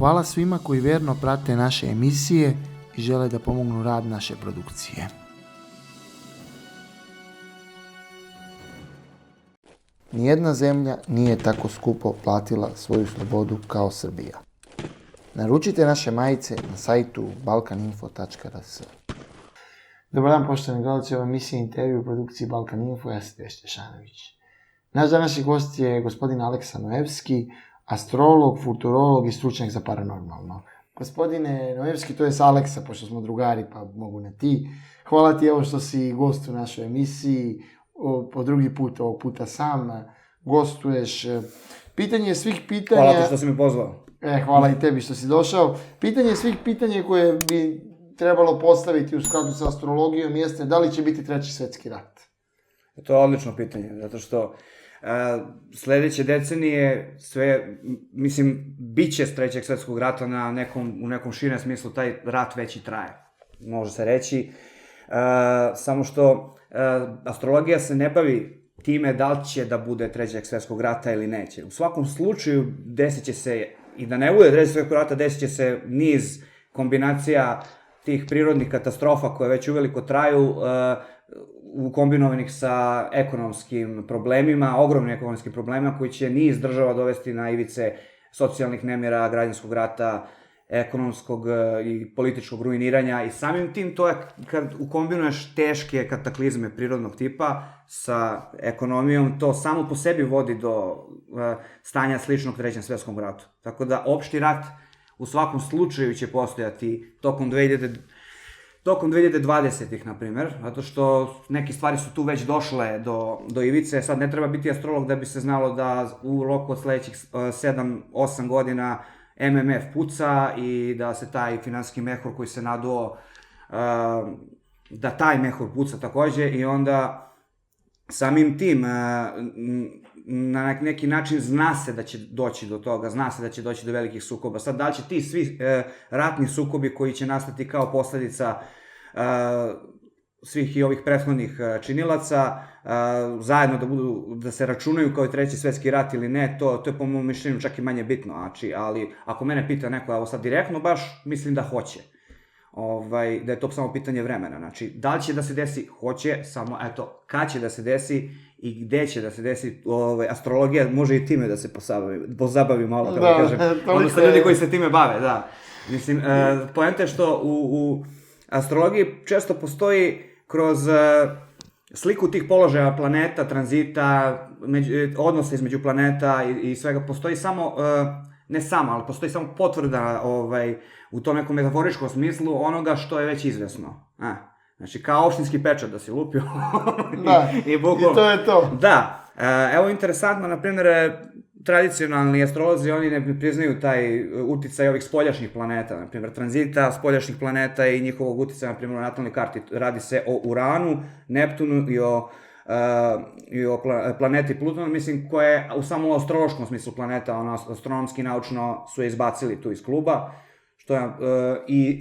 Hvala svima koji vjerno prate naše emisije i žele da pomognu rad naše produkcije. Nijedna zemlja nije tako skupo platila svoju slobodu kao Srbija. Naručite naše majice na sajtu balkaninfo.rs. Dobar dan, poštovani gledalci, ova emisija intervju u produkciji Balkan Info, ja sam Dejan Stešanović. Naš današnji gost je gospodin Aleksa Noevski, astrolog, futurolog i stručnjak za paranormalno. Gospodine Noevski, to je Aleksa, pošto smo drugari, pa mogu na ti. Hvala ti evo što si gost u našoj emisiji, po drugi put, ovog puta sam gostuješ. Pitanje svih pitanja... Hvala ti što si mi pozvao. Hvala i tebi što si došao. Pitanje svih pitanja koje bi trebalo postaviti u skladu sa astrologijom jeste da li će biti treći svetski rat? To je odlično pitanje, zato što sledeće decenije sve, mislim, bit će trećeg svetskog rata u nekom širem smislu, taj rat već i traje, može se reći. Samo što astrologija se ne bavi time da li će da bude trećeg svetskog rata ili neće. U svakom slučaju desit će se, i da ne bude trećeg svetskog rata, desit će se niz kombinacija tih prirodnih katastrofa koje već uveliko traju, ukombinovanih sa ekonomskim problemima, ogromnim ekonomskim problemima koji će niz država dovesti na ivice socijalnih nemira, građanskog rata, ekonomskog i političkog ruiniranja i samim tim to je kad ukombinuješ teške kataklizme prirodnog tipa sa ekonomijom, to samo po sebi vodi do stanja sličnog trećem svetskom ratu. Tako da opšti rat u svakom slučaju će postojati tokom 2020-ih, na primjer, zato što neke stvari su tu već došle do ivice. Sad ne treba biti astrolog da bi se znalo da u roku od sledećih 7-8 godina MMF puca i da se taj finansijski mehur koji se naduo, da taj mehur puca takođe i onda samim tim na neki način zna se da će doći do toga, zna se da će doći do velikih sukoba. Sad, da li će ti svi ratni sukobi koji će nastati kao posledica svih i ovih prethodnih činilaca zajedno da se računaju kao i treći svetski rat ili ne, to je po mojom mišljenju čak i manje bitno, ali ako mene pita neko, evo sad direktno baš, mislim da hoće. Da je to samo pitanje vremena. Znači, da li će da se desi? Hoće, samo eto, kad će da se desi i gde će da se desi, astrologija može i time da se pozabavi malo, kako da kažem. Odnosno ljudi koji se time bave, da. Mislim, poenta je što u astrologiji često postoji kroz sliku tih položaja planeta, tranzita, odnosa između planeta i svega, postoji samo, ne samo, ali postoji samo potvrda u tom nekom metaforičkom smislu onoga što je već izvesno. Znači, kao opštinski pečat da si lupio. Da, i to je to. Da, evo interesantno, na primjer, tradicionalni astrolozi, oni ne priznaju taj uticaj ovih spoljašnjih planeta, na primjer, tranzita spoljašnjih planeta i njihovog uticaja, na primjer, u natalnoj karti. Radi se o Uranu, Neptunu i o planeti Plutonu, mislim, koje u samom astrološkom smislu planeta, astronomski, naučno su je izbacili tu iz kluba,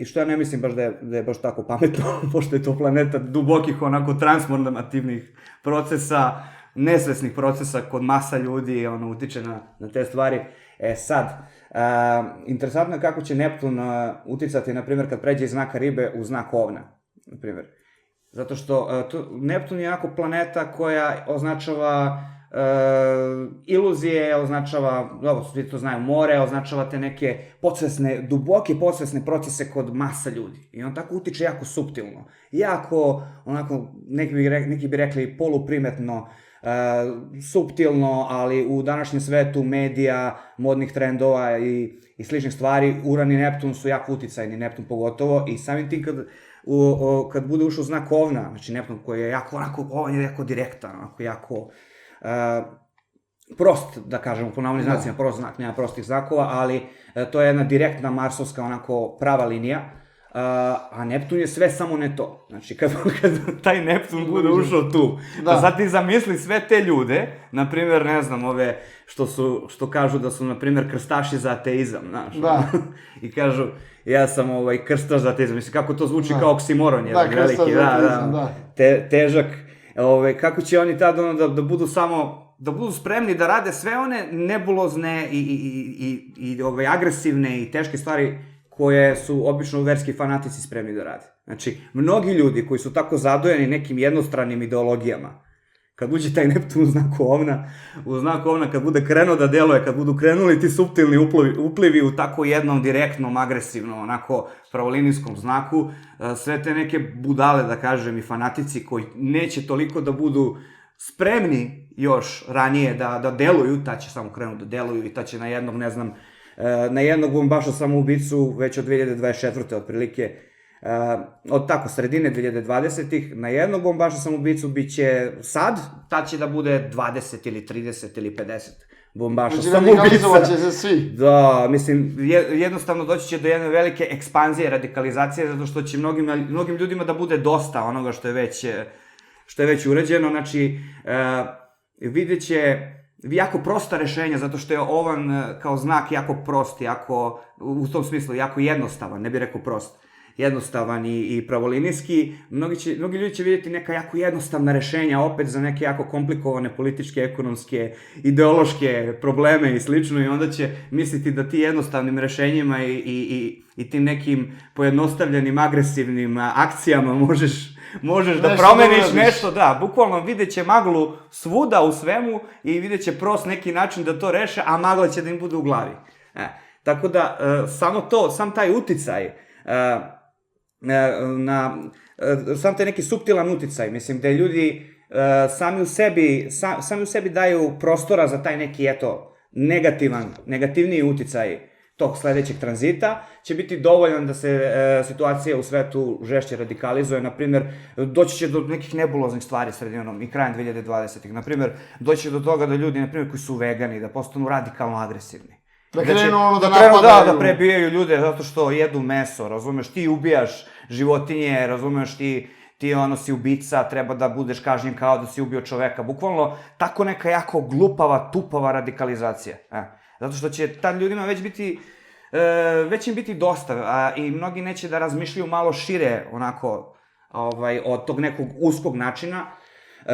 što ja ne mislim baš da je baš tako pametno, pošto je to planeta dubokih, onako, transformativnih procesa, nesvesnih procesa kod masa ljudi, utiče na te stvari. Sad, interesantno je kako će Neptun uticati, na primjer, kad pređe iz znaka Ribe u znak Ovna, na primjer. Zato što Neptun je jako planeta koja označava iluzije, označava, dobro, svi to znaju, more, označava te neke duboke podsvesne procese kod masa ljudi. I on tako utiče jako suptilno. Jako, onako, neki bi rekli poluprimetno, suptilno, ali u današnjem svetu medija, modnih trendova i sličnih stvari, Uran i Neptun su jako uticajni, Neptun pogotovo, i samim tim kad bude ušao znak Ovna, znači Neptun koji je jako onako, on je jako direktan, onako jako prost, da kažemo, po navodnim znacima, prost znak, nema prostih znakova, ali to je jedna direktna marsovska, onako, prava linija, a Neptun je sve samo ne to. Znači, kad taj Neptun bude ušao tu, pa sad ti zamisli sve te ljude, na primjer, ne znam, ove što kažu da su, na primjer, krstaši za ateizam, znaš, i kažu, ja sam krstaš za ateizam, mislim, kako to zvuči kao oksimoron jedan veliki, težak, kako će oni tada da budu samo da budu spremni da rade sve one nebulozne i agresivne i teške stvari koje su obično verski fanatici spremni da rade. Znači, mnogi ljudi koji su tako zadojeni nekim jednostranim ideologijama, kad uđe taj Neptun u znaku ovna, kad bude krenuo da deluje, kad budu krenuli ti suptilni uplivi u tako jednom direktnom, agresivnom, onako pravolinijskom znaku, sve te neke budale, da kažem, i fanatici koji neće toliko da budu spremni još ranije da deluju, ta će samo krenuti da deluju i ta će na jednog, ne znam, na jednog bombaša samoubicu već od 2024. otprilike, od tako sredine 2020-ih, na jednog bombaša samoubicu bit će sad, tad će da bude 20 ili 30 ili 50 bombaša samoubica. Radikalizovat će se svi. Da, mislim, jednostavno doći će do jedne velike ekspanzije, radikalizacije, zato što će mnogim ljudima da bude dosta onoga što je već urađeno. Znači, vidjet će jako prosta rešenja, zato što je ovan kao znak jako prost, u tom smislu jako jednostavan, ne bih rekao prost, jednostavan i pravolinijski. Mnogi ljudi će vidjeti neka jako jednostavna rešenja opet za neke jako komplikovane političke, ekonomske, ideološke probleme i slično, i onda će misliti da ti jednostavnim rešenjima i tim nekim pojednostavljenim, agresivnim akcijama možeš da promeniš nešto, da, bukvalno vidjet će maglu svuda u svemu i vidjet će prost neki način da to reše, a magla će da im bude u glavi. Tako da, sam taj uticaj, sam taj neki suptilan uticaj, mislim, da ljudi sami u sebi daju prostora za taj neki, negativniji uticaj tog sledećeg tranzita, će biti dovoljan da se situacija u svetu žešće radikalizuje. Naprimjer, doći će do nekih nebuloznih stvari sredinom i krajem 2020-ih. Naprimjer, doći će do toga da ljudi, naprimjer, koji su vegani, da postanu radikalno agresivni. Da krenu da napadaju. Da prebijaju ljude zato što jedu meso, razumeš, ti ubijaš životinje, razumeš, ti si ubica, treba da budeš kažnjen kao da si ubio čoveka. Bukvalno, tako neka jako glupava, tupava radikalizacija. Zato što će tad ljudima već im biti dosta, i mnogi neće da razmišljaju malo šire, onako, od tog nekog uskog načina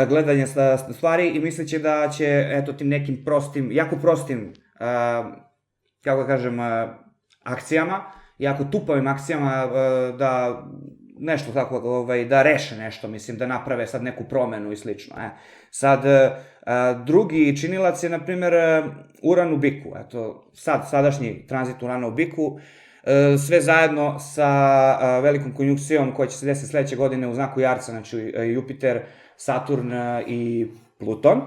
gledanja stvari, i misleće da će, eto, tim nekim prostim, jako prostim, kako da kažem, akcijama, jako tupavim akcijama, da nešto tako, da reše nešto, mislim, da naprave sad neku promenu i slično. Sad, drugi činilac je, na primer, Uran u biku. Eto, sadašnji tranzit Urana u biku, sve zajedno sa velikom konjunkcijom koja će se desiti sledeće godine u znaku Jarca, znači Jupiter, Saturn i Pluton.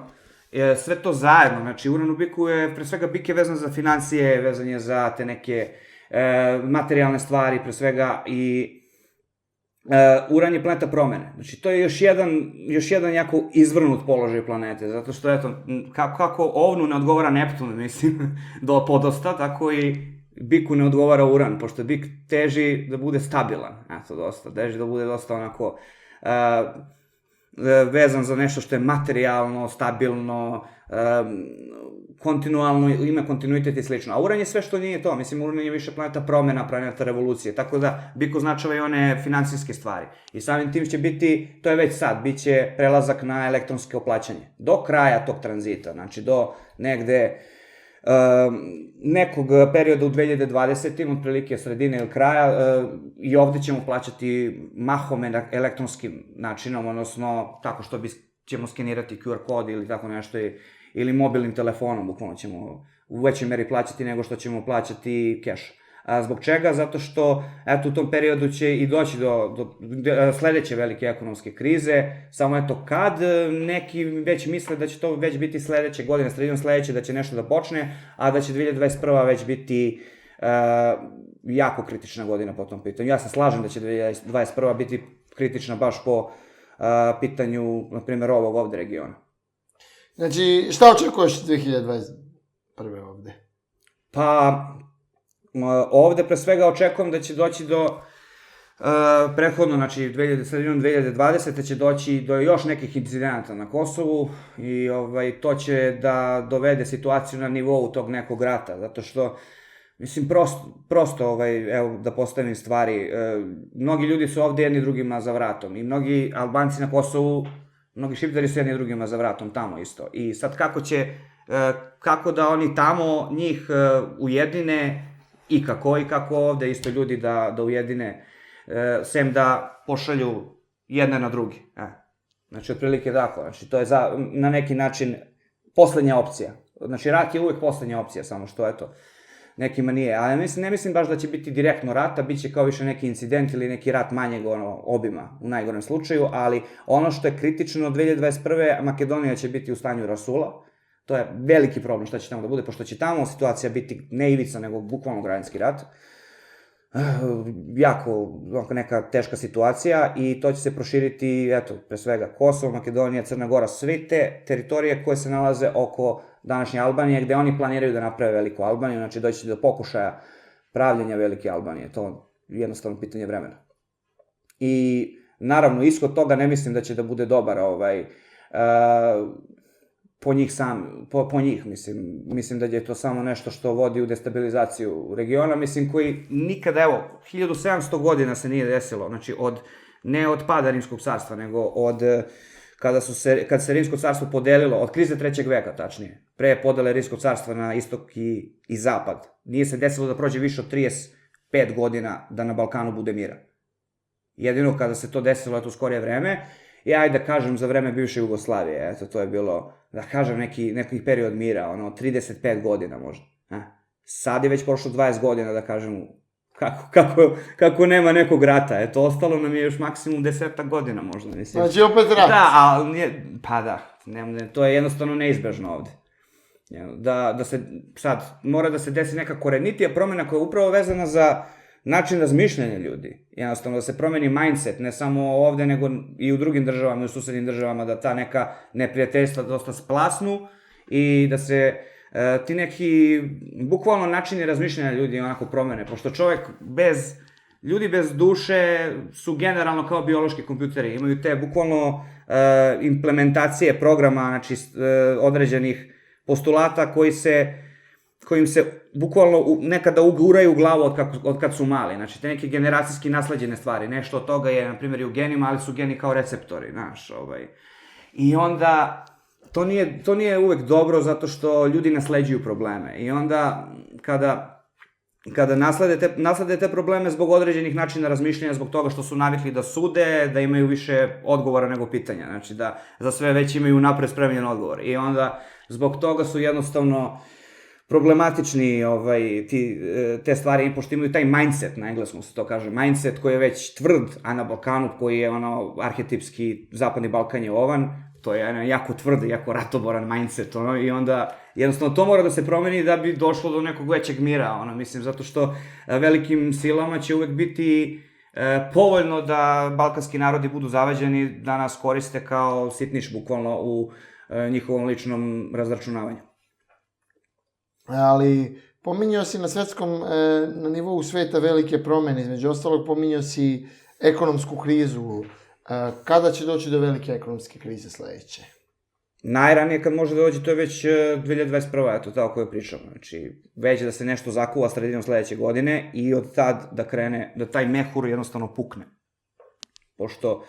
Sve to zajedno, znači Uran u biku je, pre svega, bik je vezan za financije, vezan je za te neke materijalne stvari, pre svega, i Uran je planeta promene. Znači, to je još jedan jako izvrnut položaj planete, zato što, eto, kako ovnu ne odgovara Neptun, mislim, podosta, tako i biku ne odgovara Uran, pošto bik teži da bude stabilan, eto, teži da bude dosta onako vezan za nešto što je materijalno, stabilno, kontinualno, ima kontinuitet i slično. A Uran je sve što nije to, mislim, Uran je više planeta promena, planeta revolucije, tako da bik označava i one finansijske stvari. I samim tim će biti, to je već sad, bit će prelazak na elektronske plaćanje. Do kraja tog tranzita, znači do negde nekog perioda u 2020. otprilike sredine ili kraja, i ovde ćemo plaćati mahom elektronskim načinom, odnosno tako što ćemo skenirati QR kod ili tako nešto, ili mobilnim telefonom, bukvalno ćemo u većoj meri plaćati nego što ćemo plaćati keš. Zbog čega? Zato što, eto, u tom periodu će i doći do sledeće velike ekonomske krize, samo eto kad neki već misle da će to već biti sledeće godine, sredinom sledeće, da će nešto da počne, a da će 2021. već biti jako kritična godina po tom pitanju. Ja se slažem da će 2021. biti kritična baš po pitanju, na primjer, ovog ovde regiona. Znači, šta očekuješ 2021. ovde? Pa, ovde pre svega očekujem da će doći do prethodno, znači sredinom 2020. će doći do još nekih incidenata na Kosovu i to će da dovede situaciju na nivou tog nekog rata, zato što, mislim, prosto, evo da postavim stvari, mnogi ljudi su ovde jedni drugima za vratom i mnogi Albanci na Kosovu Mnogi šiptari su jedni drugima za vratom tamo isto. I sad kako da oni tamo njih ujedine i kako ovde isto ljudi da ujedine, sem da pošalju jedne na drugi. Znači, otprilike tako. Znači, to je na neki način poslednja opcija. Znači, rat je uvek poslednja opcija, samo što, eto, nekima nije. Ali ne mislim baš da će biti direktno rata, bit će kao više neki incident ili neki rat manjeg obima, u najgorem slučaju, ali ono što je kritično, 2021. Makedonija će biti u stanju rasula. To je veliki problem šta će tamo da bude, pošto će tamo situacija biti ne ivica, nego bukvalno građanski rat. Jako neka teška situacija i to će se proširiti, eto, pre svega Kosovo, Makedonija, Crna Gora, sve te teritorije koje se nalaze oko današnje Albanije, gde oni planiraju da naprave veliku Albaniju, znači doći do pokušaja pravljenja velike Albanije, to je jednostavno pitanje vremena. I naravno, ishod toga ne mislim da će da bude dobar, po njih, mislim da je to samo nešto što vodi u destabilizaciju regiona, koji nikada, evo, 1700 godina se nije desilo, znači ne od pada Rimskog carstva, nego kada se Rimsko carstvo podelilo, od krize 3. veka, tačnije, pre podele Rimskog carstva na istok i zapad, nije se desilo da prođe više od 35 godina da na Balkanu bude mira. Jedino kada se to desilo, eto, u skorije vreme, i ajde da kažem za vreme bivše Jugoslavije, eto, to je bilo, da kažem, neki period mira, 35 godina možda. Sad je već prošlo 20 godina, da kažem, kako nema nekog rata, eto, ostalo nam je još maksimum 10 godina možda, mislim. Znači opet rat. Da, ali nije, pa da, to je jednostavno neizbežno ovde. Da se, sad, mora da se desi neka korenitija promena koja je upravo vezana za način razmišljanja ljudi. Jednostavno da se promeni mindset, ne samo ovde, nego i u drugim državama, i u susednim državama, da ta neka neprijateljstva dosta splasnu i da se ti neki, bukvalno načini razmišljanja ljudi onako promene, pošto ljudi bez duše su generalno kao biološki kompjuteri, imaju te bukvalno implementacije programa, znači određenih postulata kojim se bukvalno nekada uguraju u glavu od kad su mali. Znači, te neke generacijski nasleđene stvari. Nešto od toga je, na primjer, i u genima, ali su geni kao receptori, znaš, I onda, to nije uvek dobro, zato što ljudi nasleđuju probleme. I onda, kada naslede te probleme zbog određenih načina razmišljanja, zbog toga što su navikli da sude, da imaju više odgovora nego pitanja. Znači, da za sve već imaju napred spremljen odgovor. I onda, zbog toga su jednostavno problematični te stvari, pošto imaju taj mindset, na engleskom se to kaže, mindset koji je već tvrd, a na Balkanu koji je arhetipski, zapadni Balkan je ovan, to je jedan jako tvrd, jako ratoboran mindset, i onda jednostavno to mora da se promeni da bi došlo do nekog većeg mira, zato što velikim silama će uvek biti povoljno da balkanski narodi budu zavađeni, da nas koriste kao sitniš, bukvalno, u njihovom ličnom razračunavanju. Ali pominjao si na nivou sveta velike promene, između ostalog pominjao si ekonomsku krizu. Kada će doći do velike ekonomske krize sledeće? Najranije kad može da dođe, to je već 2021. Eto, tako koje pričamo. Znači, već da se nešto zakuva sredinom sledeće godine i od tad da krene, da taj mehur jednostavno pukne. Pošto,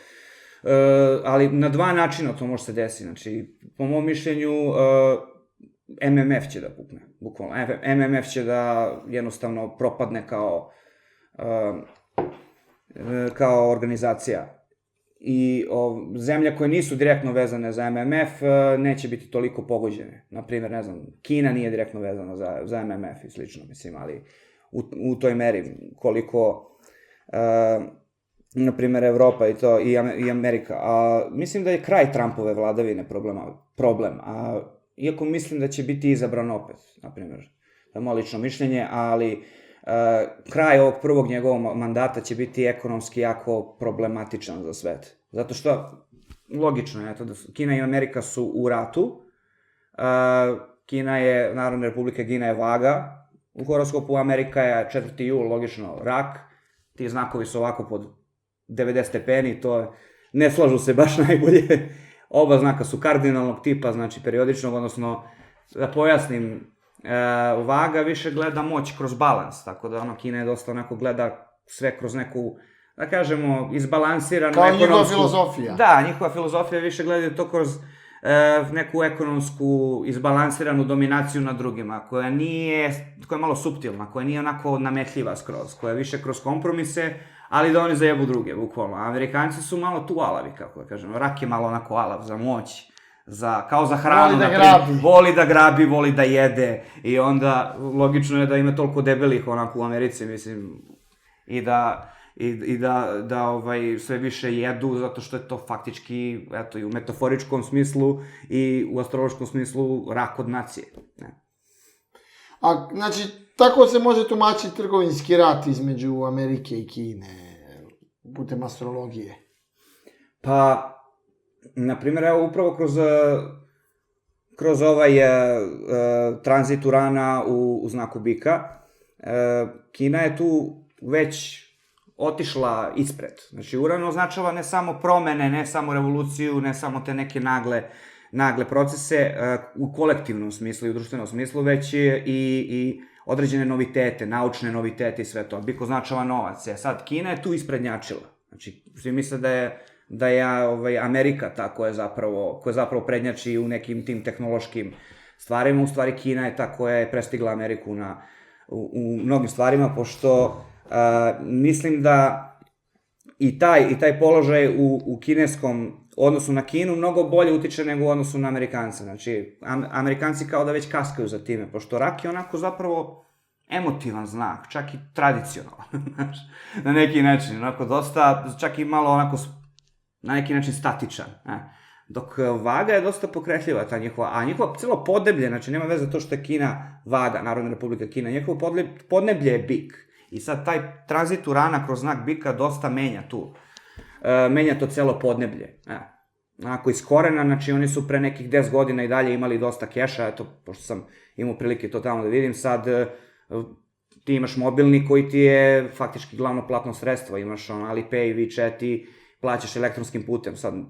ali na dva načina to može se desiti. Znači, po mom mišljenju, MMF će da pukne, bukvalno. MMF će da jednostavno propadne kao organizacija. I zemlje koje nisu direktno vezane za MMF neće biti toliko pogođene. Naprimjer, ne znam, Kina nije direktno vezana za MMF i slično, mislim, ali u toj meri koliko, naprimjer, Evropa i Amerika. Mislim da je kraj Trumpove vladavine problem, iako mislim da će biti izabran opet, naprimjer, to je moje lično mišljenje, ali kraj ovog prvog njegovog mandata će biti ekonomski jako problematičan za svet. Zato što, logično je, Kina i Amerika su u ratu, Narodna republika Kina je vaga, u horoskopu Amerika je 4. jul, logično, rak, ti znakovi su ovako pod 90 stepeni, to ne slažu se baš najbolje. Oba znaka su kardinalnog tipa, znači periodičnog, odnosno, da pojasnim, vaga više gleda moć kroz balans, tako da Kina je dosta onako gleda sve kroz neku da kažemo, izbalansirano. Kao njihova filozofija. Da, njihova filozofija više gledaju to kroz neku ekonomsku izbalansiranu dominaciju nad drugima, koja je malo suptilna, koja nije onako nametljiva skroz, koja je više kroz kompromise, ali da oni zajebu druge, bukvalno. Amerikanci su malo tu alavi, kako da kažem. Rak je malo onako alav za moć, kao za hranu. Voli da grabi, voli da jede. I onda, logično je da ima toliko debelih onako u Americi, mislim, i da sve više jedu, zato što je to faktički, eto, i u metaforičkom smislu i u astrološkom smislu rak od nacije. A, znači, tako se može tumačiti trgovinski rat između Amerike i Kine putem astrologije? Pa, na primjer, evo, upravo kroz ovaj tranzit Urana u znaku bika, Kina je tu već otišla ispred. Znači, Uran označava ne samo promene, ne samo revoluciju, ne samo te neke nagle procese u kolektivnom smislu i u društvenom smislu, već i određene novitete, naučne novitete i sve to. Bik označava novac. Sad, Kina je tu isprednjačila. Znači, svi misle da je Amerika ta koja zapravo prednjači u nekim tim tehnološkim stvarima. U stvari, Kina je ta koja je prestigla Ameriku u mnogim stvarima, pošto mislim da i taj položaj u kineskom odnosu na Kinu mnogo bolje utiče nego u odnosu na Amerikance. Znači, Amerikanci kao da već kaskaju za time, pošto rak je onako zapravo emotivan znak, čak i tradicionalan, na neki način, onako dosta, čak i malo onako na neki način statičan. Dok vaga je dosta pokretljiva ta njihova, a njihovo cijelo podneblje, znači nema veze to što je Kina vaga, Narodna republika Kina, njihovo podneblje je bik. I sad taj tranzit Urana kroz znak bika dosta menja tu. Menja to cijelo podneblje. Onako iz korena, znači oni su pre nekih 10 godina i dalje imali dosta keša, eto, pošto sam imao prilike to tamo da vidim, sad ti imaš mobilni koji ti je faktički glavno platno sredstvo, imaš Alipay, WeChat i plaćaš elektronskim putem, sad u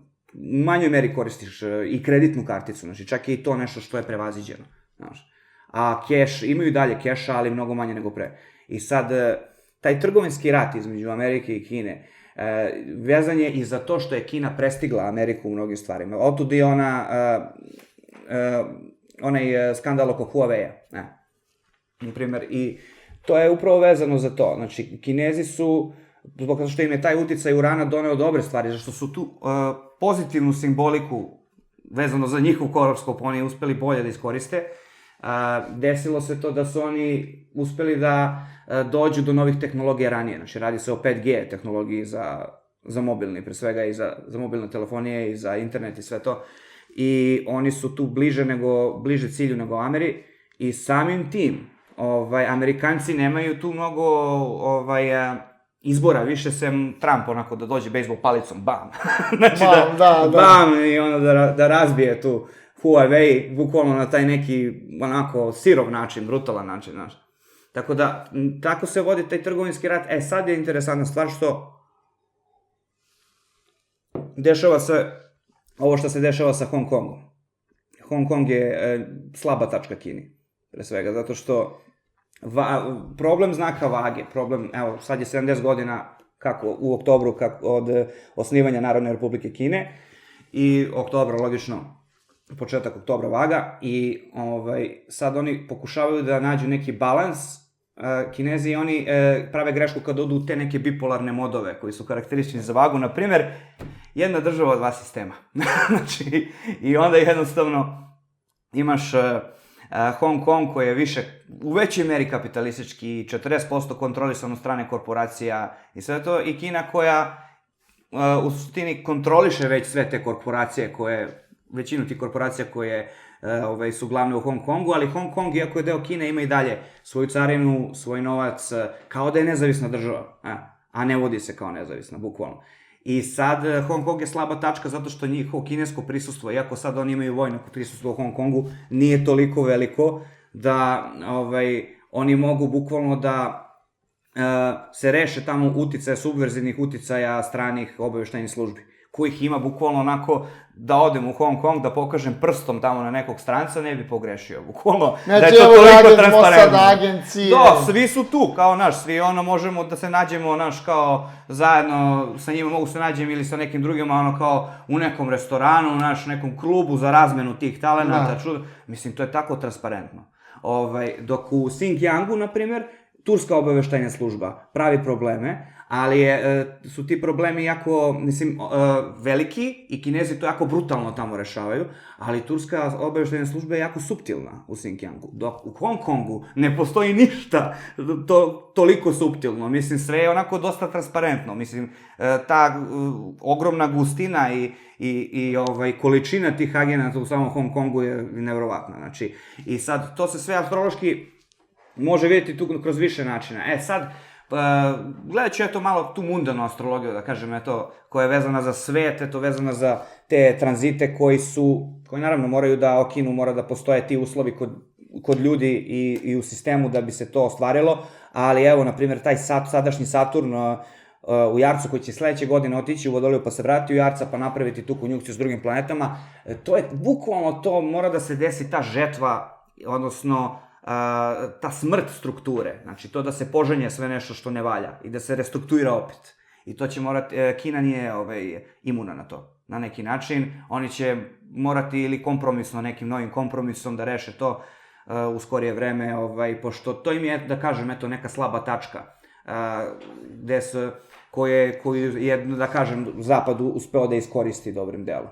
manjoj meri koristiš i kreditnu karticu, znači čak je i to nešto što je prevaziđeno, znaš. A keš, imaju i dalje keša, ali mnogo manje nego pre. I sad, taj trgovinski rat između Amerike i Kine, vezan je i za to što je Kina prestigla Ameriku u mnogim stvarima. Otud je onaj skandal oko Huawei-a, na primjer, i to je upravo vezano za to. Znači, Kinezi su, zbog toga što im je taj uticaj Urana doneo dobre stvari, zašto su tu pozitivnu simboliku vezano za njihov horoskop, oni uspeli bolje da iskoriste. Desilo se to da su oni uspeli da dođu do novih tehnologija ranije, znači radi se o 5G tehnologiji za mobilni, pre svega i za mobilne telefonije i za internet i sve to, i oni su tu bliže cilju nego Ameri, i samim tim Amerikanci nemaju tu mnogo izbora, više sem Trump onako da dođe bejsbol palicom, bam, znači bam, i ono da razbije tu Huawei, bukvalno na taj neki, onako, sirov način, brutalan način, znaš. Tako da, tako se vodi taj trgovinski rat. Sad je interesantna stvar što dešava se, ovo što se dešava sa Hong Kongom. Hong Kong je slaba tačka Kini, pre svega, zato što problem znaka vage, evo, sad je 70 godina, kako, u oktobru, od osnivanja Narodne republike Kine, i oktobra, logično, početak oktobra vaga, i sad oni pokušavaju da nađu neki balans. Kinezi i oni prave grešku kad odu u te neke bipolarne modove koji su karakteristični za vagu, na primer, jedna država od dva sistema. Znači, i onda jednostavno imaš Hong Kong koji je u većoj meri kapitalistički, 40% kontrolisan od strane korporacija i sve to, i Kina koja u suštini kontroliše već sve te korporacije većinu tih korporacija koje su glavne u Hong Kongu, ali Hong Kong, iako je deo Kine, ima i dalje svoju carinu, svoj novac, kao da je nezavisna država, a ne vodi se kao nezavisna, bukvalno. I sad Hong Kong je slaba tačka zato što njihovo kinesko prisustvo, iako sad oni imaju vojno prisustvo u Hong Kongu, nije toliko veliko da oni mogu bukvalno da se reše tamo uticaja, subverzivnih uticaja stranih obaveštajnih službi, kojih ima bukvalno onako da odem u Hong Kong, da pokažem prstom tamo na nekog stranca, ne bi pogrešio, bukvalno, da je to toliko transparentno. Agencije. Da, svi su tu, kao svi možemo da se nađemo, kao zajedno sa njima, mogu se nađem ili sa nekim drugima, kao u nekom restoranu, nekom klubu za razmenu tih talenata, mislim, to je tako transparentno. Dok u Xinjiangu, na primjer, turska obaveštajna služba pravi probleme, ali su ti problemi jako, mislim, veliki i Kinezi to jako brutalno tamo rešavaju, ali turska obaveštajna služba je jako suptilna u Xinjiangu. Dok u Hong Kongu ne postoji ništa toliko suptilno, mislim, sve je onako dosta transparentno, mislim, ta ogromna gustina i količina tih agenata u samom Hong Kongu je nevjerovatna, znači, i sad to se sve astrološki može vidjeti tu kroz više načina. Sad, gledat ću malo tu mundanu astrologiju, da kažem, koja je vezana za svet, vezana za te tranzite koji naravno moraju da okinu, mora da postoje ti uslovi kod ljudi i u sistemu da bi se to ostvarilo, ali evo, na primjer, taj sadašnji Saturn u Jarcu koji će sledeće godine otići u Vodoliju pa se vratiti u Jarca pa napraviti tu konjunkciju s drugim planetama, to je bukvalno to, mora da se desi ta žetva, odnosno ta smrt strukture, znači to da se poženje sve nešto što ne valja i da se restrukturira opet. I to će morati, Kina nije imuna na to, na neki način. Oni će morati ili kompromisno, nekim novim kompromisom da reše to u skorije vreme, pošto to im je, da kažem, neka slaba tačka, koju je, da kažem, Zapad uspeo da iskoristi dobrim delom.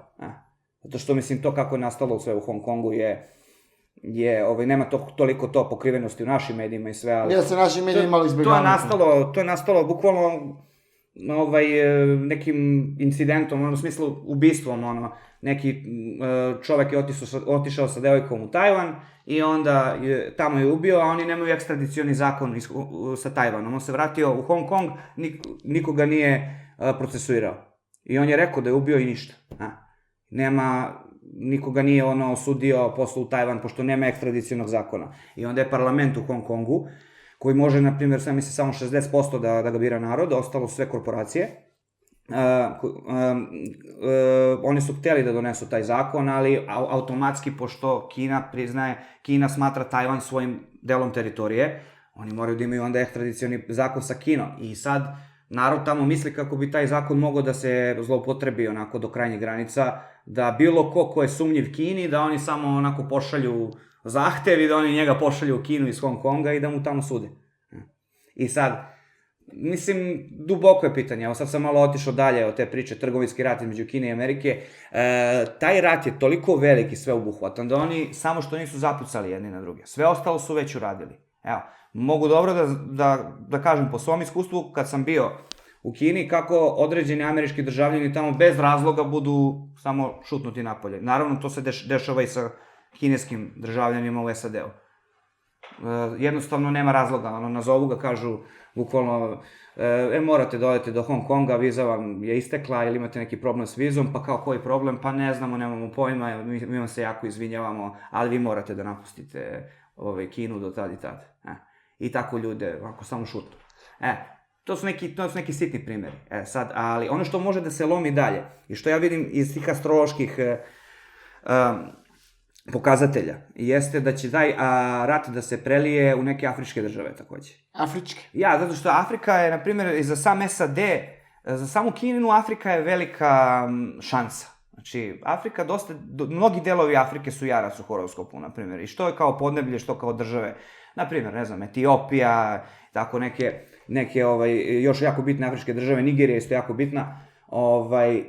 Zato što, mislim, to kako je nastalo sve u Hong Kongu nema toliko to pokrivenosti u našim medijima i sve, ali... Ja se naši mediji malo izbjegavaju. To je nastalo bukvalno nekim incidentom, u smislu ubistvom, neki čovek je otišao sa devojkom u Tajvan i onda tamo je ubio, a oni nemaju ekstradicioni zakon sa Tajvanom. On se vratio u Hong Kong, nikoga nije procesuirao. I on je rekao da je ubio i ništa. Nikoga nije osudio posle u Tajvan, pošto nema ekstradicionog zakona. I onda je parlament u Hong Kongu, koji može, na primjer, samo 60% da ga bira narod, ostalo sve korporacije. Oni su hteli da donesu taj zakon, ali automatski, pošto Kina smatra Tajvan svojim delom teritorije, oni moraju da imaju onda ekstradicioni zakon sa Kinom. I sad, narod tamo misli kako bi taj zakon mogao da se zloupotrebi onako do krajnjih granica, da bilo ko je sumnjiv Kini, da oni samo onako pošalju zahtev i da oni njega pošalju u Kinu iz Hong Konga i da mu tamo sude. I sad, mislim, duboko je pitanje, evo sad sam malo otišao dalje od te priče, trgovinski rat između Kine i Amerike, taj rat je toliko velik i sveobuhvatan da oni samo što nisu zapucali jedni na druge, sve ostalo su već uradili. Evo, mogu dobro da kažem po svom iskustvu, kad sam bio u Kini, kako određeni američki državljani tamo bez razloga budu samo šutnuti napolje. Naravno, to se dešava i sa kineskim državljanima u SAD-u. Jednostavno nema razloga, nazovu ga, kažu bukvalno, morate da odete do Hong Konga, viza vam je istekla ili imate neki problem s vizom, pa kao koji problem, pa ne znamo, nemamo pojma, mi vam se jako izvinjavamo, ali vi morate da napustite Kinu do tad i tad. I tako ljude, ako samo šutnu. To su neki sitni primjeri. Sad, ali ono što može da se lomi dalje, i što ja vidim iz tih astroloških pokazatelja, jeste da će taj rat da se prelije u neke afričke države takođe. Afričke? Ja, zato što Afrika je, na primjer, i za sam SAD, za samu Kinu, Afrika je velika šansa. Znači, Afrika mnogi delovi Afrike su jarac u horoskopu, na primjer, i što je kao podneblje, što kao države. Na primjer, ne znam, Etiopija, tako neke još jako bitne afričke države, Nigerija je isto jako bitna.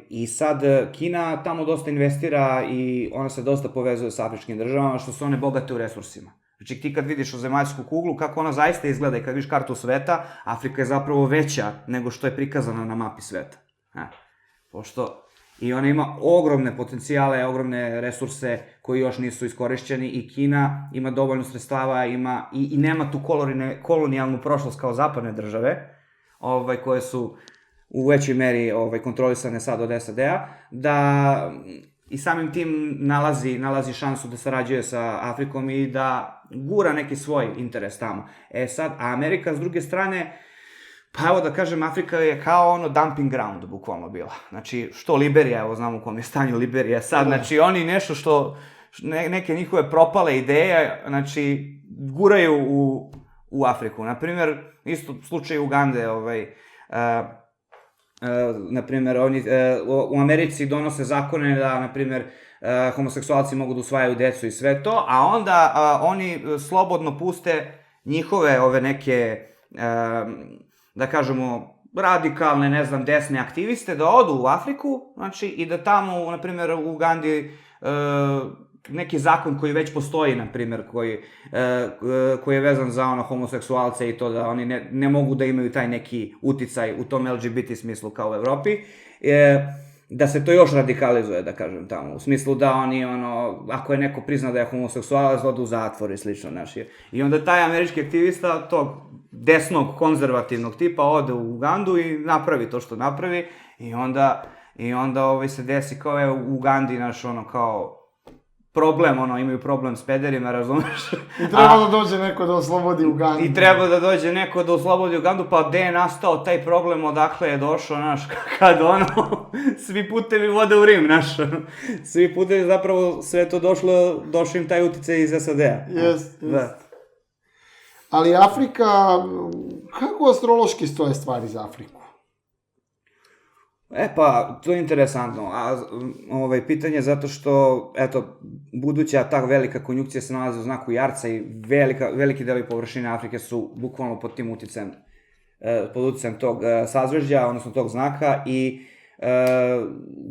I sad Kina tamo dosta investira i ona se dosta povezuje sa afričkim državama, što su one bogate u resursima. Znači, ti kad vidiš u zemaljsku kuglu, kako ona zaista izgleda i kad vidiš kartu sveta, Afrika je zapravo veća nego što je prikazana na mapi sveta. I ona ima ogromne potencijale, ogromne resurse koji još nisu iskorišćeni i Kina ima dovoljno sredstava, i nema tu kolonijalnu prošlost kao zapadne države, koje su u većoj meri kontrolisane sad od SAD-a, da i samim tim nalazi šansu da sarađuje sa Afrikom i da gura neki svoj interes tamo. Sad, a Amerika s druge strane Pa evo da kažem, Afrika je kao ono dumping ground, bukvalno bila. Znači, što Liberija, evo znamo u kom je stanju Liberija sad, znači oni nešto što, neke njihove propale ideje, znači, guraju u Afriku. Naprimjer, isto slučaj Ugande, naprimjer, oni u Americi donose zakone da, naprimjer, homoseksualci mogu da usvajaju decu i sve to, a onda oni slobodno puste njihove ove neke, da kažemo, radikalne, ne znam, desne aktiviste da odu u Afriku, znači, i da tamo, naprimjer, u Ugandi neki zakon koji već postoji, naprimjer, koji je vezan za ono homoseksualce i to da oni ne mogu da imaju taj neki uticaj u tom LGBT smislu kao u Evropi, da se to još radikalizuje, da kažem, tamo, u smislu da oni, ono, ako je neko prizna da je homoseksualac, ode u zatvor i slično, znaš. I onda taj američki aktivista tog desnog, konzervativnog tipa ode u Ugandu i napravi to što napravi i onda se desi kao je u Ugandi, znaš, ono, kao problem, ono, imaju problem s pederima, razumeš? I treba da dođe neko da oslobodi Ugandu. I treba da dođe neko da oslobodi Ugandu, pa gde je nastao taj problem, odakle je došao, znaš, kad ono, svi putevi vode u Rim, znaš, svi putevi, zapravo, sve to došlo im taj uticaj iz SAD-a. Jest. Ali Afrika, kako astrološki stoje stvari za Afriku? Pa, to je interesantno, pitanje zato što, eto, buduća ta velika konjunkcija se nalazi u znaku Jarca i veliki delovi površine Afrike su bukvalno pod tim uticajem, pod uticajem tog sazvežđa, odnosno tog znaka i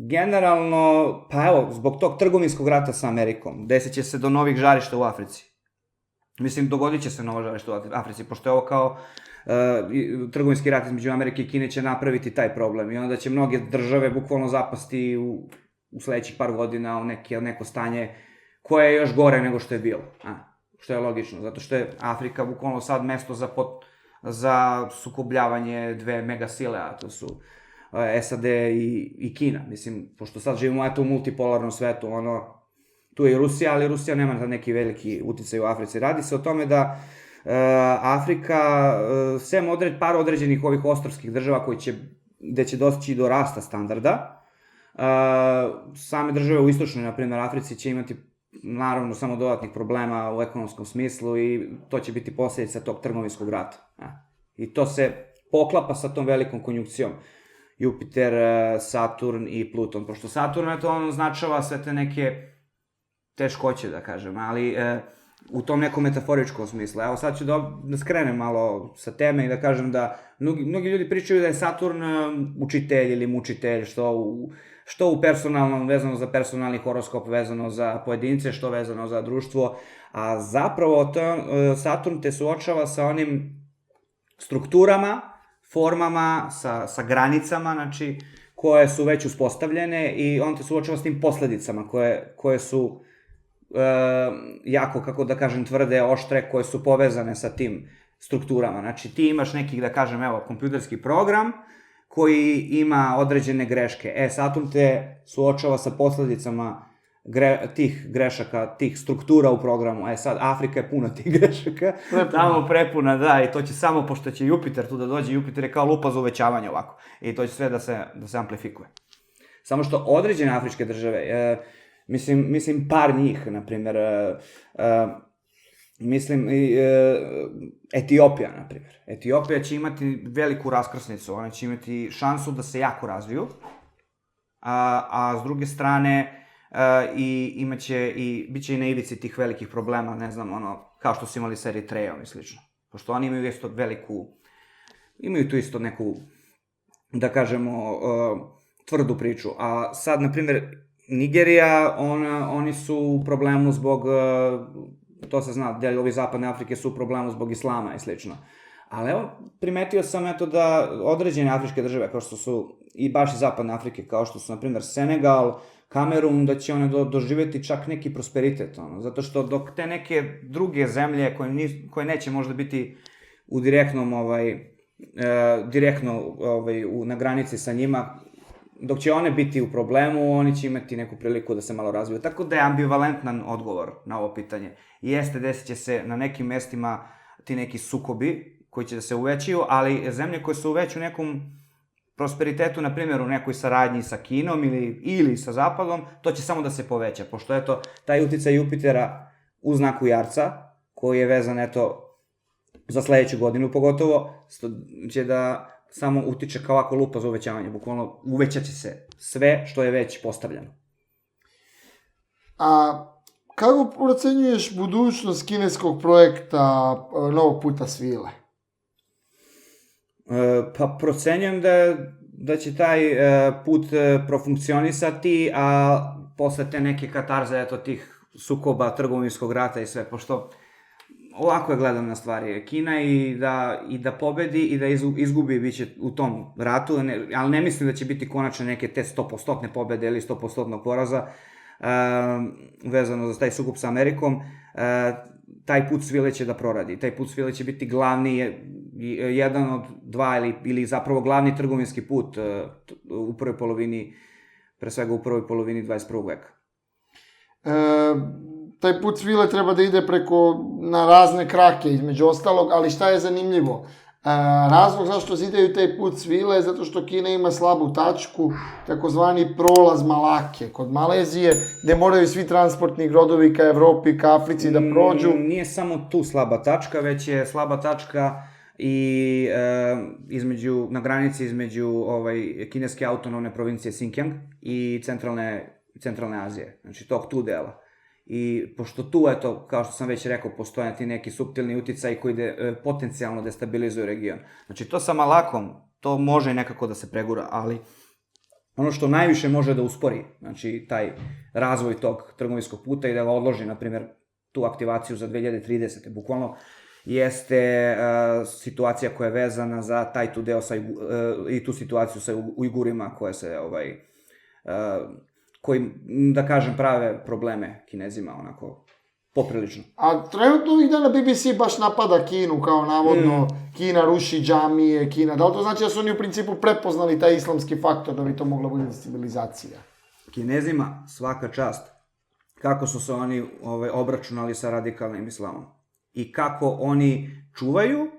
generalno, pa evo, zbog tog trgovinskog rata sa Amerikom, desit će se do novih žarišta u Africi. Mislim, dogodit će se novo žarište u Africi, pošto je ovo kao trgovinski rat između Amerike i Kine će napraviti taj problem i onda će mnoge države bukvalno zapasti u sledećih par godina u neko stanje koje je još gore nego što je bilo. Što je logično, zato što je Afrika bukvalno sad mesto za sukobljavanje dve megasile, a to su SAD i Kina. Mislim, pošto sad živimo u multipolarnom svetu, tu je i Rusija, ali Rusija nema neki veliki uticaj u Africi. Radi se o tome da Afrika, sem par određenih ovih ostrvskih država gde će doći do rasta standarda, same države u istočnoj, na primjer, Africi će imati, naravno, samo dodatnih problema u ekonomskom smislu i to će biti posljedica tog trgovinskog rata. I to se poklapa sa tom velikom konjunkcijom. Jupiter, Saturn i Pluton. Pošto Saturn, eto, on označava sve te neke teškoće, da kažem, ali u tom nekom metaforičkom smislu. Evo sad ću da skrenem malo sa teme i da kažem da mnogi ljudi pričaju da je Saturn učitelj ili mučitelj, što u personalnom, vezano za personalni horoskop, vezano za pojedince, što vezano za društvo, a zapravo Saturn te suočava sa onim strukturama, formama, sa granicama, znači, koje su već uspostavljene i on te suočava s tim posledicama koje su jako, kako da kažem, tvrde, oštre, koje su povezane sa tim strukturama. Znači, ti imaš nekih, da kažem, evo, kompjuterski program koji ima određene greške. Saturn te suočava sa posledicama tih grešaka, tih struktura u programu. Sad, Afrika je puna tih grešaka, tamo prepuna, da, i to će samo, pošto će Jupiter tu da dođe, Jupiter je kao lupa za uvećavanje ovako, i to će sve da se amplifikuje. Samo što određene afričke države, mislim par njih, na primjer, mislim Etiopija, na primjer. Etiopija će imati veliku raskrsnicu, ona će imati šansu da se jako razviju, a s druge strane bit će i na ivici tih velikih problema, ne znam, kao što su imali sa Eritrejom i slično. Pošto oni imaju isto imaju tu isto neku, da kažemo, tvrdu priču. A sad, na primjer, Nigerija, oni su u problemu zbog, to se zna, delovi Zapadne Afrike su u problemu zbog islama i slično. Ali evo, primetio sam da određene afričke države, kao što su i baš iz Zapadne Afrike, kao što su, na primjer, Senegal, Kamerun, da će one doživjeti čak neki prosperitet, zato što dok te neke druge zemlje koje neće možda biti u direktno na granici sa njima, dok će one biti u problemu, oni će imati neku priliku da se malo razviju. Tako da je ambivalentan odgovor na ovo pitanje. Jeste, desit će se na nekim mestima ti neki sukobi, koji će da se uvećaju, ali zemlje koje su već u nekom prosperitetu, na primjer u nekoj saradnji sa Kinom ili sa Zapadom, to će samo da se poveća, pošto eto, taj uticaj Jupitera u znaku Jarca, koji je vezan, eto, za sledeću godinu pogotovo, će da samo utiče kao ovako lupa za uvećavanje, bukvalno uvećaće se sve što je već postavljeno. A kako procenjuješ budućnost kineskog projekta novog puta svile? Pa procenjujem da će taj put profunkcionisati, a posle te neke katarze, eto, tih sukoba, trgovinskog rata i sve, pošto ovako je gledam na stvari. Kina i da pobedi i da izgubi biće u tom ratu, ali ne mislim da će biti konačno neke te 100% pobede ili 100% poraza vezano za taj sukob sa Amerikom. Taj put svile će da proradi. Taj put svile će biti glavni, jedan od dva ili zapravo glavni trgovinski put u prvoj polovini, pre svega u prvoj polovini 21. veka. Taj put svile treba da ide na razne krake, između ostalog, ali šta je zanimljivo? Razlog zašto zidaju taj put svile je zato što Kina ima slabu tačku, takozvani prolaz Malake, kod Malezije, gde moraju svi transportni brodovi ka Evropi, ka Africi da prođu. Nije samo tu slaba tačka, već je slaba tačka i na granici između kineske autonomne provincije Xinjiang i centralne Azije, znači tog tu dela. I pošto tu, eto, kao što sam već rekao, postoje ti neki suptilni uticaj koji potencijalno destabilizuju region. Znači, to sa Malakom, to može i nekako da se pregura, ali ono što najviše može da uspori, znači, taj razvoj tog trgovinskog puta i da ga odloži, na primjer, tu aktivaciju za 2030. Bukvalno, jeste situacija koja je vezana za taj tu deo i tu situaciju sa Ujgurima koja se, koji, da kažem, prave probleme Kinezima, onako, poprilično. A trenutno ovih dana BBC baš napada Kinu, kao navodno Kina ruši džamije, Kina. Da li to znači da su oni u principu prepoznali taj islamski faktor, da bi to mogla biti destabilizacija? Kinezima svaka čast kako su se oni obračunali sa radikalnim islamom. I kako oni čuvaju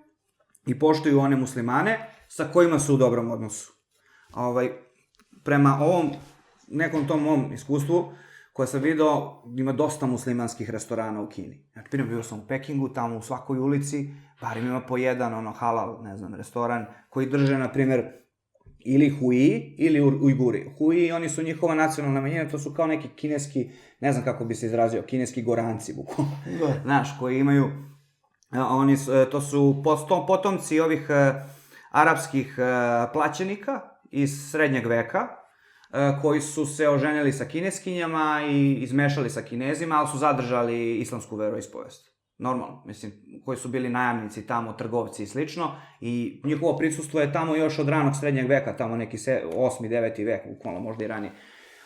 i poštuju one muslimane sa kojima su u dobrom odnosu. Prema ovom nekom tom mom iskustvu, koje sam vidio, ima dosta muslimanskih restorana u Kini. Znači, bio sam u Pekingu, tamo u svakoj ulici, barem ima po jedan, halal, ne znam, restoran, koji drže, na primjer, ili Huiji, ili Ujguri. Huiji, oni su njihova nacionalna manjina, to su kao neki kineski, ne znam kako bi se izrazio, kineski goranci, bukvalno. Znaš, koji imaju, to su potomci ovih arapskih plaćenika iz srednjeg veka, koji su se oženjali sa kineskinjama i izmešali sa Kinezima, ali su zadržali islamsku veroispovest. Normalno, mislim, koji su bili najamnici tamo, trgovci i slično, i njihovo prisustvo je tamo još od ranog srednjeg veka, tamo neki 8. 9. vek, bukvalno, možda i ranije,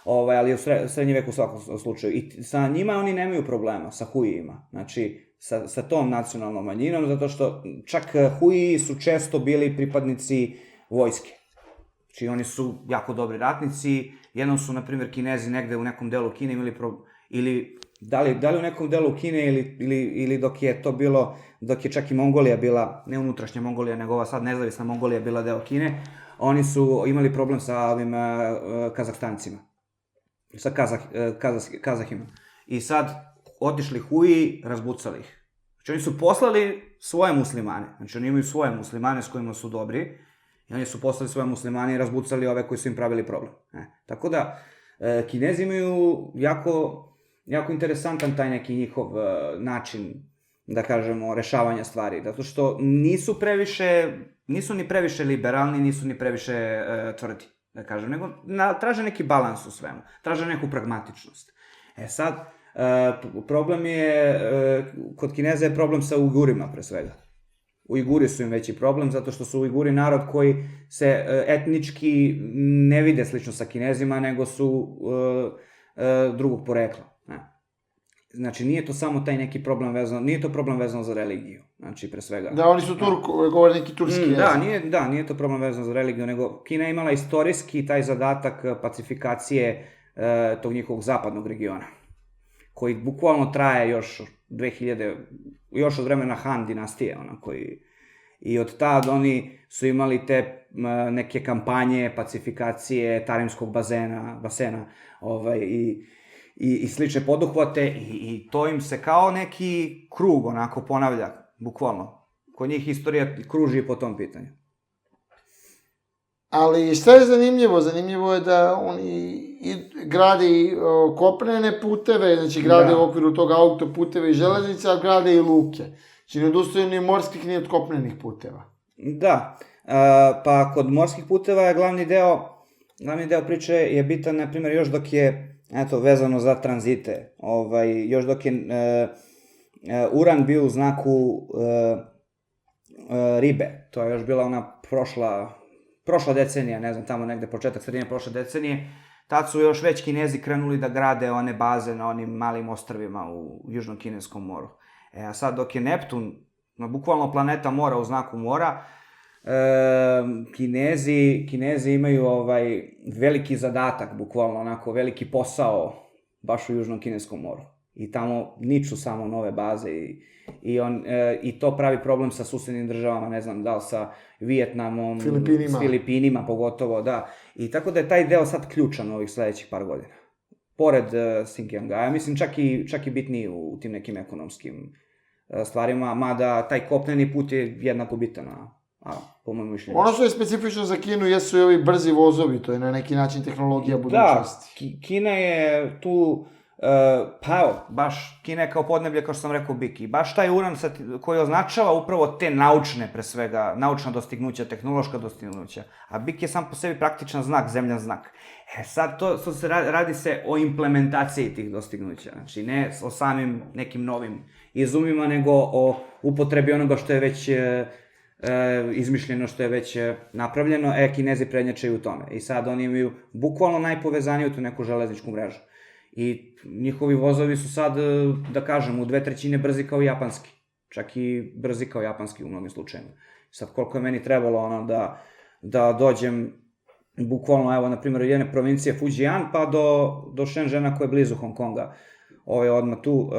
ali u srednji vek u svakom slučaju. I sa njima oni nemaju problema, sa Huijima, znači, sa tom nacionalnom manjinom, zato što čak Huiji su često bili pripadnici vojske. Znači, oni su jako dobri ratnici, jednom su, na primjer, Kinezi negde u nekom delu Kine imali ili da li u nekom delu Kine ili dok je to bilo, dok je čak i Mongolija bila, ne unutrašnja Mongolija, nego ova sad nezavisna Mongolija bila deo Kine, oni su imali problem sa ovim Kazahstancima, sa Kazahima. I sad otišli Huiji, razbucali ih. Znači, oni su poslali svoje muslimane, znači oni imaju svoje muslimane s kojima su dobri, i oni su poslali svoje muslimane i razbucali ove koji su im pravili problem. Tako da, Kinezi imaju jako interesantan taj neki njihov način, da kažemo, rešavanja stvari. Zato što nisu ni previše liberalni, nisu ni previše tvrdi, da kažem, nego traže neki balans u svemu, traže neku pragmatičnost. Sad, problem je, kod Kineza je problem sa Ujgurima, pre svega. Ujguri su im veći problem, zato što su Ujguri narod koji se etnički ne vide slično sa Kinezima, nego su drugog porekla. Znači, nije to samo taj neki problem vezano, nije to problem vezano za religiju, znači, pre svega. Da, oni su govore neki turski jezik. Nije to problem vezano za religiju, nego Kina je imala istorijski taj zadatak pacifikacije tog njihovog zapadnog regiona, koji bukvalno traje još 2000, još od vremena Han dinastije, koji I od tad oni su imali te neke kampanje, pacifikacije Tarimskog basena i slične poduhvate i to im se kao neki krug onako ponavlja, bukvalno. Kod njih istorija kruži po tom pitanju. Ali šta je zanimljivo? Zanimljivo je da oni grade i kopnene puteve, znači grade u okviru toga autoputeve i železnice, a grade i luke. Znači ne odustaju ni morskih ni od kopnenih puteva. Da, pa kod morskih puteva je glavni deo priče je bitan, na primjer, još dok je, vezano za tranzite, još dok je uran bio u znaku ribe, to je još bila ona prošla decenija, ne znam, tamo negde početak sredine prošle decenije, tad su još već Kinezi krenuli da grade one baze na onim malim ostrvima u Južnom Kineskom moru. A sad dok je Neptun, bukvalno planeta mora u znaku mora, Kinezi imaju veliki zadatak, bukvalno onako veliki posao baš u Južnom Kineskom moru. I tamo niču samo nove baze i to pravi problem sa susednim državama, ne znam da li sa Vijetnamom, s Filipinima pogotovo, da. I tako da je taj deo sad ključan ovih sledećih par godina. Pored Xinjianga, ja mislim čak i bitniji u tim nekim ekonomskim stvarima, mada taj kopneni put je jednako bitan, po mojom mišljenju. Ono što je specifično za Kinu jesu i ovi brzi vozovi, to je na neki način tehnologija budućnosti. Da, Kina je tu, baš Kina je kao podneblje, kao što sam rekao, bik. I baš taj uran koji označava upravo te naučne, pre svega, naučna dostignuća, tehnološka dostignuća. A bik je sam po sebi praktičan znak, zemljan znak. Sad radi se o implementaciji tih dostignuća. Znači, ne o samim nekim novim izumima, nego o upotrebi onoga što je već izmišljeno, što je već napravljeno, Kinezi prednjačaju u tome. I sad oni imaju bukvalno najpovezaniju tu neku železničku mrežu. I njihovi vozovi su sad, da kažem, u 2/3 brzi kao japanski. Čak i brzi kao japanski u mnogim slučajima. Sad, koliko je meni trebalo da dođem, bukvalno, evo, na primjer, od jedne provincije Fujian, pa do Shenzhena koja je blizu Hong Konga. Odmah tu,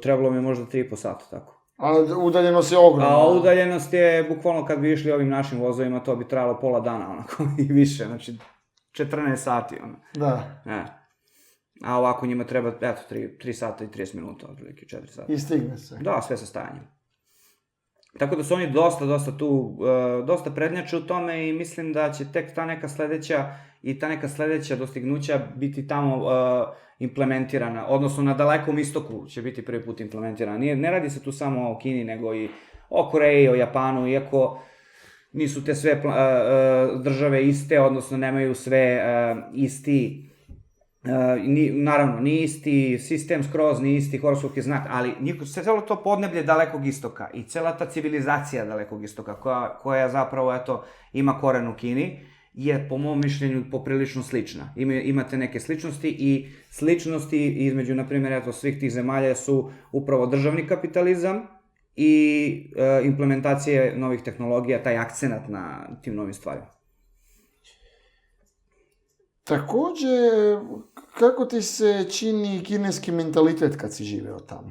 trebalo mi je možda 3,5 sata, tako. A udaljenost je ogromna. A udaljenost je, bukvalno, kad bi išli ovim našim vozovima, to bi trajalo pola dana, onako, i više, znači, 14 sati, ono. Da. A ovako njima treba, eto, 3 sata i 30 minuta, otprilike 4 sata. I stigne se. Da, sve sa stajanjem. Tako da su oni dosta prednjače u tome i mislim da će tek ta neka sledeća dostignuća biti tamo implementirana, odnosno na Dalekom istoku će biti prvi put implementirana. Ne radi se tu samo o Kini, nego i o Koreji, o Japanu, iako nisu te sve države iste, odnosno nemaju sve isti, naravno, ni isti sistem skroz, ni isti horoskopski znak, ali celo to podneblje Dalekog istoka i cela ta civilizacija Dalekog istoka, koja zapravo, eto, ima koren u Kini, je, po mom mišljenju, poprilično slična. Imate neke sličnosti i sličnosti između, na primjer, eto, svih tih zemalja su upravo državni kapitalizam i implementacije novih tehnologija, taj akcenat na tim novim stvarima. Takođe, kako ti se čini kineski mentalitet kad si živeo tamo?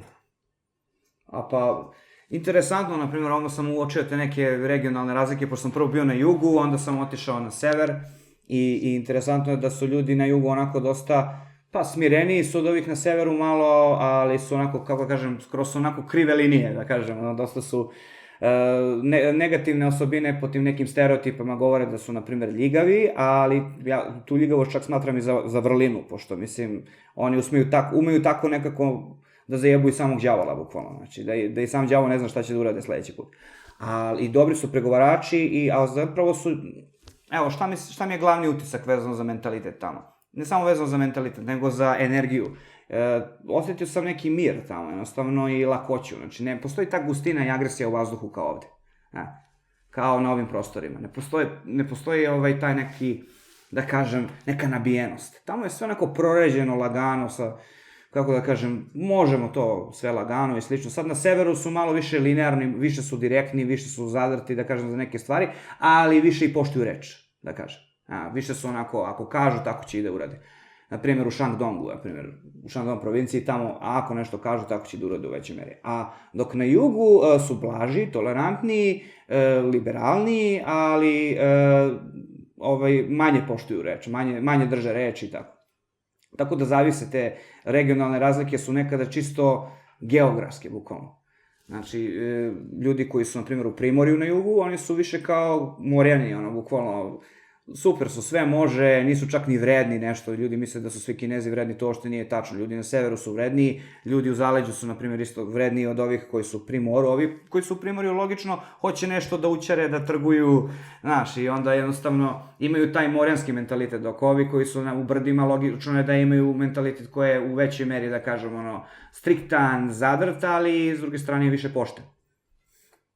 Interesantno, na primjer, onda sam uočio te neke regionalne razlike, pošto sam prvo bio na jugu, onda sam otišao na sever i interesantno je da su ljudi na jugu onako dosta, smireniji su od ovih na severu malo, ali su onako, kako kažem, skoro su onako krive linije, da kažem, dosta su negativne osobine po tim nekim stereotipama govore da su, na primjer, ljigavi, ali ja tu ljigavost čak smatram i za vrlinu, pošto, mislim, oni umeju tako nekako da zajebu i samog đavola, bukvalno, znači, da i sam đavo ne zna šta će da urade sledeći put. Ali dobri su pregovarači, a zapravo su, evo, šta mi je glavni utisak vezano za mentalitet tamo? Ne samo vezano za mentalitet, nego za energiju. Osetio sam neki mir tamo, jednostavno, i lakoću, znači, ne postoji ta gustina i agresija u vazduhu kao ovde, kao na ovim prostorima. Ne postoji taj neki, da kažem, neka nabijenost. Tamo je sve onako proređeno, lagano, kako da kažem, možemo to sve lagano i slično. Sad na severu su malo više linearni, više su direktni, više su zadrti, da kažem, za neke stvari, ali više i poštuju reč, da kažem. Više su onako, ako kažu, tako će i da urade. na primjer u Shandongu, na primjer u Shandong provinciji, tamo ako nešto kažu, tako će da urade u većoj meri. A dok na jugu su blaži, tolerantniji, liberalniji, ali manje poštuju reč, manje drže reč i tako. Tako da zavise te regionalne razlike su nekada čisto geografske, bukvalno. Znači, ljudi koji su, na primjer, u Primorju na jugu, oni su više kao Morjani, bukvalno, super su, sve može, nisu čak ni vredni nešto, ljudi misle da su svi Kinezi vredni, to što nije tačno, ljudi na severu su vredniji, ljudi u zaleđu su, na primjer, isto vredniji od ovih koji su u Primoru, ovi koji su u Primorju, logično, hoće nešto da učare, da trguju, znaš, i onda jednostavno imaju taj morjanski mentalitet, dok ovi koji su u brdima, logično je da imaju mentalitet koji je u većoj meri, da kažem, striktan, zadrt, ali s druge strane je više pošten.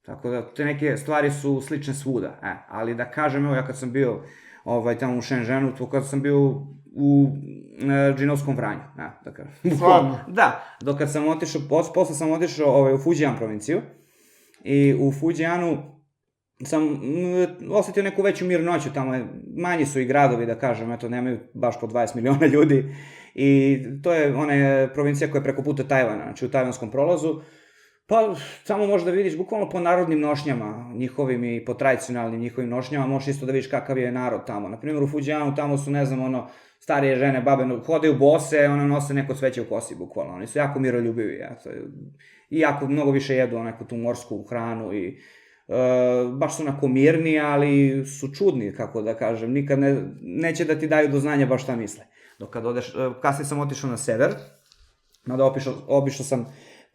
Tako da te neke stvari su slične svuda, ali da kažem, evo ja kad sam bio tamo u Shenzhenu, to kad sam bio u džinovskom Vranju, da kažem. Stvarno? Da, dok kad sam otišao, posle sam otišao u Fujian provinciju i u Fujianu sam osetio neku veću mirnoću, tamo manji su i gradovi, da kažem, eto, nemaju baš po 20 miliona ljudi i to je ona provincija koja je preko puta Tajvana, znači u tajvanskom prolazu. Pa, samo možeš da vidiš, bukvalno po narodnim nošnjama, njihovim i po tradicionalnim njihovim nošnjama, možeš isto da vidiš kakav je narod tamo. Naprimjer, u Fujianu, tamo su, ne znam, starije žene, babe, hodaju bose, nose neko cveće u kosi, bukvalno. Oni su jako miroljubivi, i jako mnogo više jedu neku tu morsku hranu i baš su onako mirni, ali su čudni, kako da kažem, nikad neće da ti daju do znanja baš šta misle. Dok kad odeš, kasnije sam otišao na sever, mada obišao sam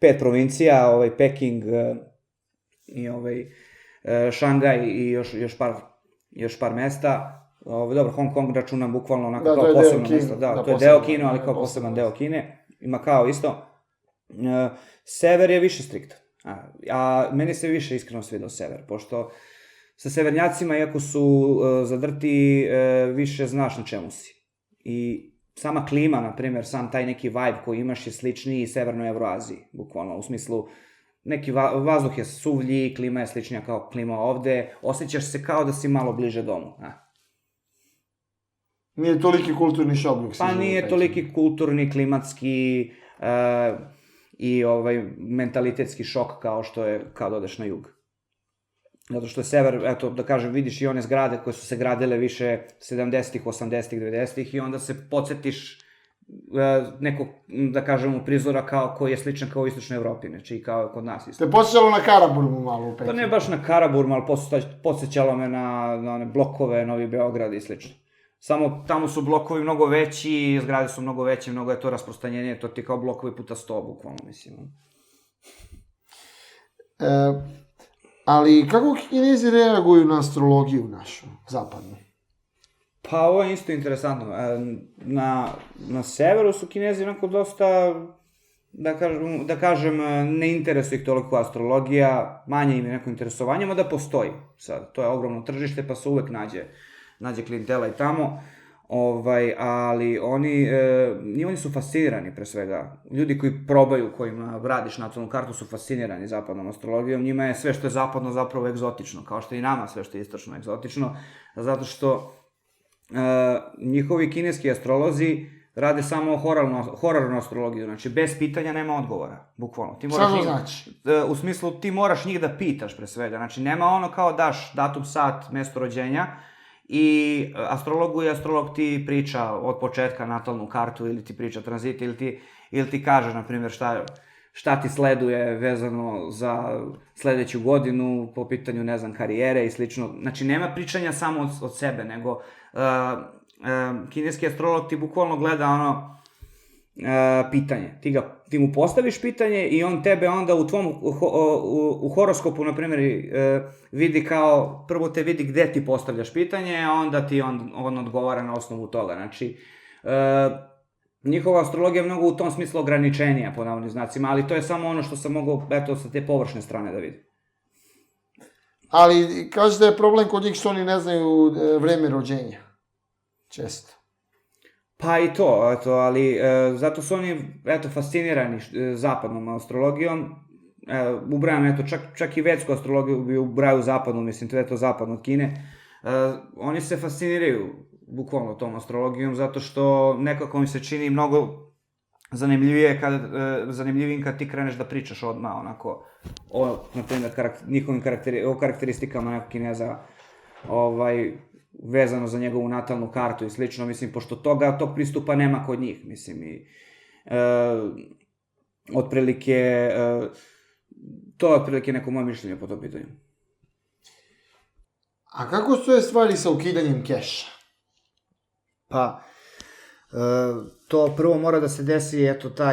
5 provincija, Peking i Šangaj i još par mesta. Dobro, Hong Kong računam bukvalno onako kao posebno mesto. Da, to je deo Kine, ali kao poseban deo Kine. Ima kao isto. Sever je više striktan. A meni se više iskreno svidao sever, pošto sa severnjacima, iako su zadrti, više znaš na čemu si. I sama klima, na primjer, sam taj neki vibe koji imaš je sličniji severnoj Evroaziji, bukvalno, u smislu, neki vazduh je suvlji, klima je sličnija kao klima ovde, osjećaš se kao da si malo bliže domu. Nije toliki kulturni šok. Pa nije toliki kulturni, klimatski i mentalitetski šok kao što je kad odeš na jug. Zato što je sever, eto, da kažem, vidiš i one zgrade koje su se gradile više 70-ih, 80-ih, 90-ih i onda se podsjetiš nekog, da kažemo, prizora koji je sličan kao u Istočnoj Evropi, znači kao kod nas isto. Te podsjećalo na Karaburmu malo u Pekingu? Pa ne baš na Karaburmu, ali podsjećalo me na one blokove, Novi Beograd i slično. Samo tamo su blokovi mnogo veći, zgrade su mnogo veće, mnogo je to rasprostanjenje, to ti je kao blokovi puta 100, bukvalno, mislim. Ali kako Kinezi reaguju na astrologiju našu, zapadnu? Pa ovo je isto interesantno. Na severu su Kinezi onako dosta, da kažem, ne interesuje ih toliko astrologija, manje im je neko interesovanje, mada postoji. Sad, to je ogromno tržište, pa se uvek nađe klijentela i tamo. Ali oni su fascinirani pre svega. Ljudi koji probaju, kojima radiš nacionalnu kartu su fascinirani zapadnom astrologijom. Njima je sve što je zapadno zapravo egzotično, kao što je i nama sve što je istočno egzotično, zato što njihovi kineski astrolozi rade samo horarnu astrologiju, znači bez pitanja nema odgovora, bukvalno. Šta to znači? U smislu ti moraš njih da pitaš pre svega, znači nema kao daš datum, sat, mesto rođenja, i astrologu i astrolog ti priča od početka natalnu kartu ili ti priča tranzit ili ti kaže, na primjer, šta ti sleduje vezano za sledeću godinu po pitanju, ne znam, karijere i slično. Znači, nema pričanja samo od sebe, nego kineski astrolog ti bukvalno gleda pitanje. Ti mu postaviš pitanje i on tebe onda u horoskopu, na primjer, vidi kao, prvo te vidi gde ti postavljaš pitanje, a onda ti on odgovara na osnovu toga. Znači, njihova astrologija je mnogo u tom smislu ograničenija, po navodnim znacima, ali to je samo ono što sam mogao, eto, sa te površne strane da vidim. Ali kaže da je problem kod njih što oni ne znaju vreme rođenja. Često. Pa i to, eto, ali zato su oni, eto, fascinirani zapadnom astrologijom. Ubrajam, eto, čak i vedsku astrologiju bi ubraju zapadnu, mislim, to je to zapadno od Kine. Oni se fasciniraju bukvalno tom astrologijom, zato što nekako mi se čini mnogo zanimljivijim kad ti kreneš da pričaš odmah, onako, na primjer, njihovim karakteristikama nekog Kineza, vezano za njegovu natalnu kartu i slično, mislim, pošto tog pristupa nema kod njih, mislim, i otprilike, to je otprilike neko moje mišljenje po tom pitanju. A kako stoje stvari sa ukidanjem keša? Pa, to prvo mora da se desi, eto, ta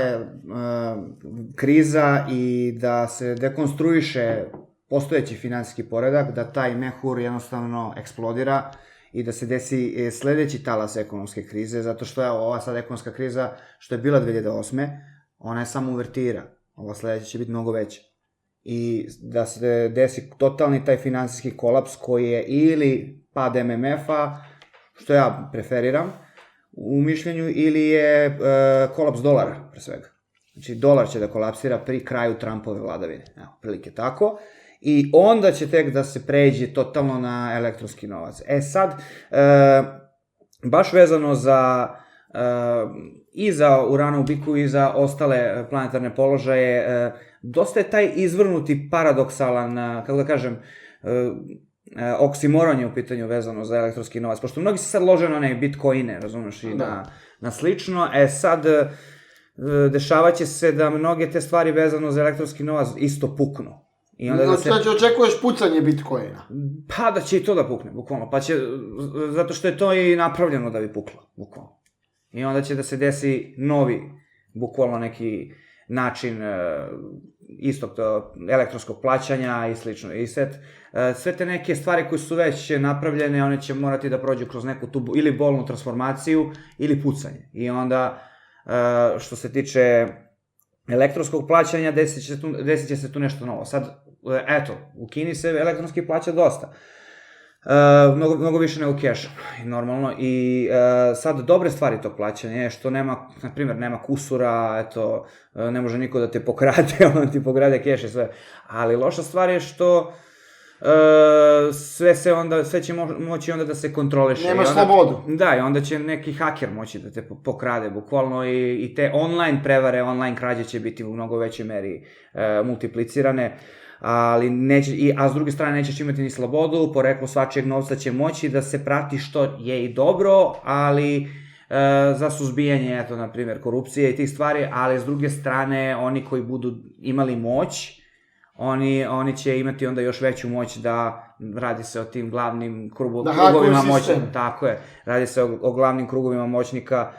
kriza i da se dekonstruiše postojeći finansijski poredak, da taj mehur jednostavno eksplodira i da se desi sledeći talas ekonomske krize, zato što je ova sad ekonomska kriza, što je bila 2008. Ona je samo uvertira, ova sledeća će biti mnogo veća. I da se desi totalni taj finansijski kolaps koji je ili pad MMF-a, što ja preferiram u mišljenju, ili je kolaps dolara, pre svega. Znači, dolar će da kolapsira pri kraju Trumpove vladavine. Evo, prilike tako. I onda će tek da se pređe totalno na elektronski novac. Sad, baš vezano za i za Urana u biku i za ostale planetarne položaje, dosta je taj izvrnuti paradoksalan, kako da kažem, oksimoron je u pitanju vezano za elektronski novac, pošto mnogi se sad lože na one bitcoine, razumeš, i na slično. Sad, dešavaće se da mnoge te stvari vezano za elektronski novac isto puknu. Znači, očekuješ pucanje bitcoina? Pa da će i to da pukne, bukvalno. Pa će, zato što je to i napravljeno da bi puklo, bukvalno. I onda će da se desi novi, bukvalno neki način istog elektronskog plaćanja i slično. I sve te neke stvari koje su već napravljene, one će morati da prođu kroz neku tu ili bolnu transformaciju ili pucanje. I onda, što se tiče elektronskog plaćanja, desit će se tu nešto novo. Sad, eto, u Kini se elektronski plaća dosta. Mnogo više nego keša, normalno. I sad, dobre stvari tog plaćanja je što nema, na primjer, nema kusura, eto, ne može niko da te pokrade, on ti pokrade keš i sve. Ali loša stvar je što sve će moći onda da se kontroliše. Nema slobodu. Da, i onda će neki haker moći da te pokrade, bukvalno, i te online prevare, online krađe će biti u mnogo većoj meri multiplicirane, a s druge strane nećeš imati ni slobodu, poreklo svačijeg novca će moći da se prati, što je i dobro, ali za suzbijanje, eto, na primjer, korupcije i tih stvari, ali s druge strane, oni koji budu imali moć, oni će imati onda još veću moć da radi se o tim glavnim krugovima moćnika. Tako je, radi se o glavnim krugovima moćnika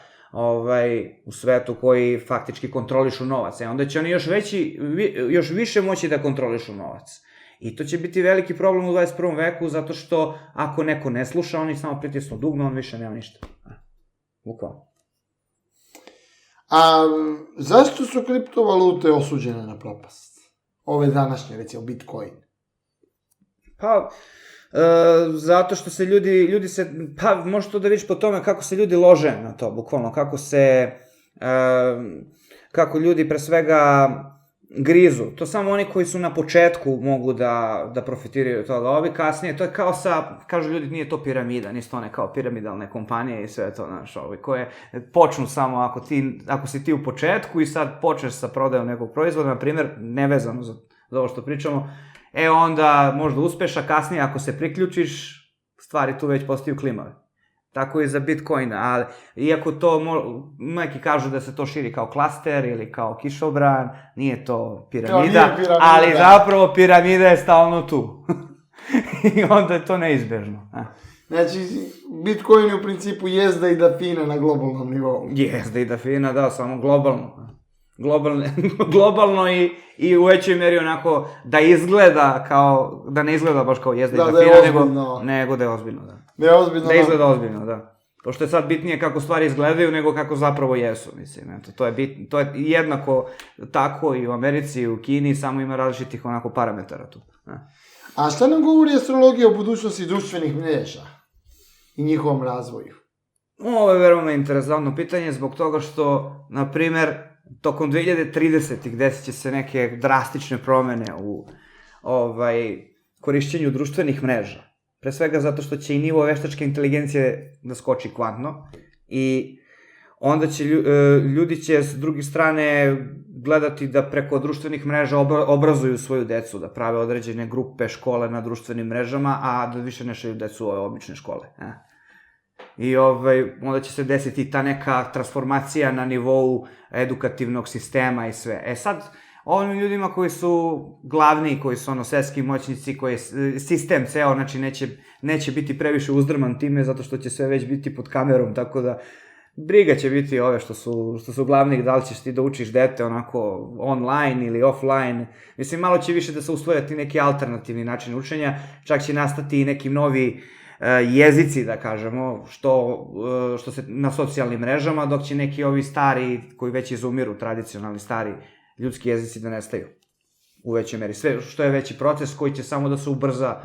u svetu koji faktički kontrolišu novac. Onda će oni još više moći da kontrolišu novac. I to će biti veliki problem u 21. veku, zato što ako neko ne sluša, oni samo pritisnu dugme, on više nema ništa. Bukvalno. A zašto su kriptovalute osuđene na propast? Ove današnje, recimo, Bitcoin. Pa, zato što se ljudi se, pa možeš to da vidiš po tome kako se ljudi lože na to, bukvalno, kako ljudi pre svega grizu. To samo oni koji su na početku mogu da profitiraju od toga. Ovi kasnije, to je kao kažu ljudi, nije to piramida, nisu to one kao piramidalne kompanije i sve to, znaš, koje počnu samo ako si ti u početku i sad počneš sa prodajom nekog proizvoda, na primjer, nevezano za ovo što pričamo, onda možda uspeš, a kasnije ako se priključiš, stvari tu već postaju klimave. Tako i za Bitcoin, ali iako to, neki kažu da se to širi kao klaster ili kao kišobran, nije to piramida, ali zapravo piramida je stalno tu. I onda je to neizbežno. Znači, Bitcoin je u principu jezda i da fina na globalnom nivou. Jezda i da fina, da, samo globalno. Globalno i u većoj meri onako da izgleda kao, da ne izgleda baš kao jezda i da fina, nego da je ozbiljno, da. Da izgleda ozbiljno, da. Pošto je sad bitnije kako stvari izgledaju nego kako zapravo jesu, mislim, eto, to je jednako tako i u Americi i u Kini, samo ima različitih onako parametara tu. A šta nam govori astrologija o budućnosti društvenih mreža i njihovom razvoju? Ovo je veoma interesantno pitanje zbog toga što, na primer, tokom 2030-ih desit će se neke drastične promene u korišćenju društvenih mreža. Pre svega zato što će i nivo veštačke inteligencije da skoči kvantno i onda će ljudi će s druge strane gledati da preko društvenih mreža obrazuju svoju decu, da prave određene grupe škole na društvenim mrežama, a da više ne šalju decu u ove obične škole. I onda će se desiti ta neka transformacija na nivou edukativnog sistema i sve. Sad, ovim ljudima koji su glavni, koji su svetski moćnici, koji je sistem ceo, znači neće biti previše uzdrman time, zato što će sve već biti pod kamerom, tako da briga će biti ove što su glavni, da li ćeš ti da učiš dete onako online ili offline. Mislim, malo će više da se usvoja ti neki alternativni način učenja, čak će nastati i neki novi jezici, da kažemo, što se na socijalnim mrežama, dok će neki ovi stari, koji već izumiru, tradicionalni stari ljudski jezici da nestaju u većoj meri. Sve što je veći proces koji će samo da se ubrza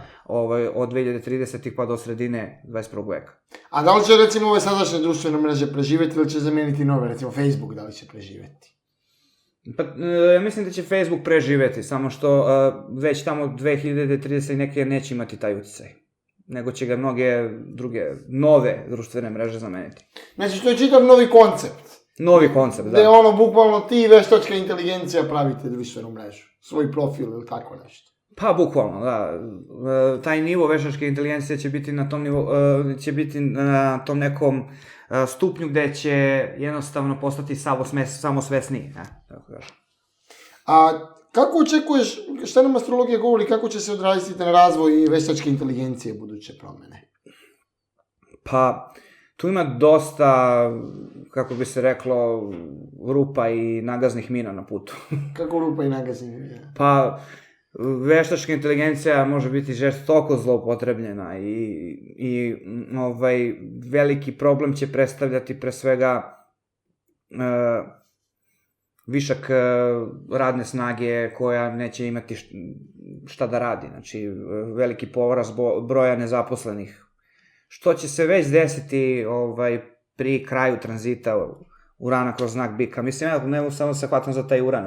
od 2030-ih pa do sredine 21. veka. A da li će recimo ove sadašnje društvene mreže preživeti ili će zameniti nove, recimo Facebook da li će preživeti? Pa, ja mislim da će Facebook preživeti, samo što već tamo 2030 neke neće imati taj uticaj, nego će ga mnoge druge, nove društvene mreže zameniti. Znači, to je čitav novi koncept. Novi koncept, da. Gde bukvalno ti veštačka inteligencija pravite društvenu mrežu, svoj profil ili tako nešto. Pa, bukvalno, da. Taj nivo veštačke inteligencije će biti na tom nekom stupnju gde će jednostavno postati samosvesniji, tako kažem. A kako očekuješ, šta nam astrologija govori, kako će se odraziti na razvoj veštačke inteligencije buduće promene? Pa, tu ima dosta, kako bi se reklo, rupa i nagaznih mina na putu. Kako rupa i nagaznih mina? Pa, veštačka inteligencija može biti žestoko zloupotrebljena i veliki problem će predstavljati pre svega višak radne snage koja neće imati šta da radi. Znači, veliki porast broja nezaposlenih. Što će se već desiti pri kraju tranzita Urana kroz znak Bika. Mislim, ja ne samo se hvatam za taj Uran,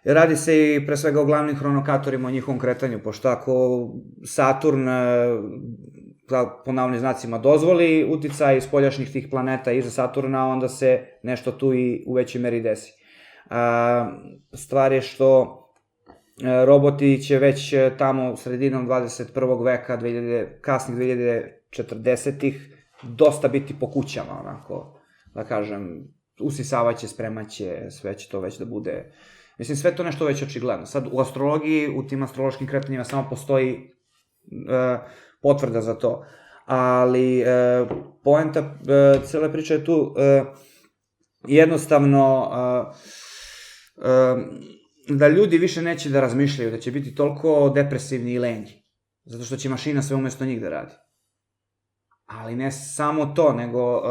radi se i pre svega o glavnim hronokatorima, o njihovom kretanju, pošto ako Saturn, po navodnim znacima, dozvoli uticaj spoljašnjih tih planeta iza Saturna, onda se nešto tu i u većoj meri desi. Stvar je što roboti će već tamo sredinom 21. veka, kasnih 2040-ih, dosta biti po kućama, onako, da kažem, usisavaće, spremaće, sve će to već da bude. Mislim, sve to nešto već očigledno. Sad, u astrologiji, u tim astrološkim kretanjima samo postoji potvrda za to. Ali poenta cele priče je tu jednostavno da ljudi više neće da razmišljaju, da će biti toliko depresivni i lenji. Zato što će mašina sve umesto njih da radi. Ali ne samo to, nego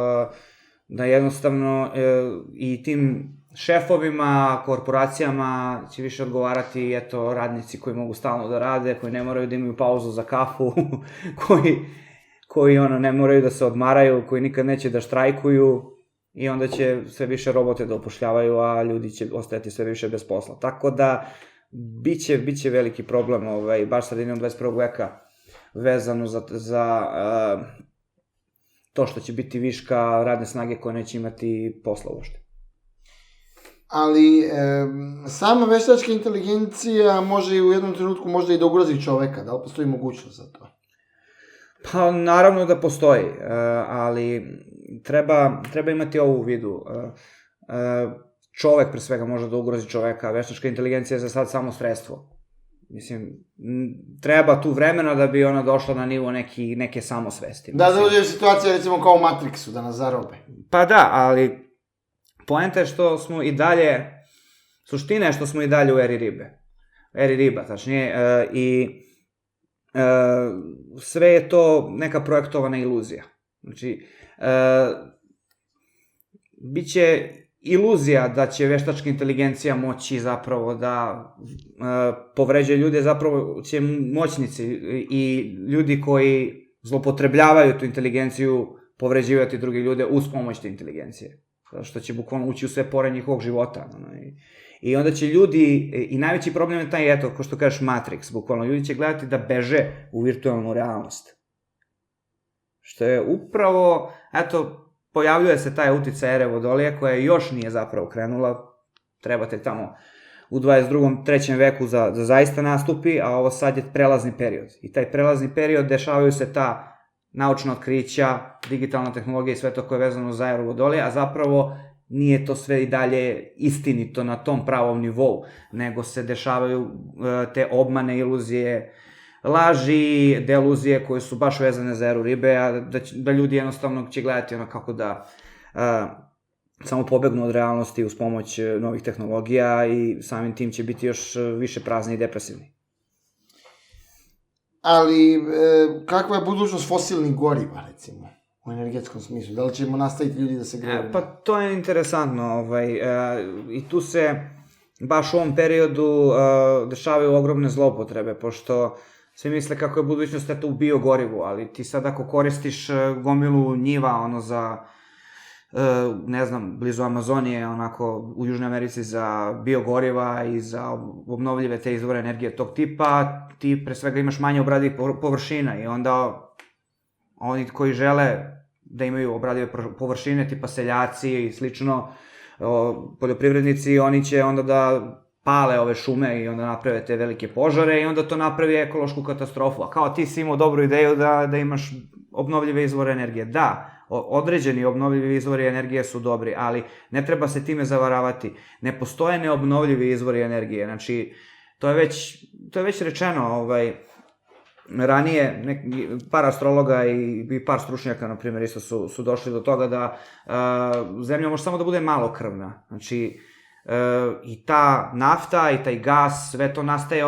da jednostavno i tim šefovima, korporacijama će više odgovarati, eto, radnici koji mogu stalno da rade, koji ne moraju da imaju pauzu za kafu, koji ne moraju da se odmaraju, koji nikad neće da štrajkuju i onda će sve više robote da upošljavaju, a ljudi će ostajati sve više bez posla. Tako da, biće veliki problem, baš sredinom 21. veka, vezano za to što će biti viška radne snage koja neće imati posla uopšte. Ali sama veštačka inteligencija može i u jednom trenutku možda i da ugrozi čoveka, da li postoji mogućnost za to? Pa naravno da postoji, ali treba imati ovo u vidu. Čovek pre svega može da ugrozi čoveka, veštačka inteligencija je za sad samo sredstvo. Mislim, treba tu vremena da bi ona došla na nivo neke samosvesti. Da dođe situacija recimo kao u Matrixu, da nas zarobe. Pa da, ali poenta je što smo i dalje, suština je što smo i dalje u eri riba, tačnije, i sve je to neka projektovana iluzija. Znači, biće iluzija da će veštačka inteligencija moći zapravo da povređuje ljude, zapravo će moćnici i ljudi koji zlopotrebljavaju tu inteligenciju povređivati druge ljude uz pomoć te inteligencije. Što će bukvalno ući u sve pore njihovog života. I onda će ljudi, i najveći problem je taj, eto, ko što kažeš Matrix, bukvalno, ljudi će gledati da beže u virtualnu realnost. Što je upravo, eto, pojavljuje se taj uticaj ere Vodolija koja još nije zapravo krenula, trebate tamo u 22. 3. veku da zaista nastupi, a ovo sad je prelazni period. I taj prelazni period dešavaju se ta naučna otkrića, digitalna tehnologija i sve to koje je vezano za eru Vodolija, a zapravo nije to sve i dalje istinito na tom pravom nivou, nego se dešavaju te obmane, iluzije, laži, deluzije koje su baš vezane za eru ribe, a da ljudi jednostavno će gledati ono kako da samo pobegnu od realnosti uz pomoć novih tehnologija i samim tim će biti još više prazni i depresivni. Ali kakva je budućnost fosilnih goriva, recimo, u energetskom smislu? Da li ćemo nastaviti ljudi da se greju? Pa to je interesantno, i tu se baš u ovom periodu dešavaju ogromne zloupotrebe, pošto svi misle kako je budućnost eto u biogorivu, ali ti sad ako koristiš gomilu njiva, ono za, ne znam, blizu Amazonije, onako u Južnoj Americi za biogoriva i za obnovljive te izvore energije tog tipa, ti pre svega imaš manje obradivih površina i onda oni koji žele da imaju obradive površine, tipa seljaci i slično, poljoprivrednici, oni će onda da pale ove šume i onda naprave te velike požare i onda to napravi ekološku katastrofu. A kao ti si imao dobru ideju da imaš obnovljive izvore energije. Da, određeni obnovljivi izvori energije su dobri, ali ne treba se time zavaravati. Ne postoje neobnovljivi izvori energije. Znači, to je već rečeno, ranije par astrologa i par stručnjaka, na primjer, isto su došli do toga da Zemlja može samo da bude malokrvna. Znači, i ta nafta i taj gas, sve to nastaje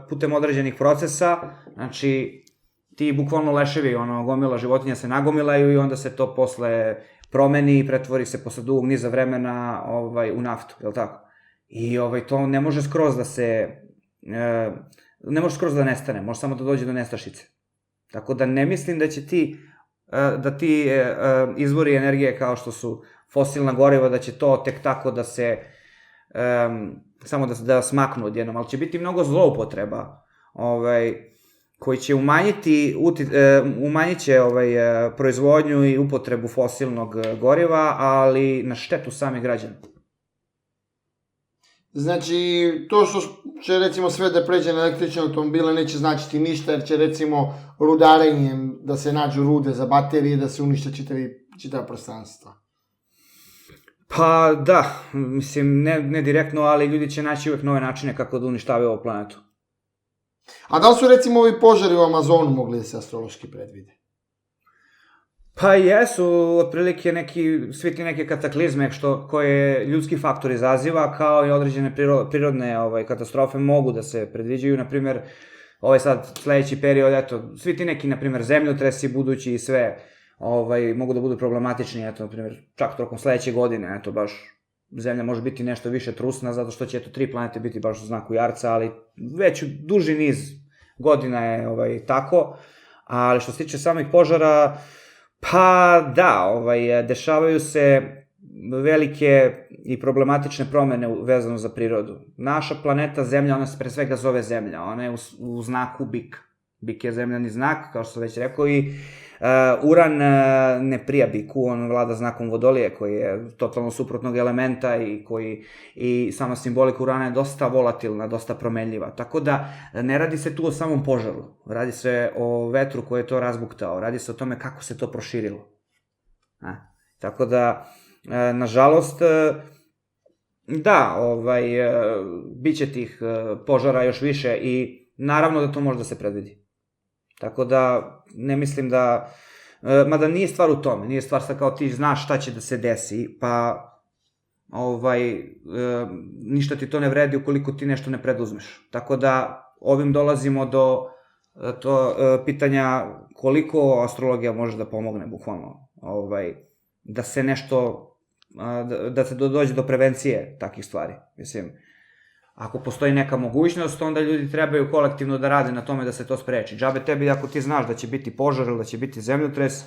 putem određenih procesa, znači ti bukvalno leševi, gomila životinja se nagomilaju i onda se to posle promeni i pretvori se posle dugog niza vremena u naftu, je li tako? I to ne može skroz da nestane, može samo da dođe do nestašice. Tako da ne mislim da će ti izvori energije kao što su fosilna goriva, da će to tek tako da se, samo da smaknu odjednom, ali će biti mnogo zloupotreba, koji će umanjit će proizvodnju i upotrebu fosilnog goriva, ali na štetu samih građana. Znači, to što će recimo sve da pređe na električne automobile neće značiti ništa, jer će recimo rudarenjem da se nađu rude za baterije, da se unište čitava prostranstva. Pa da, mislim, ne direktno, ali ljudi će naći uvek nove načine kako da uništavaju ovu planetu. A da li su recimo ovi požari u Amazonu mogli da se astrološki predvide? Pa jesu, otprilike svi ti neke kataklizme koje ljudski faktor izaziva, kao i određene prirodne katastrofe mogu da se predviđaju, na primjer, sad sledeći period, eto, svi ti neki, na primjer, zemljotresi budući i sve, mogu da budu problematični, eto, na primjer, čak tokom sledeće godine, eto, baš Zemlja može biti nešto više trusna, zato što će, eto, 3 planete biti baš u znaku Jarca, ali već duži niz godina je tako, ali što se tiče samih požara, pa da, dešavaju se velike i problematične promene vezano za prirodu. Naša planeta Zemlja, ona se pre svega zove Zemlja, ona je u znaku bik. Bik je zemljani znak, kao što sam već rekao, i Uran ne prija biku, on vlada znakom Vodolije, koji je totalno suprotnog elementa i sama simbolika Urana je dosta volatilna, dosta promenljiva. Tako da ne radi se tu o samom požaru, radi se o vetru koji je to razbuktao, radi se o tome kako se to proširilo. Tako da, nažalost, da, bit će tih požara još više i naravno da to može da se predvidi. Tako da, ne mislim da, mada nije stvar u tome, nije stvar sad kao ti znaš šta će da se desi, pa ništa ti to ne vredi ukoliko ti nešto ne preduzmeš. Tako da, ovim dolazimo do pitanja koliko astrologija može da pomogne, bukvalno, da se nešto, da se dođe do prevencije takih stvari, mislim. Ako postoji neka mogućnost, onda ljudi trebaju kolektivno da rade na tome da se to spreči. Džabe tebi ako ti znaš da će biti požar ili da će biti zemljotres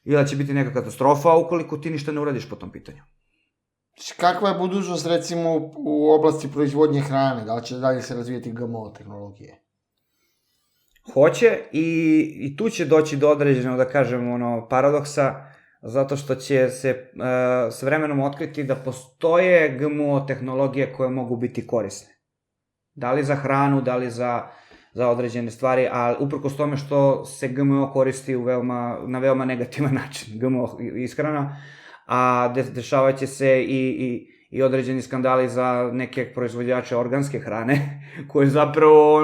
ili da će biti neka katastrofa, ukoliko ti ništa ne uradiš po tom pitanju. Kakva je budućnost, recimo, u oblasti proizvodnje hrane? Da li će dalje se razvijati GMO tehnologije? Hoće i tu će doći do određenog, da kažem, paradoksa, zato što će se s vremenom otkriti da postoje GMO tehnologije koje mogu biti korisne. Da li za hranu, da li za određene stvari, a uprkos tome što se GMO koristi na veoma negativan način, GMO ishrana, a dešavaće se i određeni skandali za neke proizvođače organske hrane, koji zapravo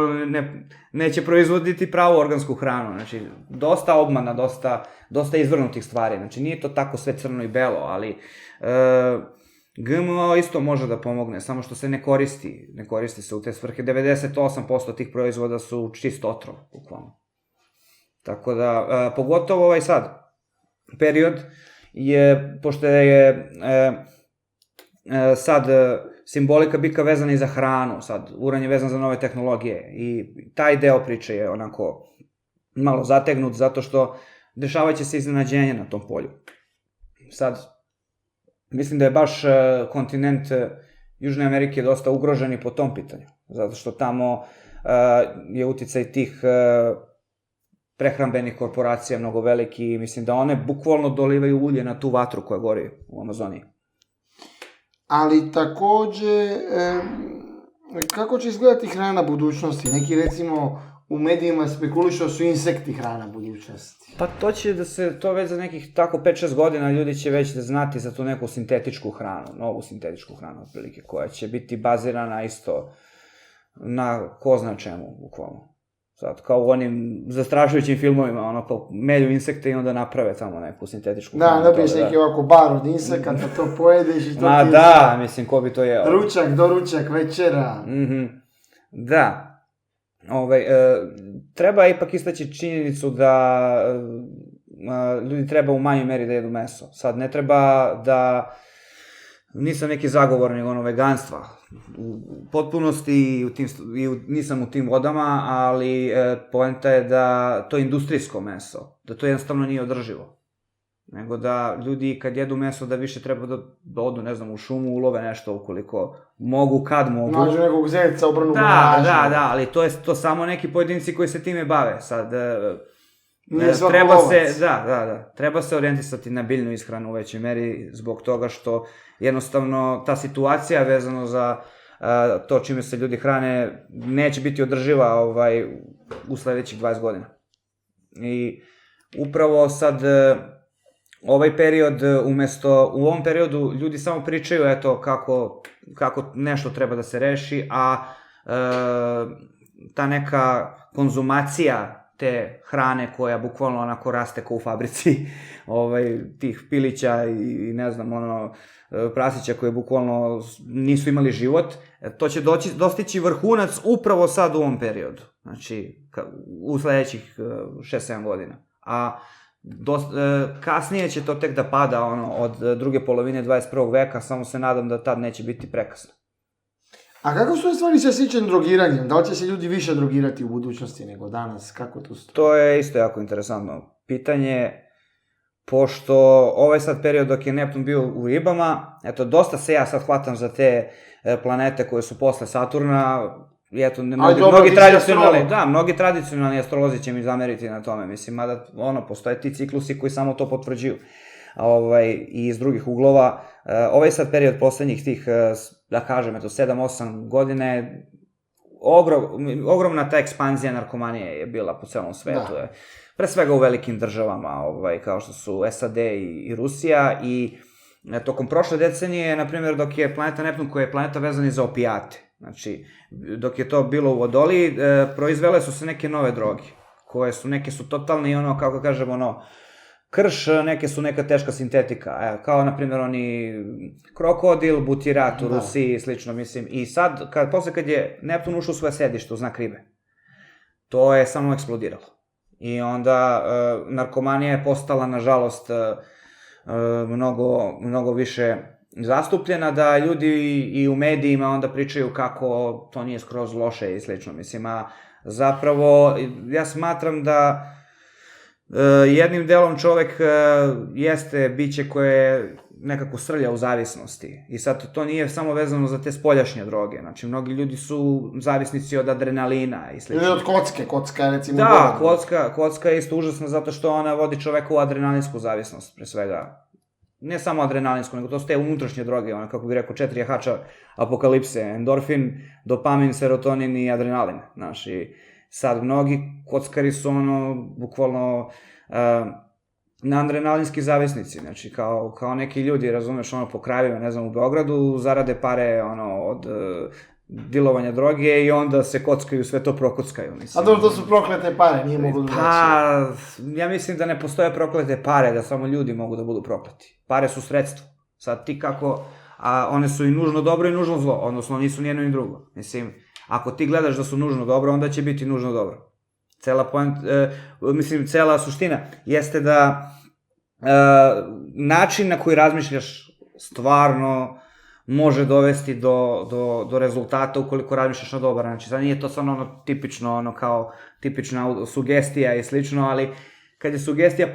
neće proizvoditi pravu organsku hranu. Znači, dosta obmana, dosta izvrnutih stvari. Znači, nije to tako sve crno i belo, ali GMO isto može da pomogne, samo što se ne koristi se u te svrhe. 98% tih proizvoda su čist otrov, bukvalno. Tako da, pogotovo ovaj sad period je, pošto je sad simbolika bika vezana i za hranu, sad uran je vezan za nove tehnologije i taj deo priče je onako malo zategnut, zato što dešavaće se iznenađenje na tom polju. Sad, mislim da je baš kontinent Južne Amerike dosta ugrožen i po tom pitanju, zato što tamo je uticaj tih prehrambenih korporacija mnogo veliki i mislim da one bukvalno dolivaju ulje na tu vatru koja gori u Amazoniji. Ali takođe, kako će izgledati hrana budućnosti? Neki, recimo, u medijima spekulišu su insekti hrana budućnosti. Pa to će da se, to već za nekih tako 5-6 godina ljudi će već da znati za tu neku sintetičku hranu, novu sintetičku hranu, otprilike, koja će biti bazirana isto na ko zna čemu, bukvalno. Sad, kao u onim zastrašujućim filmovima, ono, kao melju insekte i onda naprave tamo neku sintetičku hranu. Da, dobiješ neki ovako bar od insekata, to pojedeš i to ma da, mislim, ko bi to jeo? Ručak, doručak, večera. Da. Treba ipak istaći činjenicu da ljudi treba u manjoj meri da jedu meso. Sad, ne treba da... Nisam neki zagovornik veganstva. U potpunosti nisam u tim vodama, ali poenta je da to je industrijsko meso, da to jednostavno nije održivo. Nego da ljudi kad jedu meso da više treba da odu, ne znam, u šumu, ulove nešto ukoliko mogu, kad mogu. Nađu nekog zeca, obranu garažu. Da, ali to je to samo neki pojedinci koji se time bave. Sad, nije svako lovac. Treba se orijentisati na biljnu ishranu u većoj meri zbog toga što jednostavno ta situacija vezano za to čime se ljudi hrane neće biti održiva u sledećih 20 godina. I upravo sad ovaj period, u ovom periodu ljudi samo pričaju eto kako nešto treba da se reši, a ta neka konzumacija te hrane koja bukvalno onako raste kao u fabrici, tih pilića i ne znam, prasića koje bukvalno nisu imali život, to će dostići vrhunac upravo sad u ovom periodu, znači u sledećih 6-7 godina. A kasnije će to tek da pada od druge polovine 21. veka, samo se nadam da tad neće biti prekasno. A kako su stvari sa sićem drogiranjem? Da li će se ljudi više drogirati u budućnosti nego danas? Kako to stoji? To je isto jako interesantno pitanje, pošto ovaj sad period dok je Neptun bio u ribama, eto, dosta se ja sad hvatam za te planete koje su posle Saturna, i eto, mnogi tradicionalni astrolozi će mi zameriti na tome, mislim, mada, postoje ti ciklusi koji samo to potvrđuju, i iz drugih uglova. Ovaj sad period poslednjih tih, da kažem, eto, 7-8 godine, ogromna ta ekspanzija narkomanije je bila po celom svetu, pre svega u velikim državama, kao što su SAD i Rusija, i tokom prošle decenije, na primjer, dok je planeta Neptun, koja je planeta vezana za opijate, znači, dok je to bilo u vodoliji, proizvele su se neke nove droge, neke su totalne i kako kažemo, krš, neke su neka teška sintetika, kao na primjer krokodil, butirat u Rusiji i slično, mislim, i sad, posle kad je Neptun ušao u svoje sedište u znak ribe, to je samo eksplodiralo. I onda narkomanija je postala, nažalost, mnogo više zastupljena, da ljudi i u medijima onda pričaju kako to nije skroz loše i slično, mislim, a zapravo ja smatram da jednim delom čovek jeste biće koje nekako srlja u zavisnosti. I sad to nije samo vezano za te spoljašnje droge. Znači, mnogi ljudi su zavisnici od adrenalina i sl. Ili od kocke, kocka je recimo... Da, kocka je isto užasna zato što ona vodi čoveku u adrenalinsku zavisnost, pre svega. Ne samo adrenalinsku, nego to su te unutrašnje droge, ona, kako bih rekao, 4 jahača apokalipse, endorfin, dopamin, serotonin i adrenalin, znaš, i sad mnogi kockari su, bukvalno, na adrenalinski zavisnici, znači, kao neki ljudi, razumeš, po krajevima, ne znam, u Beogradu, zarade pare, od dilovanja droge i onda se kockaju, sve to prokockaju, mislim. A dobro, to su proklete pare, nije mogu drugačije. Pa, ja mislim da ne postoje proklete pare, da samo ljudi mogu da budu prokleti. Pare su sredstvo. Sad ti kako, a one su i nužno dobro i nužno zlo, odnosno nisu nijedno ni drugo. Mislim, ako ti gledaš da su nužno dobro, onda će biti nužno dobro. Cela suština jeste da način na koji razmišljaš stvarno može dovesti do rezultata ukoliko razmišljaš na dobar način. Sad nije to samo tipično, kao tipična sugestija i slično, ali kad je sugestija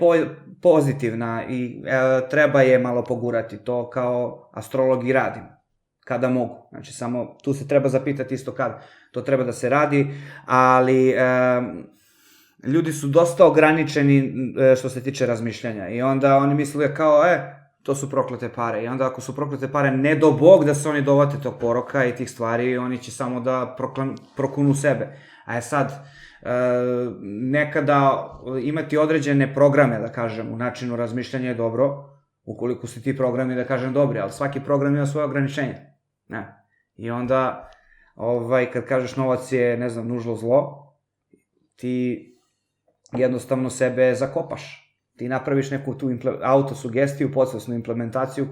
pozitivna i treba je malo pogurati, to kao astrolog i radim, kada mogu. Znači, samo tu se treba zapitati isto kada to treba da se radi, ali ljudi su dosta ograničeni što se tiče razmišljanja i onda oni misle kao, to su proklete pare. I onda ako su proklete pare, ne do Bog da se oni dovate tog poroka i tih stvari, oni će samo da prokunu sebe. A sad, nekada imati određene programe, da kažem, u načinu razmišljanja je dobro, ukoliko su ti programi, da kažem, dobri, ali svaki program ima svoje ograničenje. I onda, kad kažeš novac je, ne znam, nužno zlo, ti jednostavno sebe zakopaš. Ti napraviš neku tu autosugestiju, podsvesnu implementaciju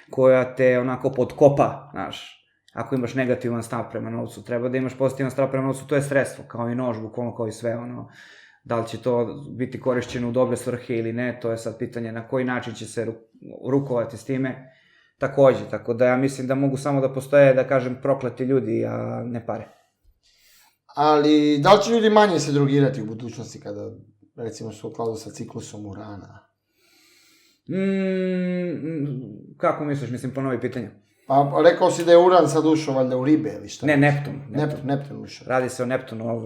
koja te onako podkopa, znaš. Ako imaš negativan stav prema novcu, treba da imaš pozitivan stav prema novcu, to je sredstvo, kao i nož, bukvalno kao i sve, da li će to biti korišćeno u dobre svrhe ili ne, to je sad pitanje na koji način će se rukovati s time, takođe, tako da ja mislim da mogu samo da postoje, da kažem, prokleti ljudi, a ne pare. Ali, da li će ljudi manje se drogirati u budućnosti kada, recimo, su u skladu sa ciklusom Urana? Kako misliš, mislim, ponovi pitanje? Pa, rekao si da je Uran sad ušao, valjda, u ribe ili šta? Ne, Neptun. Neptun ušao. Radi se o Neptunu,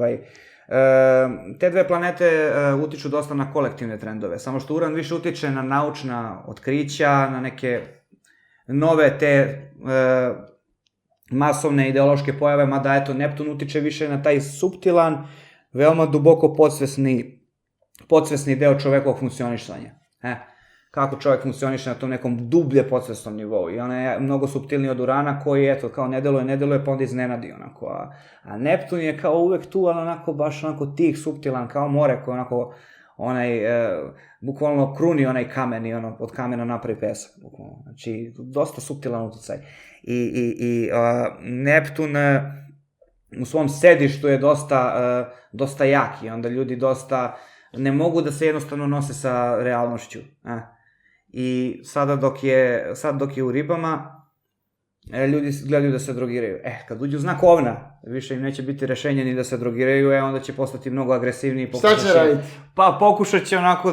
Te dve planete utiču dosta na kolektivne trendove, samo što Uran više utiče na naučna otkrića, na neke nove te masovne ideološke pojave, mada eto Neptun utiče više na taj suptilan, veoma duboko podsvesni deo čovekovog funkcionišanja. Kako čovek funkcioniše na tom nekom dublje podsvesnom nivou. I ona je mnogo suptilniji od Urana koji, eto, kao ne deluje, pa onda iznenadi, onako. A Neptun je kao uvek tu, ali onako, baš onako tih, suptilan, kao more koji onako, bukvalno kruni onaj kamen i od kamena napravi pesak, bukvalno. Znači, dosta suptilan uticaj. I Neptun u svom sedištu je dosta jak i onda ljudi dosta ne mogu da se jednostavno nose sa realnošću. I sada dok je u ribama, ljudi gledaju da se drogiraju. Kad uđu u znak ovna, više im neće biti rešenje ni da se drogiraju, onda će postati mnogo agresivniji. Šta će raditi? Pa pokušat će onako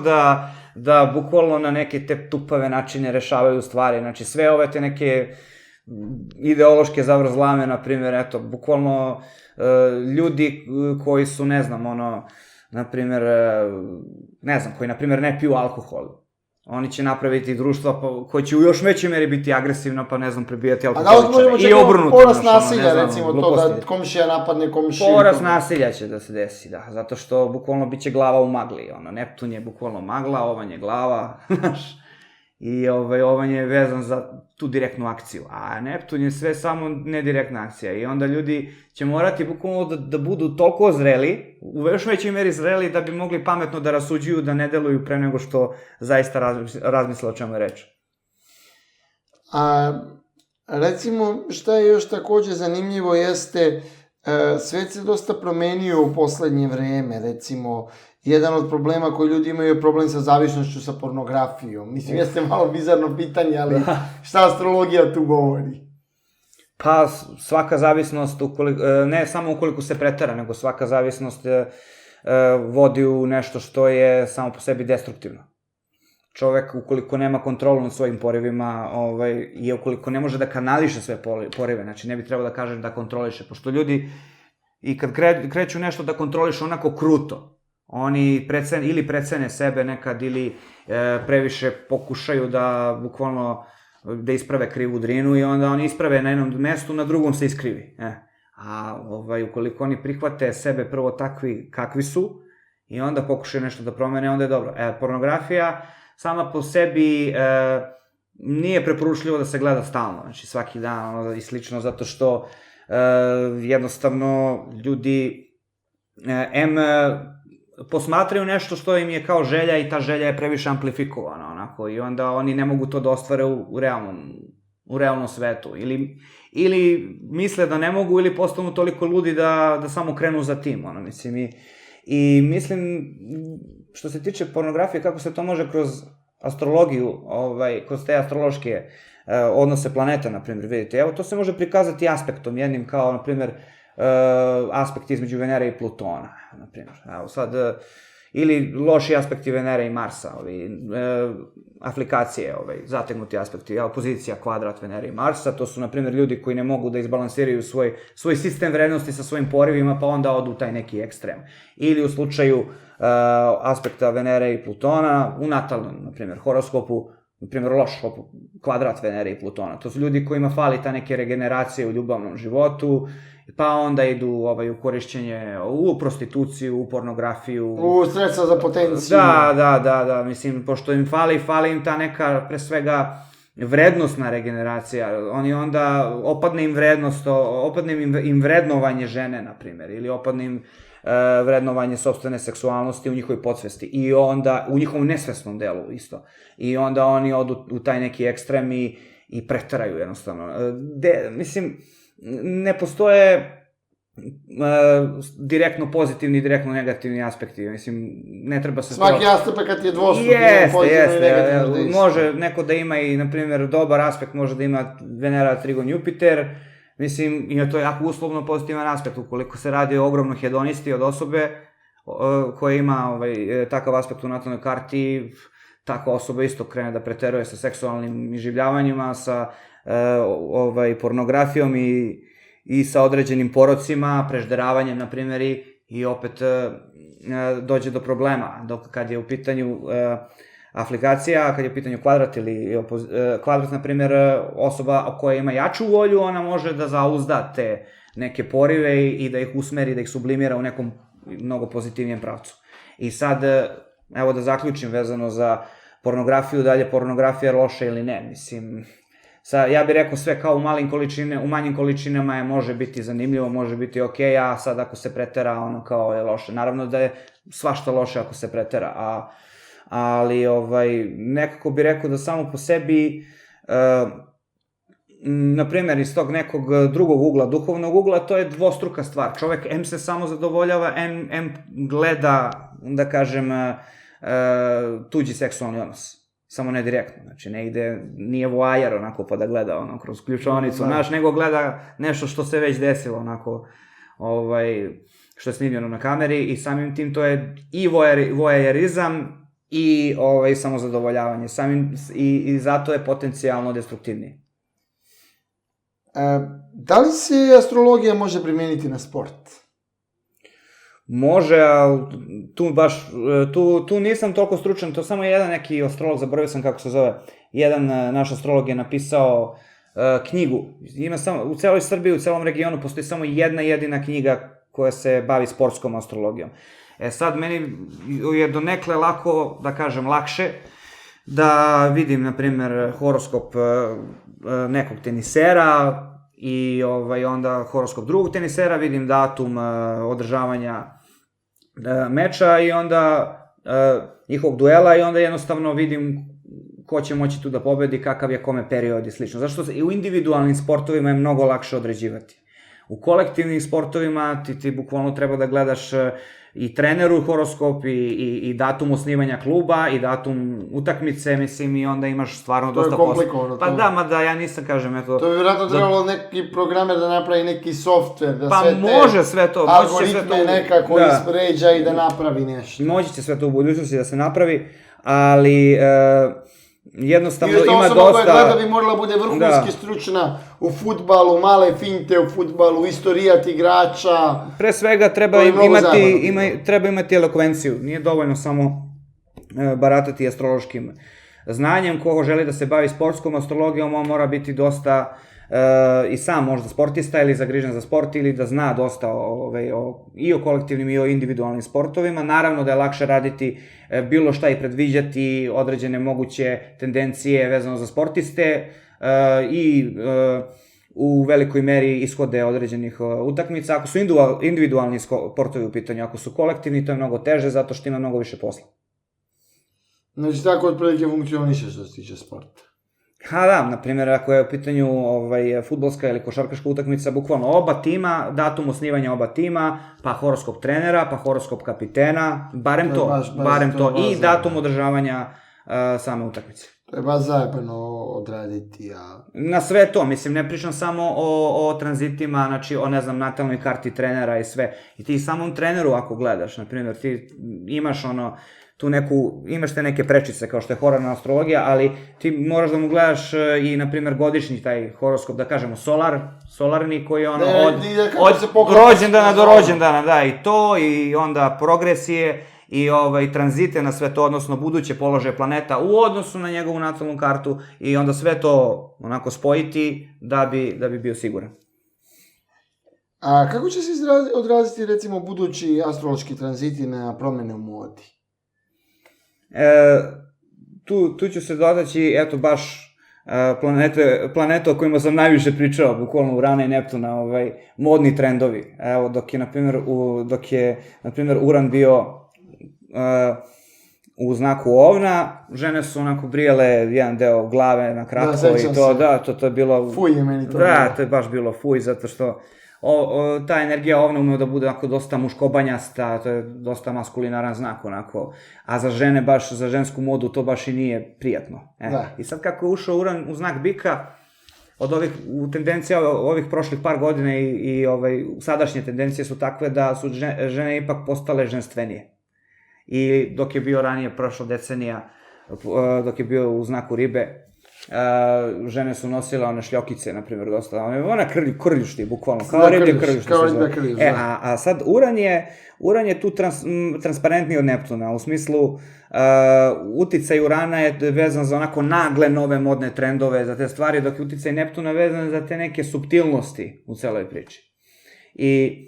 da bukvalno na neke te tupave načine rešavaju stvari. Znači sve ove te neke ideološke zavrzlame, na primjer, eto, bukvalno ljudi koji su, ne znam, na primjer, koji, na primjer, ne piju alkohol. Oni će napraviti društva koje će u još većoj meri biti agresivno, pa ne znam, prebijati alkoholičare. I obrnuto. Porast nasilja, recimo, to da komšija napadne komšiju. Porast nasilja će da se desi, da. Zato što bukvalno bit će glava u magli. Neptun je bukvalno magla, ovan je glava, znaš. I ovan je vezan za tu direktnu akciju. A Neptun je sve samo nedirektna akcija. I onda ljudi će morati bukvalno da budu toliko zreli, u još većoj meri zreli, da bi mogli pametno da rasuđuju, da ne deluju pre nego što zaista razmisle o čemu je reč. A recimo, šta je još takođe zanimljivo jeste, svet se dosta promenio u poslednje vreme, recimo, jedan od problema koji ljudi imaju je problem sa zavisnošću sa pornografijom. Mislim, jeste malo bizarno pitanje, ali šta astrologija tu govori? Pa, svaka zavisnost, ne samo ukoliko se pretera, nego svaka zavisnost vodi u nešto što je samo po sebi destruktivno. Čovek, ukoliko nema kontrolu nad svojim porivima, i ukoliko ne može da kanališe sve porive, znači ne bi trebalo da kažem da kontroliše, pošto ljudi i kad kreću nešto da kontrolišu onako kruto, oni ili precene sebe nekad, ili previše pokušaju da bukvalno da isprave krivu drinu i onda oni isprave na jednom mestu, na drugom se iskrivi. A ukoliko oni prihvate sebe prvo takvi kakvi su i onda pokušaju nešto da promene, onda je dobro. Pornografija sama po sebi nije preporučljivo da se gleda stalno, znači svaki dan i slično, zato što jednostavno ljudi posmatraju nešto što im je kao želja i ta želja je previše amplifikovana, onako, i onda oni ne mogu to da ostvare u realnom svetu. Ili misle da ne mogu, ili postanu toliko ludi da samo krenu za tim, mislim. I mislim, što se tiče pornografije, kako se to može kroz astrologiju, kroz te astrološke odnose planeta, na primjer, vidite, evo, to se može prikazati aspektom jednim, kao, na primjer, aspekt između Venere i Plutona, na primjer. Evo sad, ili loši aspekti Venere i Marsa, aflikacije, zategnuti aspekti, pozicija, kvadrat Venere i Marsa, to su, na primjer, ljudi koji ne mogu da izbalansiraju svoj sistem vrednosti sa svojim porivima, pa onda odu u taj neki ekstrem. Ili u slučaju aspekta Venere i Plutona, u natalnom, na primjer, horoskopu, na primjer, loš kvadrat Venere i Plutona. To su ljudi kojima fali ta neke regeneracije u ljubavnom životu, pa onda idu u korišćenje, u prostituciju, u pornografiju. U sredstva za potenciju. Da, mislim, pošto im fali im ta neka, pre svega, vrednostna regeneracija. Oni onda, opadne im vrednost, opadne im vrednovanje žene, na primjer, ili opadne im vrednovanje sopstvene seksualnosti u njihovoj podsvesti. I onda, u njihovom nesvesnom delu isto. I onda oni odu u taj neki ekstrem i preteraju jednostavno. Mislim, ne postoje direktno pozitivni i direktno negativni aspekti. Mislim, ne treba se... Svaki aspekt kad je dvostruki, pozitivno i negativno. Može neko da ima i, na primjer, dobar aspekt, može da ima Venera, Trigon, Jupiter. Mislim, i to je jako uslovno pozitivan aspekt. Ukoliko se radi o ogromno hedonisti od osobe koja ima takav aspekt u natalnoj karti, takva osoba isto krene da preteruje sa seksualnim iživljavanjima, sa pornografijom i sa određenim porocima, prežderavanjem, na primjer, i opet dođe do problema. Dok kad je u pitanju aflikacija, kad je u pitanju kvadrat ili kvadrat, na primjer, osoba koja ima jaču volju, ona može da zauzda te neke porive i da ih usmeri, da ih sublimira u nekom mnogo pozitivnijem pravcu. I sad, evo da zaključim vezano za pornografiju, da li je pornografija loša ili ne, mislim... Ja bih rekao sve kao u manjim količinama može biti zanimljivo, može biti okej, a sad ako se pretera, ono kao je loše. Naravno da je svašta loše ako se pretera, ali nekako bih rekao da samo po sebi, na primjer, iz tog nekog drugog ugla, duhovnog ugla, to je dvostruka stvar. Čovek M se samo zadovoljava, M gleda, da kažem, tuđi seksualni odnos. Samo ne direktno, znači nije voajer onako pa da gleda kroz ključonicu, nego gleda nešto što se već desilo onako, što je snimljeno na kameri i samim tim to je i voajerizam i samozadovoljavanje, i zato je potencijalno destruktivniji. Da li se astrologija može primijeniti na sport? Može, ali tu nisam toliko stručan, to samo jedan neki astrolog, zaboravio sam kako se zove, jedan naš astrolog je napisao knjigu, u celoj Srbiji, u celom regionu postoji samo jedna jedina knjiga koja se bavi sportskom astrologijom. Sad meni je donekle lako, da kažem lakše, da vidim, na primjer, horoskop nekog tenisera, i onda horoskop drugog tenisera, vidim datum održavanja meča i onda njihovog duela i onda jednostavno vidim ko će moći tu da pobedi, kakav je kome period i slično. Zašto i u individualnim sportovima je mnogo lakše određivati. U kolektivnim sportovima ti bukvalno treba da gledaš i treneru horoskop i datum osnivanja kluba i datum utakmice, mislim, i onda imaš stvarno dosta posla. To je komplikovano. Pa da, mada ja nisam, kažem, eto... To bi vjerojatno trebalo neki programer da napravi neki softver, da pa sve može sve to, algoritme nekako ispređa i da napravi nešto. Moći će sve to u budućnosti da se napravi, ali jednostavno ima dosta... I dosta... koja gleda bi morala bude vrhunski stručna u fudbalu, male finte u fudbalu, istorijat igrača. Pre svega treba imati elokvenciju, nije dovoljno samo baratati astrološkim znanjem. Ko želi da se bavi sportskom astrologijom, on mora biti dosta i sam možda sportista ili zagrižen za sport ili da zna dosta i o kolektivnim i o individualnim sportovima. Naravno da je lakše raditi bilo šta i predviđati određene moguće tendencije vezano za sportiste i u velikoj meri ishode određenih utakmica. Ako su individualni sportovi u pitanju, ako su kolektivni, to je mnogo teže zato što ima mnogo više posla. Znači tako otprilike funkcioniše što se tiče sporta. Ha da, na primjer, ako je u pitanju fudbalska ili košarkaška utakmica, bukvalno oba tima, datum osnivanja oba tima, pa horoskop trenera, pa horoskop kapitena, barem to, i datum održavanja same utakmice. To je baš zajebano odraditi, Na sve to, mislim, ne pričam samo o tranzitima, znači o, ne znam, natalnoj karti trenera i sve. I ti samom treneru ako gledaš, na primjer, ti imaš imaš te neke prečice kao što je horarna astrologija, ali ti moraš da mu gledaš i, na primjer, godišnji taj horoskop, da kažemo solarni, koji je od rođendana do rođendana, da, i to, i onda progresije, i tranzite na sve to, odnosno buduće položaje planeta u odnosu na njegovu natalnu kartu, i onda sve to onako spojiti da bi bio siguran. A kako će se odraziti, recimo, budući astrološki tranziti na promjene u modi? Tu ću se dotaći, eto, baš planete o kojima sam najviše pričao, bukvalno Urana i Neptuna, modni trendovi. Evo, dok je, na primjer, Uran bio u znaku Ovna, žene su onako brijale jedan deo glave na kratko i to, da, to je bilo... Fuj je meni to. Da, to je baš bilo fuj, zato što ta energija Ovna umeo da bude onako dosta muškobanjasta, to je dosta maskulinaran znak onako, a za žene, baš za žensku modu to baš i nije prijatno. I sad kako je ušao Uran u znak Bika, u tendencija ovih prošlih par godina i sadašnje tendencije su takve da su žene ipak postale ženstvenije. I dok je bio ranije, prošla decenija, dok je bio u znaku Ribe, žene su nosile one šljokice, na primjer, dosta, one krljušti, bukvalno, kao riblje krljušti. A sad Uran je tu transparentniji od Neptuna, u smislu uticaj Urana je vezan za onako nagle nove modne trendove, za te stvari, dok je uticaj Neptuna vezan za te neke suptilnosti u celoj priči. I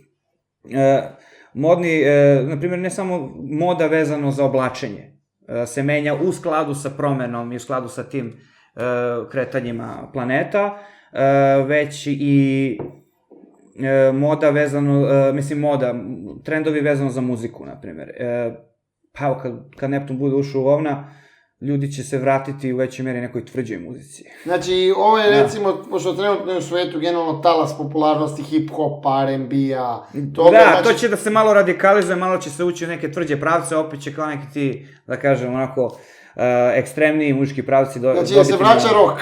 modni, na primjer, ne samo moda vezano za oblačenje, se menja u skladu sa promenom i u skladu sa tim kretanjima planeta, već i trendovi vezano za muziku, na primjer. Pa evo, kad Neptun bude ušao u Ovna, ljudi će se vratiti u većoj meri nekoj tvrđoj muzici. Znači, ovo je, recimo, pošto trenutno je u svijetu generalno talas popularnosti hip-hopa, R&B-a... Da, to će da se malo radikalizuje, malo će se ući u neke tvrđe pravce, opet će kao neki ti, da kažem, onako, ekstremniji muški pravci dobiti... Znači, se vraća rock?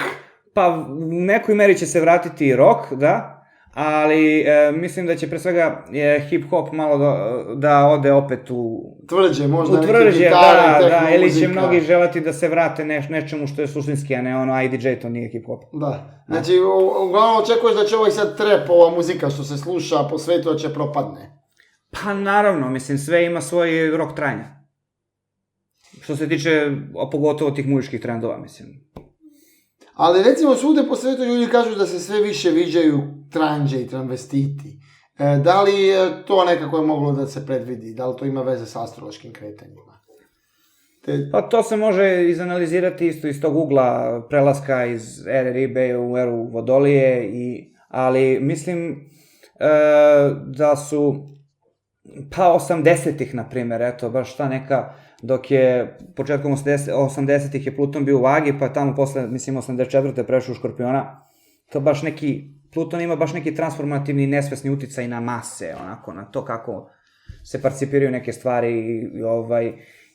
Pa, u nekoj meri će se vratiti rock, da, ali mislim da će pre svega hip-hop malo da ode opet u... Tvrđe, možda neke gitare, tehno ili muzika. će mnogi želati da se vrate nečemu što je suštinski, a ne ono IDJ, to nije hip-hop. Da, znači uglavnom očekuješ da će ovaj sad trap, ova muzika što se sluša po svetu, da će propadne? Pa naravno, mislim, sve ima svoj rok trajanja. Što se tiče, pogotovo tih muzičkih trendova, mislim. Ali recimo svude po svetu ljudi kažu da se sve više viđaju tranđe i transvestiti. Da li to nekako je moglo da se predvidi? Da li to ima veze sa astrološkim kretanjima? Pa to se može izanalizirati isto iz tog ugla prelaska iz ere Ribe u eru Vodolije, ali mislim da su pa 80-ih, na primjer, eto, baš ta neka, dok je početkom 80-ih je Pluton bio u Vagi, pa tamo posle, mislim, 84. prešao u Škorpiona, to baš neki, Pluton ima baš neki transformativni nesvesni uticaj na mase, onako, na to kako se participiraju neke stvari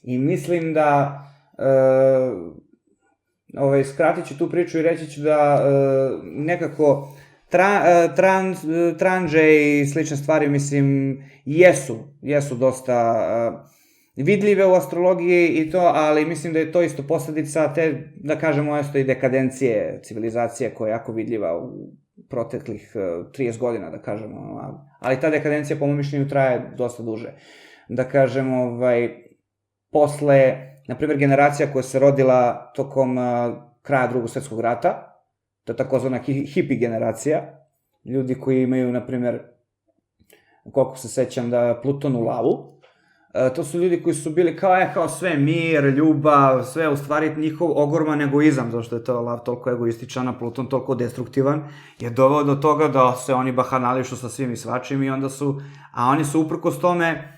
i mislim da skratit ću tu priču i reći ću da nekako tranže i slične stvari, mislim, jesu dosta vidljive u astrologiji i to, ali mislim da je to isto posledica te, da kažemo, isto i dekadencije civilizacije koja je jako vidljiva u proteklih 30 godina, da kažemo, ali ta dekadencija, po mojom mišljenju, traje dosta duže. Da kažemo, posle, na primjer, generacija koja se rodila tokom kraja Drugog svjetskog rata, to je takozvana hipi generacija, ljudi koji imaju, na primjer, koliko se sećam, da Pluton u lavu, to su ljudi koji su bili kao sve mir, ljubav, sve u stvari njihov ogroman egoizam, zašto je to lav toliko egoističan, a Pluton toliko destruktivan, je doveo do toga da se oni bahanališu sa svim i svačim i onda a oni su uprkos tome,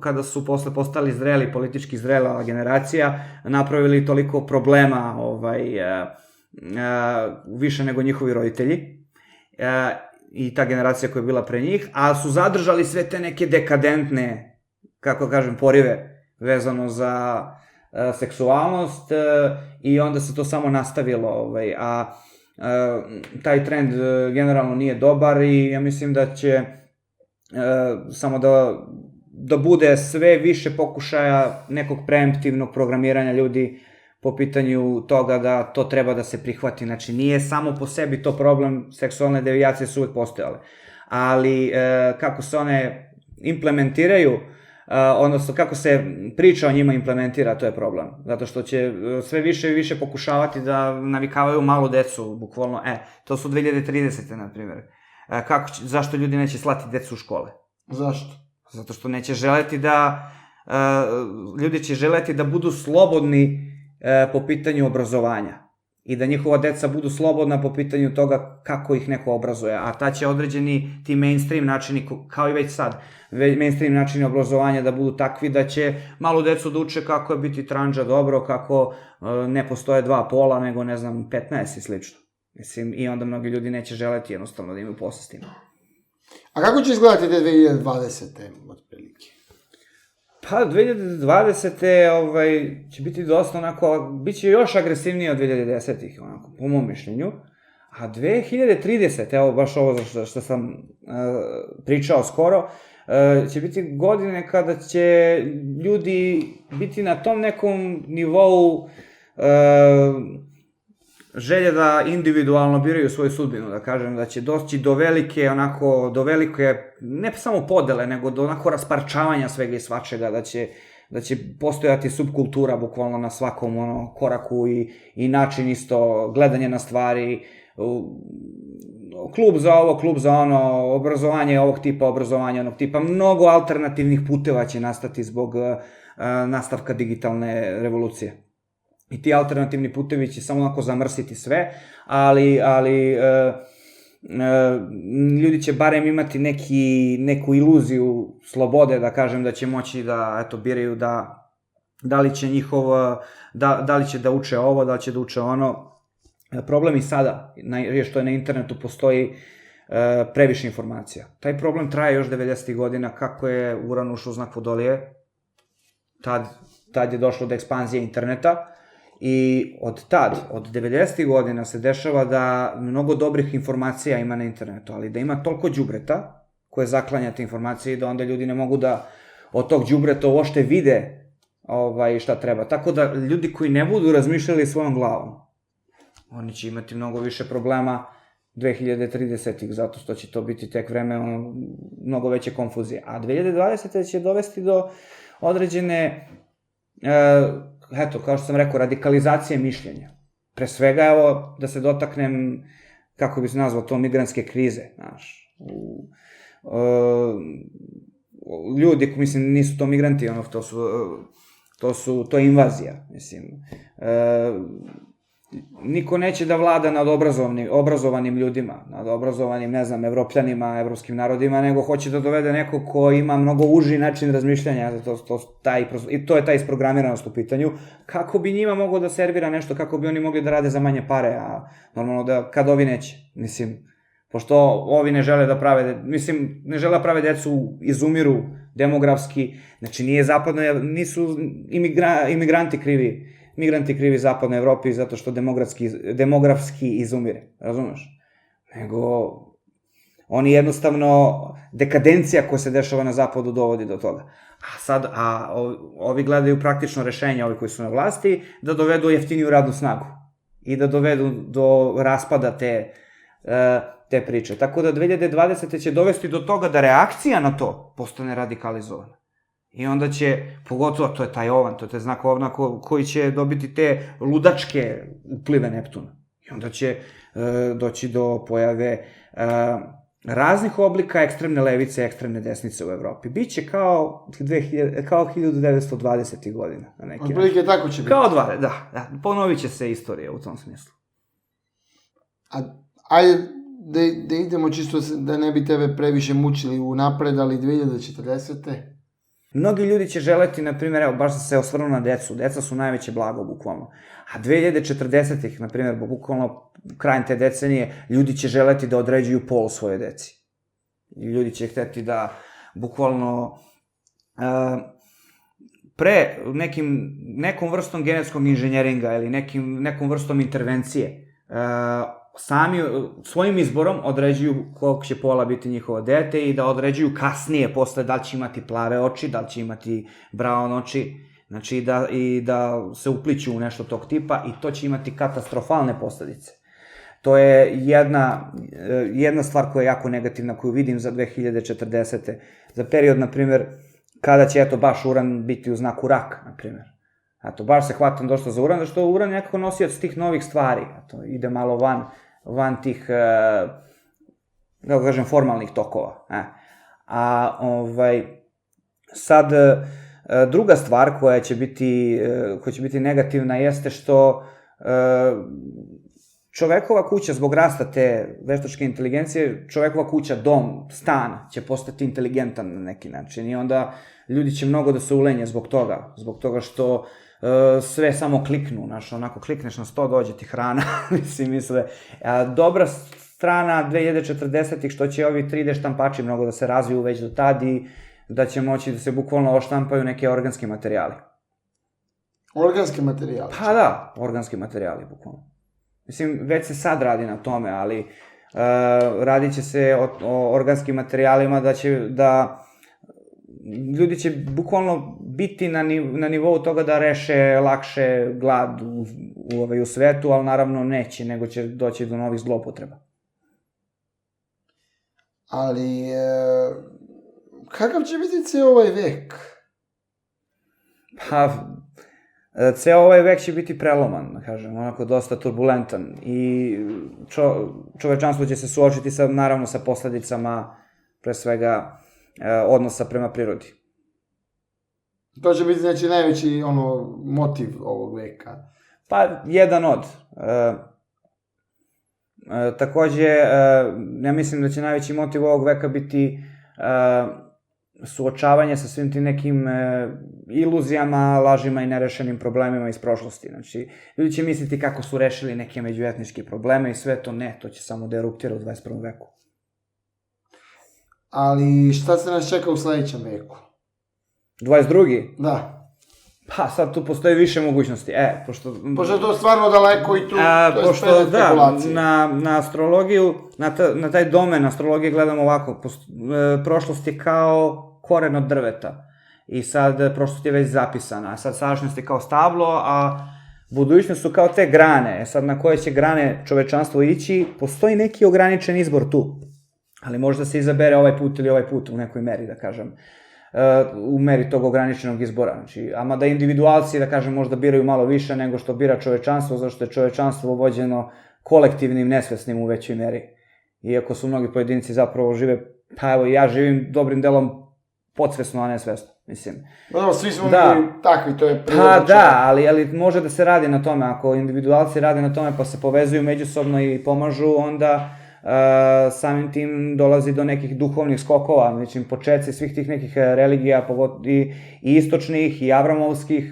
kada su posle postali zreli, politički zrela generacija, napravili toliko problema, više nego njihovi roditelji, i ta generacija koja je bila pre njih, a su zadržali sve te neke dekadentne, kako kažem, porive vezano za seksualnost i onda se to samo nastavilo, a taj trend generalno nije dobar i ja mislim da će samo da bude sve više pokušaja nekog preemptivnog programiranja ljudi po pitanju toga da to treba da se prihvati. Znači, nije samo po sebi to problem, seksualne devijacije su uvek postojale, ali kako se one implementiraju, odnosno kako se priča o njima implementira, to je problem. Zato što će sve više i više pokušavati da navikavaju malu decu, bukvalno, to su 2030. na primjer. Zašto ljudi neće slati decu u škole? Zašto? Zato što neće želeti ljudi će želeti da budu slobodni po pitanju obrazovanja i da njihova deca budu slobodna po pitanju toga kako ih neko obrazuje, a ta će određeni ti mainstream načini, kao i već sad, mainstream načini obrazovanja da budu takvi da će malu decu da uče kako je biti tranđa dobro, kako ne postoje dva pola, nego, ne znam, 15 i slično. Mislim, i onda mnogi ljudi neće želeti jednostavno da imaju posla s tim. A kako će izgledati te 2020. otprilike? Pa, 2020. Će biti dosta onako, bit će još agresivnije od 2010. onako, po mom mišljenju. A 2030. evo baš ovo što sam pričao skoro, će biti godine kada će ljudi biti na tom nekom nivou želje da individualno biraju svoju sudbinu, da kažem, da će doći do velike, ne samo podele, nego do onako rasparčavanja svega i svačega, da će postojati subkultura bukvalno na svakom koraku i način isto, gledanje na stvari, klub za ovo, klub za ono, obrazovanje ovog tipa, obrazovanje onog tipa, mnogo alternativnih puteva će nastati zbog nastavka digitalne revolucije. I ti alternativni putevi će samo onako zamrsiti sve, ali ljudi će barem imati neku iluziju slobode, da kažem, da će moći da, eto, biraju da li će da uče ovo, da li će da uče ono. Problem i sada je što je na internetu postoji previše informacija. Taj problem traje još 90. godina, kako je Uran ušao u znak Vodolije, tad je došlo do ekspanzije interneta. I od 90. godina se dešava da mnogo dobrih informacija ima na internetu, ali da ima toliko đubreta koje zaklanja te informacije i da onda ljudi ne mogu da od tog đubreta uopšte vide šta treba. Tako da ljudi koji ne budu razmišljali svojom glavom, oni će imati mnogo više problema 2030. zato što će to biti tek vreme mnogo veće konfuzije. A 2020. će dovesti do određene eto, kao što sam rekao, radikalizacije mišljenja. Pre svega, evo, da se dotaknem, kako bi se nazvao to, migrantske krize, znaš. Ljudi, mislim, nisu to migranti, to je invazija, mislim. Niko neće da vlada nad obrazovanim ljudima, nad obrazovanim, ne znam, evropljanima, evropskim narodima, nego hoće da dovede neko ko ima mnogo uži način razmišljanja, i to je ta isprogramiranost u pitanju, kako bi njima moglo da servira nešto, kako bi oni mogli da rade za manje pare, a normalno da kad ovi neće, mislim, pošto ovi ne žele da prave, decu, izumiru demografski, znači nisu imigranti krivi zapadnoj Evropi zato što demografski izumire, razumeš? Nego oni jednostavno, dekadencija koja se dešava na zapadu dovodi do toga. Ovi gledaju praktično rešenje, ovi koji su na vlasti, da dovedu jeftiniju radnu snagu i da dovedu do raspada te priče. Tako da 2020. će dovesti do toga da reakcija na to postane radikalizovana. I onda će, pogotovo, to je taj ovan, to je znak ovna koji će dobiti te ludačke uplive Neptuna. I onda će doći do pojave raznih oblika ekstremne levice, ekstremne desnice u Evropi. Biće kao 1920. godina. Otprilike tako će biti. Da. Ponovit će se istorija u tom smislu. Ajde da idemo čisto da ne bi tebe previše mučili u napred, ali 2040. Mnogi ljudi će želeti, na primjer, evo, baš se osvrnu na decu. Deca su najveće blago, bukvalno. A 2040-ih, na primjer, bukvalno krajem te decenije, ljudi će želeti da određuju pol svoje deci. I ljudi će hteti da, bukvalno, pre nekom vrstom genetskog inženjeringa ili nekom vrstom intervencije, sami svojim izborom određuju kog će pola biti njihovo dete i da određuju kasnije, posle, da li će imati plave oči, da li će imati brown oči, znači da se upliću u nešto tog tipa i to će imati katastrofalne posledice. To je jedna stvar koja je jako negativna, koju vidim za 2040. Za period, na primjer, kada će, baš uran biti u znaku rak, na primjer. Baš se hvatam došlo za uran, zato što uran je nekako nosioc tih novih stvari. Ide malo van tih, kako kažem, formalnih tokova. Sad, druga stvar koja će biti negativna jeste što čovekova kuća, zbog rasta te veštačke inteligencije, čovekova kuća, dom, stan će postati inteligentan na neki način i onda ljudi će mnogo da se ulenje zbog toga što sve samo kliknu, onako klikneš na 100, dođe ti hrana, misle. Dobra strana 2040-ih što će ovi 3D štampači mnogo da se razviju već do tad i da će moći da se bukvalno oštampaju neke organski materijali. Organski materijali? Pa da, organski materijali, bukvalno. Mislim, već se sad radi na tome, ali radit će se o organskim materijalima da ljudi će bukvalno biti na nivou toga da reše lakše glad u svetu, ali naravno neće, nego će doći do novih zloupotreba. Ali, kakav će biti ceo ovaj vek? Pa, ceo ovaj vek će biti preloman, kažem, onako dosta turbulentan i čovečanstvo će se suočiti naravno sa posledicama, pre svega, odnosa prema prirodi. To će biti, znači, najveći motiv ovog veka. Pa, jedan od. Takođe, ja mislim da će najveći motiv ovog veka biti suočavanje sa svim tim nekim iluzijama, lažima i nerešenim problemima iz prošlosti. Znači, ljudi će misliti kako su rešili neke međuetničke probleme i sve to ne, to će samo da eruptira u 21. veku. Ali šta se nas čeka u sledećem veku? 22. Da. Pa, sad tu postoji više mogućnosti. Pošto je to stvarno daleko i tu, to je pošto, da, na astrologiju, na taj domen astrologije gledamo ovako, prošlost je kao koren od drveta i sad prošlost je već zapisana, a sad sadašnjost je kao stablo, a budućnost su kao te grane, sad na koje će grane čovečanstvo ići, postoji neki ograničen izbor tu, ali možda se izabere ovaj put ili ovaj put u nekoj meri, da kažem, u meri tog ograničenog izbora. Znači, ama da individualci, da kažem, možda biraju malo više nego što bira čovečanstvo, zašto je čovečanstvo vođeno kolektivnim nesvesnim u većoj meri. Iako su mnogi pojedinci zapravo žive, pa evo, ja živim dobrim delom podsvesno, a ne svesno, mislim. No, svi smo mi takvi, to je priroda. Pa da, ali može da se radi na tome, ako individualci rade na tome pa se povezuju međusobno i pomažu, onda samim tim dolazi do nekih duhovnih skokova, znači početci svih tih nekih religija, i istočnih i avramovskih,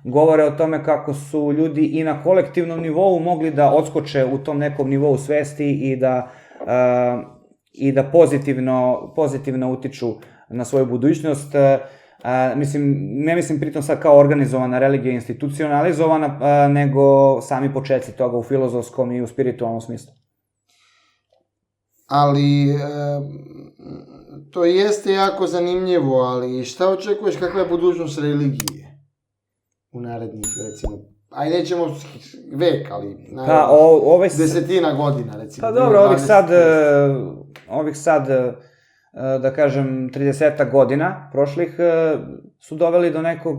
govore o tome kako su ljudi i na kolektivnom nivou mogli da odskoče u tom nekom nivou svesti i da pozitivno utiču na svoju budućnost. Ne mislim pritom sad kao organizovana religija, institucionalizovana, nego sami početci toga u filozofskom i u spiritualnom smislu. Ali, to jeste jako zanimljivo, ali šta očekuješ, kakva je budućnost religije u narednih, recimo, ajde nećemo vek, ali desetina godina, recimo. Pa dobro, ovih sad, da kažem, 30 godina prošlih su doveli do nekog,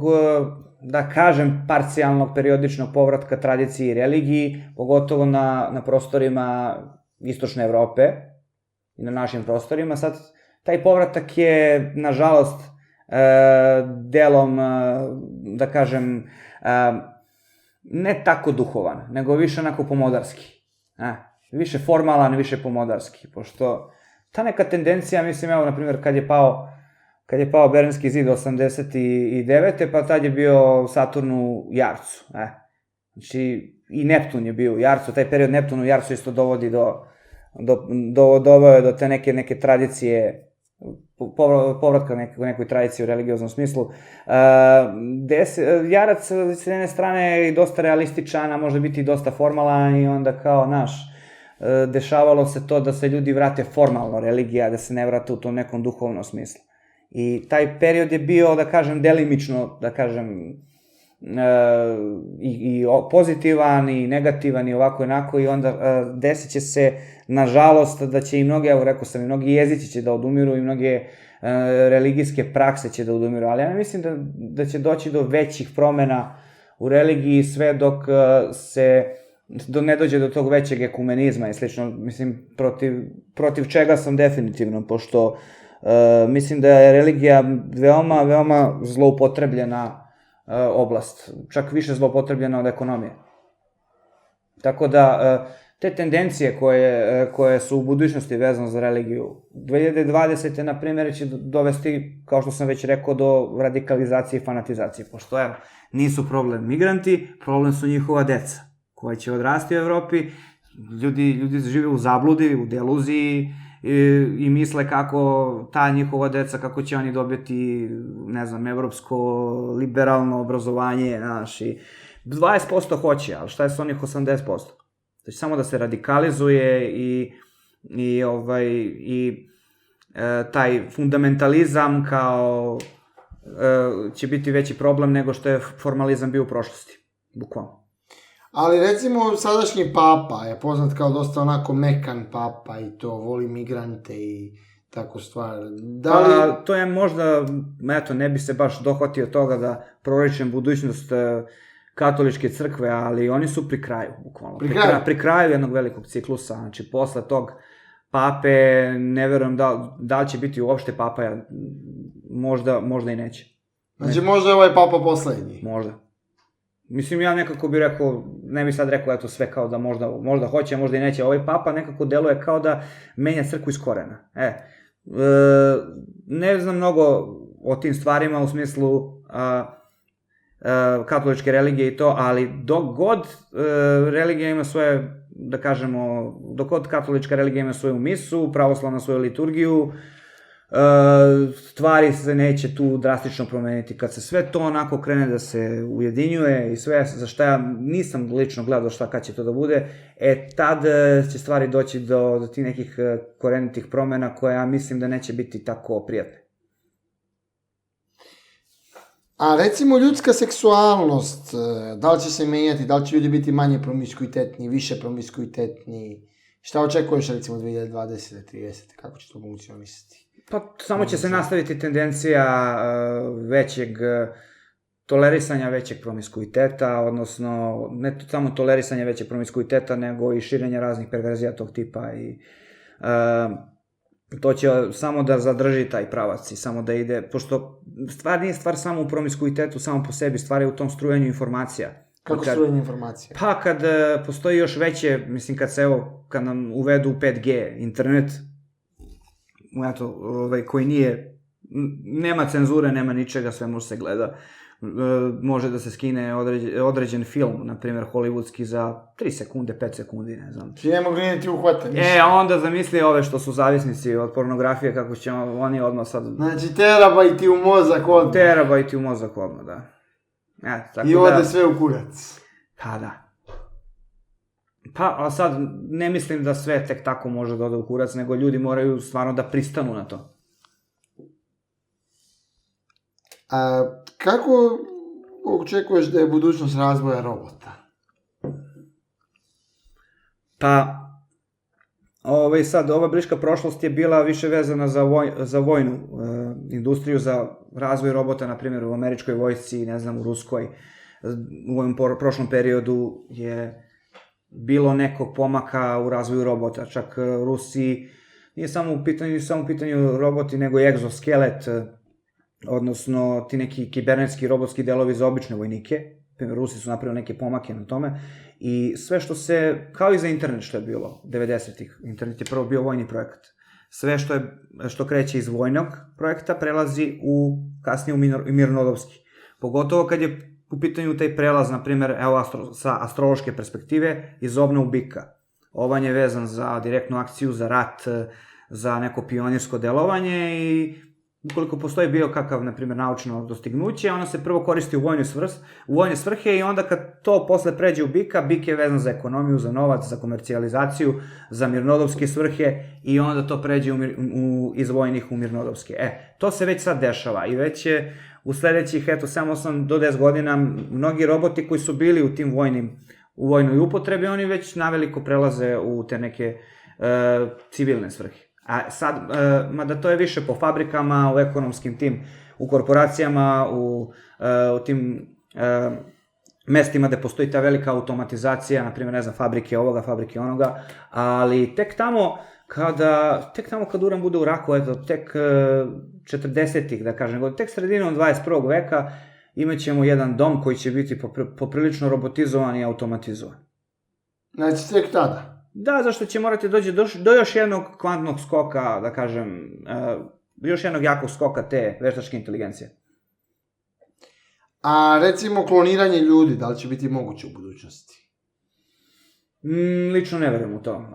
da kažem, parcijalnog periodičnog povratka tradiciji i religiji, pogotovo na prostorima istočne Evrope i na našim prostorima. Sad, taj povratak je, nažalost, delom, da kažem, ne tako duhovan, nego više onako pomodarski. Više formalan, više pomodarski, pošto ta neka tendencija, mislim, evo, na primjer, kad je pao Berlinski zid 89. pa tad je bio Saturn u Jarcu. Znači, i Neptun je bio u Jarcu, taj period Neptun u Jarcu isto dovodi doveo do te neke tradicije, povratka nekoj tradiciji u religioznom smislu. Jarac s jedne strane je dosta realističan, a može biti i dosta formalan i onda kao dešavalo se to da se ljudi vrate formalno religija, da se ne vrate u tom nekom duhovnom smislu. I taj period je bio, da kažem, delimično, da kažem, i pozitivan i negativan i ovako i onako, i onda desit će se, nažalost, da će i mnogi, evo rekao sam, i mnogi jezici će da odumiru i mnoge religijske prakse će da odumiru, ali ja ne mislim da će doći do većih promena u religiji sve dok ne dođe do tog većeg ekumenizma i slično, mislim, protiv čega sam definitivno, pošto mislim da je religija veoma, veoma zloupotrebljena oblast, čak više zloupotrebljena od ekonomije. Tako da, te tendencije koje su u budućnosti vezane za religiju, 2020. na primjer će dovesti, kao što sam već rekao, do radikalizacije i fanatizacije, pošto evo, nisu problem migranti, problem su njihova deca, koja će odrasti u Evropi, ljudi žive u zabludi, u deluziji, i misle kako ta njihova deca, kako će oni dobiti, ne znam, evropsko, liberalno obrazovanje, znaš, i 20% hoće, ali šta je s onih 80%? Znači, samo da se radikalizuje i taj fundamentalizam kao će biti veći problem nego što je formalizam bio u prošlosti, bukvalno. Ali recimo sadašnji papa je poznat kao dosta onako mekan papa i to voli migrante i tako stvar. Pa to je možda, eto, ne bi se baš dohvatio toga da proričem budućnost katoličke crkve, ali oni su pri kraju, bukvalno. Pri kraju jednog velikog ciklusa, znači posle tog pape, ne verujem da li će biti uopšte papa, možda i neće. Znači možda je ovaj papa poslednji? Možda. Mislim, ja nekako bih rekao, ne bih sad rekao eto sve kao da možda hoće, možda i neće. Ovaj papa nekako deluje kao da menja crkvu iz korena. Ne znam mnogo o tim stvarima u smislu katoličke religije i to, ali dok god religija ima svoje, da kažemo, dok god katolička religija ima svoju misu, pravoslavna svoju liturgiju, stvari se neće tu drastično promeniti. Kad se sve to onako krene da se ujedinjuje i sve za šta ja nisam lično gledao kad će to da bude, tad će stvari doći do tih nekih korenitih promena koje ja mislim da neće biti tako prijatne. A recimo ljudska seksualnost, da li će se menjati, da li će ljudi biti manje promiskuitetni, više promiskuitetni? Šta očekuješ recimo 2020. 30. Kako će to funkcionisati? Pa samo će se nastaviti tendencija većeg tolerisanja većeg promiskuiteta, odnosno ne samo tolerisanja većeg promiskuiteta, nego i širenja raznih perverzija tog tipa i to će samo da zadrži taj pravac i samo da ide, pošto stvar nije stvar samo u promiskuitetu, samo po sebi, stvar je u tom strujanju informacija. Kako strujanje informacija? Pa kad postoji još veće, mislim kad nam uvedu 5G internet, koji nema cenzure, nema ničega, sve može se gleda može da se skine određen film, na primjer hollywoodski, za 3 sekunde, 5 sekundi, ne znam. Ti ne mogu niti uhvata ništa. A onda zamisli ove što su zavisnici od pornografije, kako će oni odmah sad... Znači, terabajti u mozak odmah. Terabajti u mozak odmah, da. Tako I ode sve u kurac. Pa da. Pa, a sad, ne mislim da sve tek tako može da ode u kurac, nego ljudi moraju stvarno da pristanu na to. A kako očekuješ da je budućnost razvoja robota? Pa, sad, ova bliska prošlost je bila više vezana za vojnu industriju, za razvoj robota, na primjer u američkoj vojsci, ne znam, u ruskoj. U ovom prošlom periodu je bilo nekog pomaka u razvoju robota, čak Rusi, nije samo u pitanju roboti, nego i egzoskelet, odnosno ti neki kibernetski robotski delovi za obične vojnike. Rusi su napravili neke pomake na tome i sve što se, kao i za internet što je bilo 90-ih, internet je prvo bio vojni projekat. Sve što kreće iz vojnog projekta prelazi kasnije u mirnodopski. Pogotovo kad je u pitanju taj prelaz, na primjer, evo sa astrološke perspektive, iz ovna u bika. Ovan je vezan za direktnu akciju, za rat, za neko pionirsko delovanje i ukoliko postoji bio kakav, na primjer, naučno dostignuće, ono se prvo koristi u vojne svrhe i onda kad to posle pređe u bika, bik je vezan za ekonomiju, za novac, za komercijalizaciju, za mirnodopske svrhe i onda to pređe iz vojnih u mirnodopske. To se već sad dešava i već je u sledećih, 7-8 do 10 godina, mnogi roboti koji su bili u vojnoj upotrebi, oni već naveliko prelaze u te neke civilne svrhe. A sad, mada to je više po fabrikama, u ekonomskim tim, u korporacijama, u tim mestima gde postoji ta velika automatizacija, na primjer, ne znam, fabrike ovoga, fabrike onoga, ali tek tamo kad Uran bude u Raku, tek 40-ih, da kažem, tek sredinom 21. veka imaćemo jedan dom koji će biti poprilično robotizovan i automatizovan. Znači, tek tada? Da, zašto će morati doći do još jednog kvantnog skoka, da kažem, još jednog jakog skoka te veštačke inteligencije. A recimo kloniranje ljudi, da li će biti moguće u budućnosti? Lično ne verujem u to.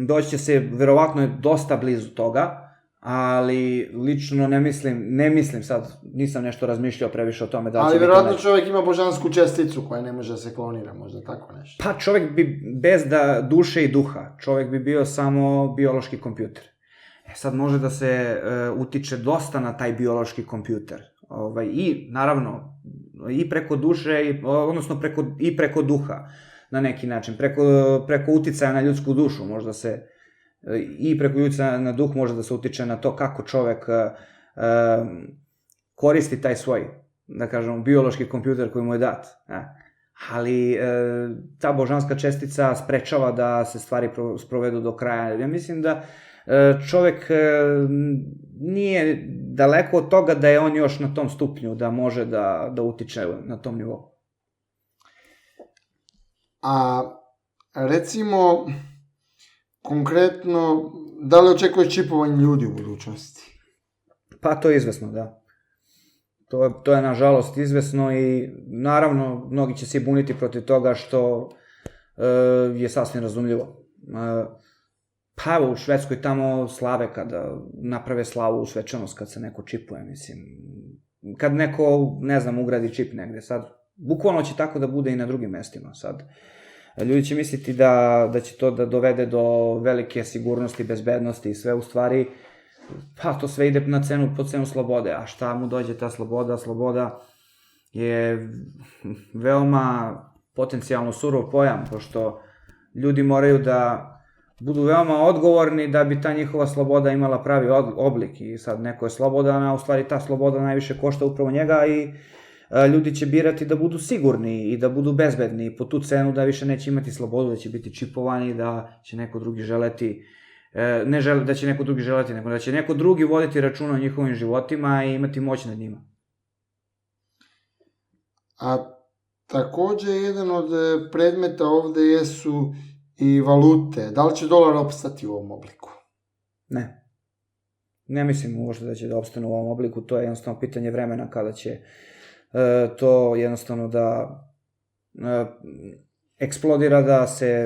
Doći će se, verovatno je dosta blizu toga, ali lično ne mislim sad, nisam nešto razmišljao previše o tome. Ali verovatno čovjek ima božansku česticu koja ne može da se klonira, možda tako nešto. Pa čovjek bi bez duše i duha, čovjek bi bio samo biološki kompjuter. Sad može da se utiče dosta na taj biološki kompjuter. I naravno, i preko duše, odnosno i preko duha na neki način, preko uticaja na ljudsku dušu možda se, i preko uticaja na duh može da se utiče na to kako čovek koristi taj svoj, da kažemo, biološki kompjuter koji mu je dat. Ali ta božanska čestica sprečava da se stvari sprovedu do kraja. Ja mislim da čovek nije daleko od toga da je on još na tom stupnju, da može da utiče na tom nivou. A recimo, konkretno, da li očekuješ čipovanje ljudi u budućnosti? Pa to je izvesno, da. To je nažalost izvesno i naravno mnogi će se i buniti protiv toga što je sasvim razumljivo. Pa evo u Švedskoj tamo slave kada naprave slavu u svečanost kad se neko čipuje, mislim. Kad neko, ne znam, ugradi čip negde sad. Bukvalno će tako da bude i na drugim mestima sad. Ljudi će misliti da će to da dovede do velike sigurnosti, bezbednosti i sve u stvari, pa to sve ide po cenu slobode. A šta mu dođe ta sloboda? Sloboda je veoma potencijalno surov pojam, pošto ljudi moraju da budu veoma odgovorni da bi ta njihova sloboda imala pravi oblik. I sad neko je slobodan, a u stvari ta sloboda najviše košta upravo njega i ljudi će birati da budu sigurni i da budu bezbedni i po tu cenu da više neće imati slobodu, da će biti čipovani, da će neko drugi želeti, da će neko drugi želeti, nego da će neko drugi voditi računa o njihovim životima i imati moć nad njima. A takođe, jedan od predmeta ovde jesu i valute. Da li će dolar opstati u ovom obliku? Ne. Ne mislim uopšte da će da opstane u ovom obliku, to je jednostavno pitanje vremena kada će to jednostavno da eksplodira,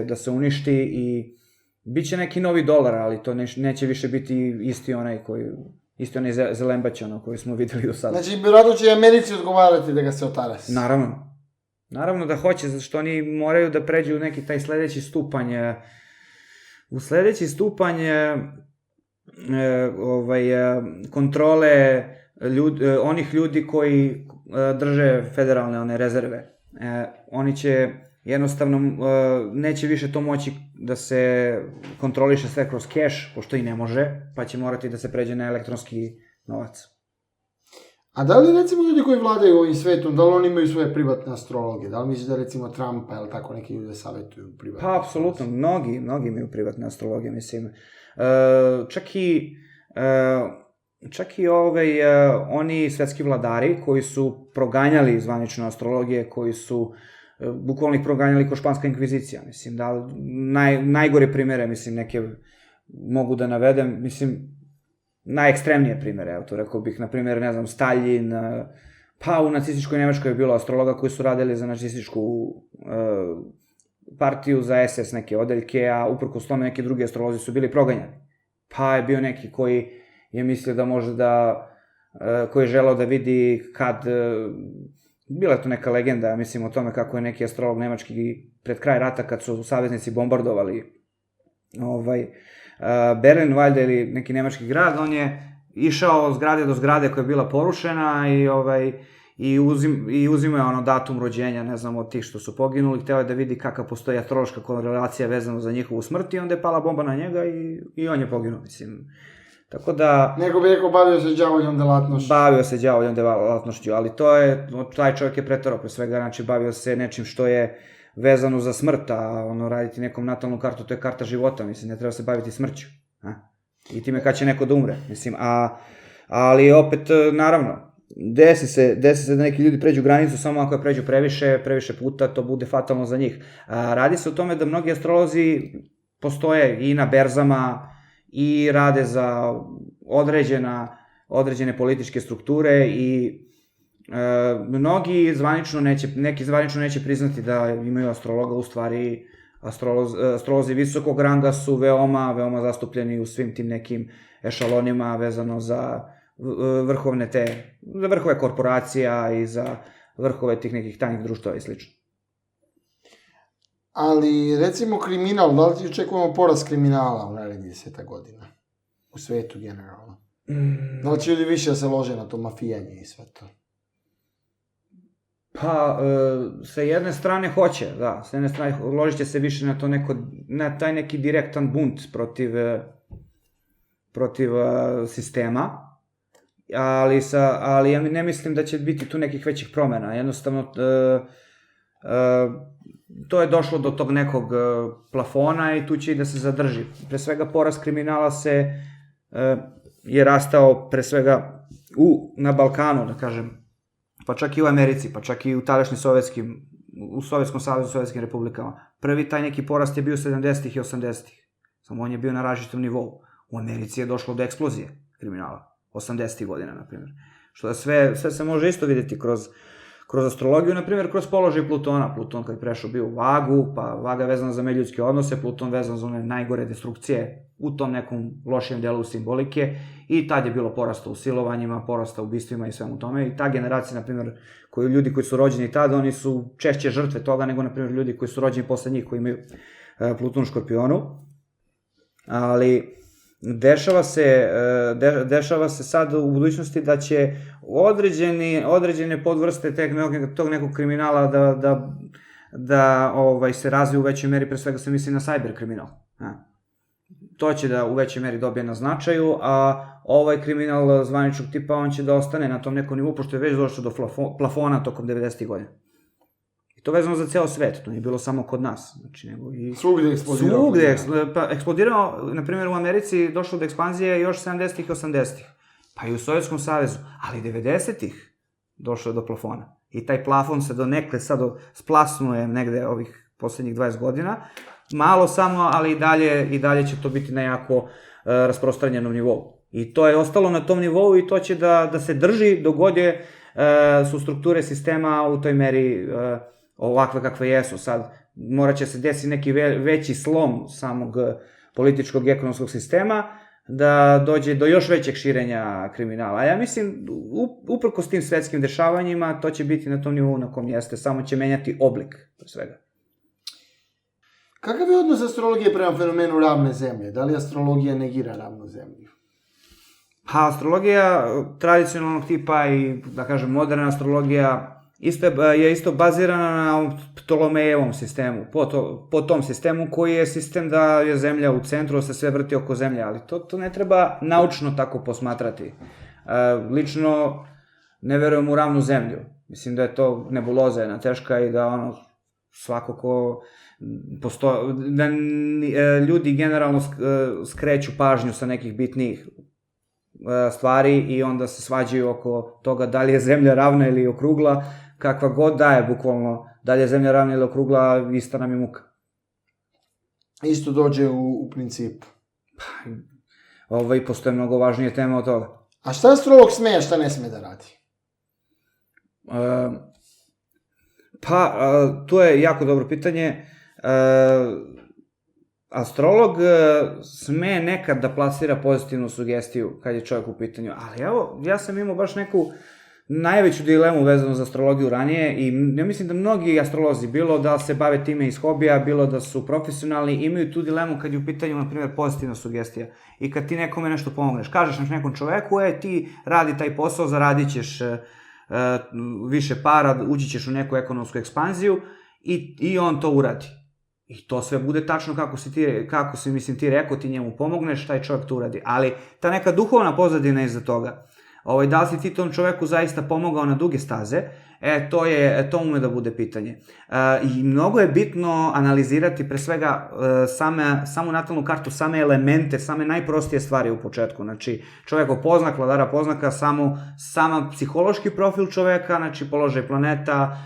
da se uništi i bit će neki novi dolar, ali to neće više biti isti onaj zelembač koji smo videli do sada. Znači, rado će i Americi odgovarati da ga se otarasi. Naravno da hoće, zato što oni moraju da pređu u neki taj sledeći stupanj. U sledeći stupanj kontrole onih ljudi koji drže federalne one rezerve. Oni će jednostavno, neće više to moći da se kontroliše sve kroz keš, pošto i ne može, pa će morati da se pređe na elektronski novac. A da li, recimo, ljudi koji vladaju ovim svetom, da li oni imaju svoje privatne astrologe? Da li misliš da, recimo, Trumpa ili tako neki ljudi savjetuju privatne? Pa, apsolutno, mnogi imaju privatne astrologe, mislim. Čak i oni svetski vladari koji su proganjali zvanično astrologije, koji su bukvalno ih proganjali ko španska inkvizicija, mislim, da najgore primere, mislim, neke mogu da navedem, mislim, najekstremnije primere, evo to rekao bih, na primjer, ne znam, Staljin, pa u nacističkoj Nemačkoj je bilo astrologa koji su radili za nacističku partiju, za SS neke odeljke, a uprkos tome neki drugi astrolozi su bili proganjani. Pa je bio neki koji je mislio da može koji je želeo da vidi kad, bila je to neka legenda, mislim, o tome kako je neki astrolog nemački pred kraj rata, kad su saveznici bombardovali Berlin, valjda, ili neki nemački grad, on je išao od zgrade do zgrade koja je bila porušena i uzimao datum rođenja, ne znam, od tih što su poginuli, hteo je da vidi kakva postoji astrološka korelacija vezana za njihovu smrt i onda je pala bomba na njega i on je poginuo, mislim. Tako da... Neko bi rekao, bavio se đavoljom delatnošću. Bavio se đavoljom delatnošću, ali taj čovjek je preterao pre svega, znači bavio se nečim što je vezano za smrt, a raditi nekom natalnu kartu, to je karta života, mislim, ne treba se baviti smrću. I time kad će neko da umre, mislim, ali opet, naravno, desi se da neki ljudi pređu granicu, samo ako je pređu previše puta, to bude fatalno za njih. Radi se o tome da mnogi astrolozi postoje i na berzama i rade za određene političke strukture i neki zvanično neće priznati da imaju astrologa, u stvari astrolozi visokog ranga su veoma zastupljeni u svim tim nekim ešalonima vezano za vrhove korporacija i za vrhove tih nekih tajnih društava i slično. Ali, recimo, kriminal, da li ti očekujemo porast kriminala u narednih 10 godina? U svetu generalno. Da li će ljudi više da se lože na to mafijanje i sve to? Pa, sa jedne strane hoće, da. Sa jedne strane ložit će se više na taj neki direktan bunt protiv sistema, ali ja ne mislim da će biti tu nekih većih promena. Jednostavno, to je došlo do tog nekog plafona i tu će i da se zadrži. Pre svega, porast kriminala je rastao pre svega na Balkanu, da kažem, pa čak i u Americi, pa čak i u tadašnjim u Sovjetskom savezu, Sovjetskim republikama. Prvi taj neki porast je bio 70-ih i 80-ih. Samo on je bio na različitom nivou. U Americi je došlo do eksplozije kriminala. 80-ih godina, na primjer. Što da sve se može isto vidjeti kroz astrologiju, na primjer, kroz položaj Plutona. Pluton kad je prešao bio u Vagu, pa Vaga vezana za međuljudske odnose, Pluton vezan za one najgore destrukcije u tom nekom lošijem delu simbolike i tad je bilo porasta u silovanjima, porasta u ubistvima i svemu tome i ta generacija, na primjer, ljudi koji su rođeni tada, oni su češće žrtve toga nego, na primjer, ljudi koji su rođeni posle njih, koji imaju Pluton u Škorpionu, ali dešava se sad u budućnosti da će određene podvrste tog nekog kriminala da se razviju u većoj meri, pre svega se misli na cyber kriminal. To će da u većoj meri dobije na značaju, a ovaj kriminal zvaničnog tipa, on će da ostane na tom nekom nivou, pošto je već došlo do plafona tokom 90. godina. I to vezano za ceo svet, to nije bilo samo kod nas. Svugde eksplodirao. Svugde, pa eksplodirao, na primjer u Americi došlo do ekspanzije još 70-ih i 80-ih, pa i u Sovjetskom savezu, ali 90-ih došlo je do plafona. I taj plafon se donekle sad splasnuje negde ovih poslednjih 20 godina, malo samo, ali i dalje će to biti na jako rasprostranjenom nivou. I to je ostalo na tom nivou i to će da se drži dok god je su strukture sistema u toj meri ovakve kakve jesu. Sad, morat će se desiti neki veći slom samog političkog i ekonomskog sistema, da dođe do još većeg širenja kriminala. A ja mislim, uprkos tim svetskim dešavanjima, to će biti na tom nivou na kom jeste, samo će menjati oblik svega. Kakav je odnos astrologije prema fenomenu ravne zemlje? Da li astrologija negira ravnu zemlju? Pa, astrologija tradicionalnog tipa i, da kažem, moderna astrologija je isto bazirana na Ptolomejevom sistemu, po tom sistemu koji je sistem da je zemlja u centru, da se sve vrti oko zemlje, ali to ne treba naučno tako posmatrati. Lično ne verujem u ravnu zemlju. Mislim da je to nebuloza jedna teška i da svako ko da ljudi generalno skreću pažnju sa nekih bitnijih stvari i onda se svađaju oko toga da li je zemlja ravna ili okrugla, kakva god da je, bukvalno, da li je zemlja ravna ili okrugla, ista nam je muka. Isto dođe u principu. Postoje mnogo važnije teme od toga. A šta astrolog sme, a šta ne sme da radi? To je jako dobro pitanje. Astrolog sme nekad da plasira pozitivnu sugestiju kad je čovjek u pitanju, ali evo, ja sam imao baš neku najveću dilemu vezanu za astrologiju ranije i ja mislim da mnogi astrolozi, bilo da se bave time iz hobija, bilo da su profesionalni, imaju tu dilemu kad je u pitanju, na primjer, pozitivna sugestija. I kad ti nekome nešto pomogneš, kažeš nekom čoveku, ti radi taj posao, zaradit ćeš više para, ući ćeš u neku ekonomsku ekspanziju i on to uradi. I to sve bude tačno kako si ti rekao, ti njemu pomogneš, taj čovjek to uradi. Ali ta neka duhovna pozadina iza toga, da li si ti tom čoveku zaista pomogao na duge staze, to ume da bude pitanje. I mnogo je bitno analizirati pre svega samu natalnu kartu, same elemente, same najprostije stvari u početku. Znači, čovekov poznak, vladara poznaka, sama psihološki profil čoveka, znači položaj planeta,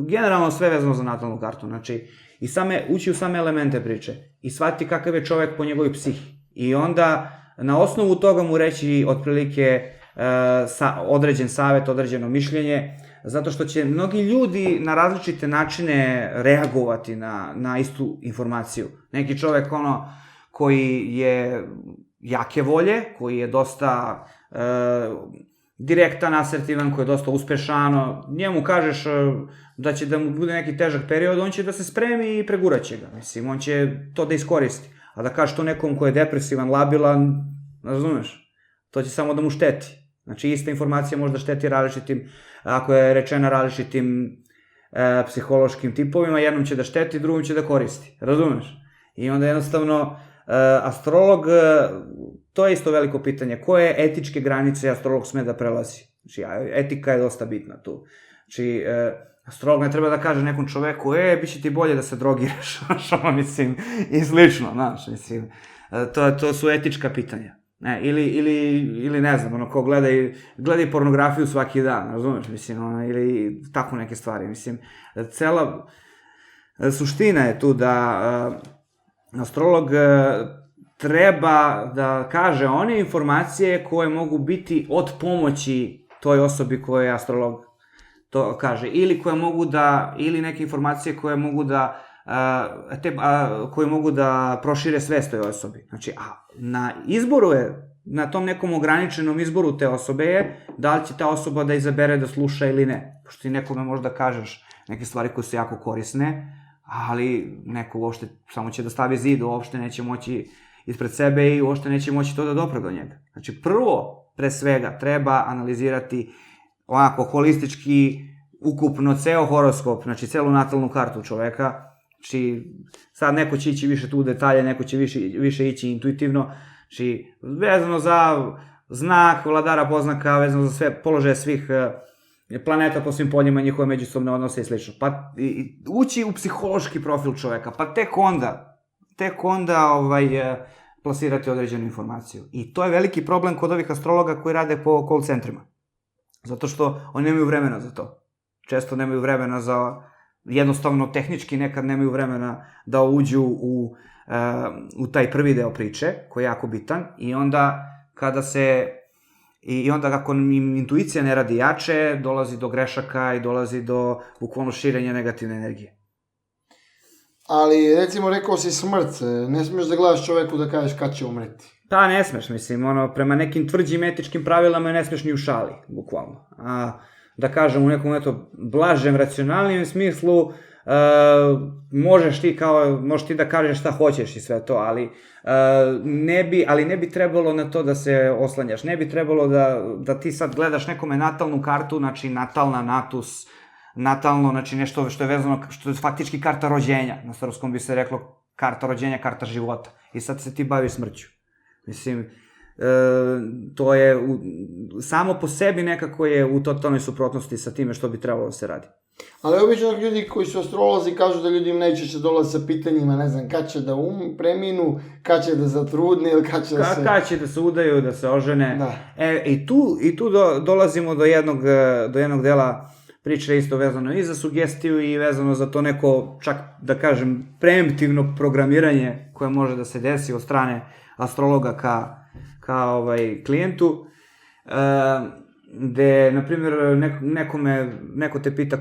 generalno sve vezano za natalnu kartu. Znači, i ući u same elemente priče i shvatiti kakav je čovek po njegovoj psihi. I onda na osnovu toga mu reći otprilike određen savet, određeno mišljenje, zato što će mnogi ljudi na različite načine reagovati na istu informaciju. Neki čovek koji je jake volje, koji je dosta direktan, asertivan, koji je dosta uspešan, njemu kažeš da će da mu bude neki težak period, on će da se spremi i preguraće ga. Mislim, on će to da iskoristi. A da kažeš to nekom ko je depresivan, labilan, razumeš, to će samo da mu šteti. Znači, ista informacija možda šteti različitim, ako je rečena različitim psihološkim tipovima, jednom će da šteti, drugom će da koristi. Razumeš? I onda jednostavno, astrolog, to je isto veliko pitanje. Koje etičke granice astrolog sme da prelazi? Znači, etika je dosta bitna tu. Znači, astrolog ne treba da kaže nekom čoveku, bit će ti bolje da se drogiraš, mislim, i slično, znaš, mislim. To su etička pitanja. Ili ne znam, ko gledaj pornografiju svaki dan, razumeš, mislim, ili tako neke stvari, mislim, cela suština je tu da astrolog treba da kaže one informacije koje mogu biti od pomoći toj osobi koje astrolog to kaže, ili neke informacije koje mogu da prošire svest toj osobi. Znači, na izboru je, na tom nekom ograničenom izboru te osobe je da li će ta osoba da izabere da sluša ili ne. Pošto ti nekome možda kažeš neke stvari koje su jako korisne, ali neko uopšte samo će da stavi zid, uopšte neće moći ispred sebe i uopšte neće moći to da dopre do njega. Znači, prvo, pre svega, treba analizirati onako holistički, ukupno, ceo horoskop, znači celu natalnu kartu čoveka. Znači, sad neko će ići više tu u detalje, neko će više ići intuitivno. Znači, vezano za znak, vladara poznaka, vezano za sve položaje svih planeta po svim poljima, njihove međusobne odnose i slično. Pa ući u psihološki profil čoveka, pa tek onda plasirati određenu informaciju. I to je veliki problem kod ovih astrologa koji rade po call centrima. Zato što oni nemaju vremena za to. Često nemaju vremena za, jednostavno tehnički nekad nemaju vremena da uđu u taj prvi deo priče, koji je jako bitan, i onda kada se I onda kako im intuicija ne radi jače, dolazi do grešaka i dolazi do bukvalno širenja negativne energije. Ali, recimo, rekao si smrt, ne smiješ da gledaš čoveku da kažeš kad će umreti. Pa ne smeš, mislim, prema nekim tvrđim etičkim pravilama ne smeš ni u šali, bukvalno. Da kažem, u nekom blažem, racionalnijem smislu, možeš ti da kažeš šta hoćeš i sve to, ali ne bi trebalo na to da se oslanjaš, ne bi trebalo da ti sad gledaš nekome natalnu kartu, znači natalna, natus, natalno, znači nešto što je vezano, što je faktički karta rođenja, na srpskom bi se reklo karta rođenja, karta života, i sad se ti baviš smrću. Mislim, to je, samo po sebi nekako je u totalnoj suprotnosti sa time što bi trebalo da se radi. Ali obično ljudi koji su astrolozi kažu da ljudi im najčešće dolaze sa pitanjima, ne znam, kad će da preminu, kad će da zatrudne ili kad će da se... Kad će da se udaju, da se ožene. Da. I tu dolazimo do jednog dela priče isto vezano i za sugestiju i vezano za to neko, čak da kažem, preemptivno programiranje koje može da se desi od strane astrologa ka klijentu, gde, na primjer, neko te pita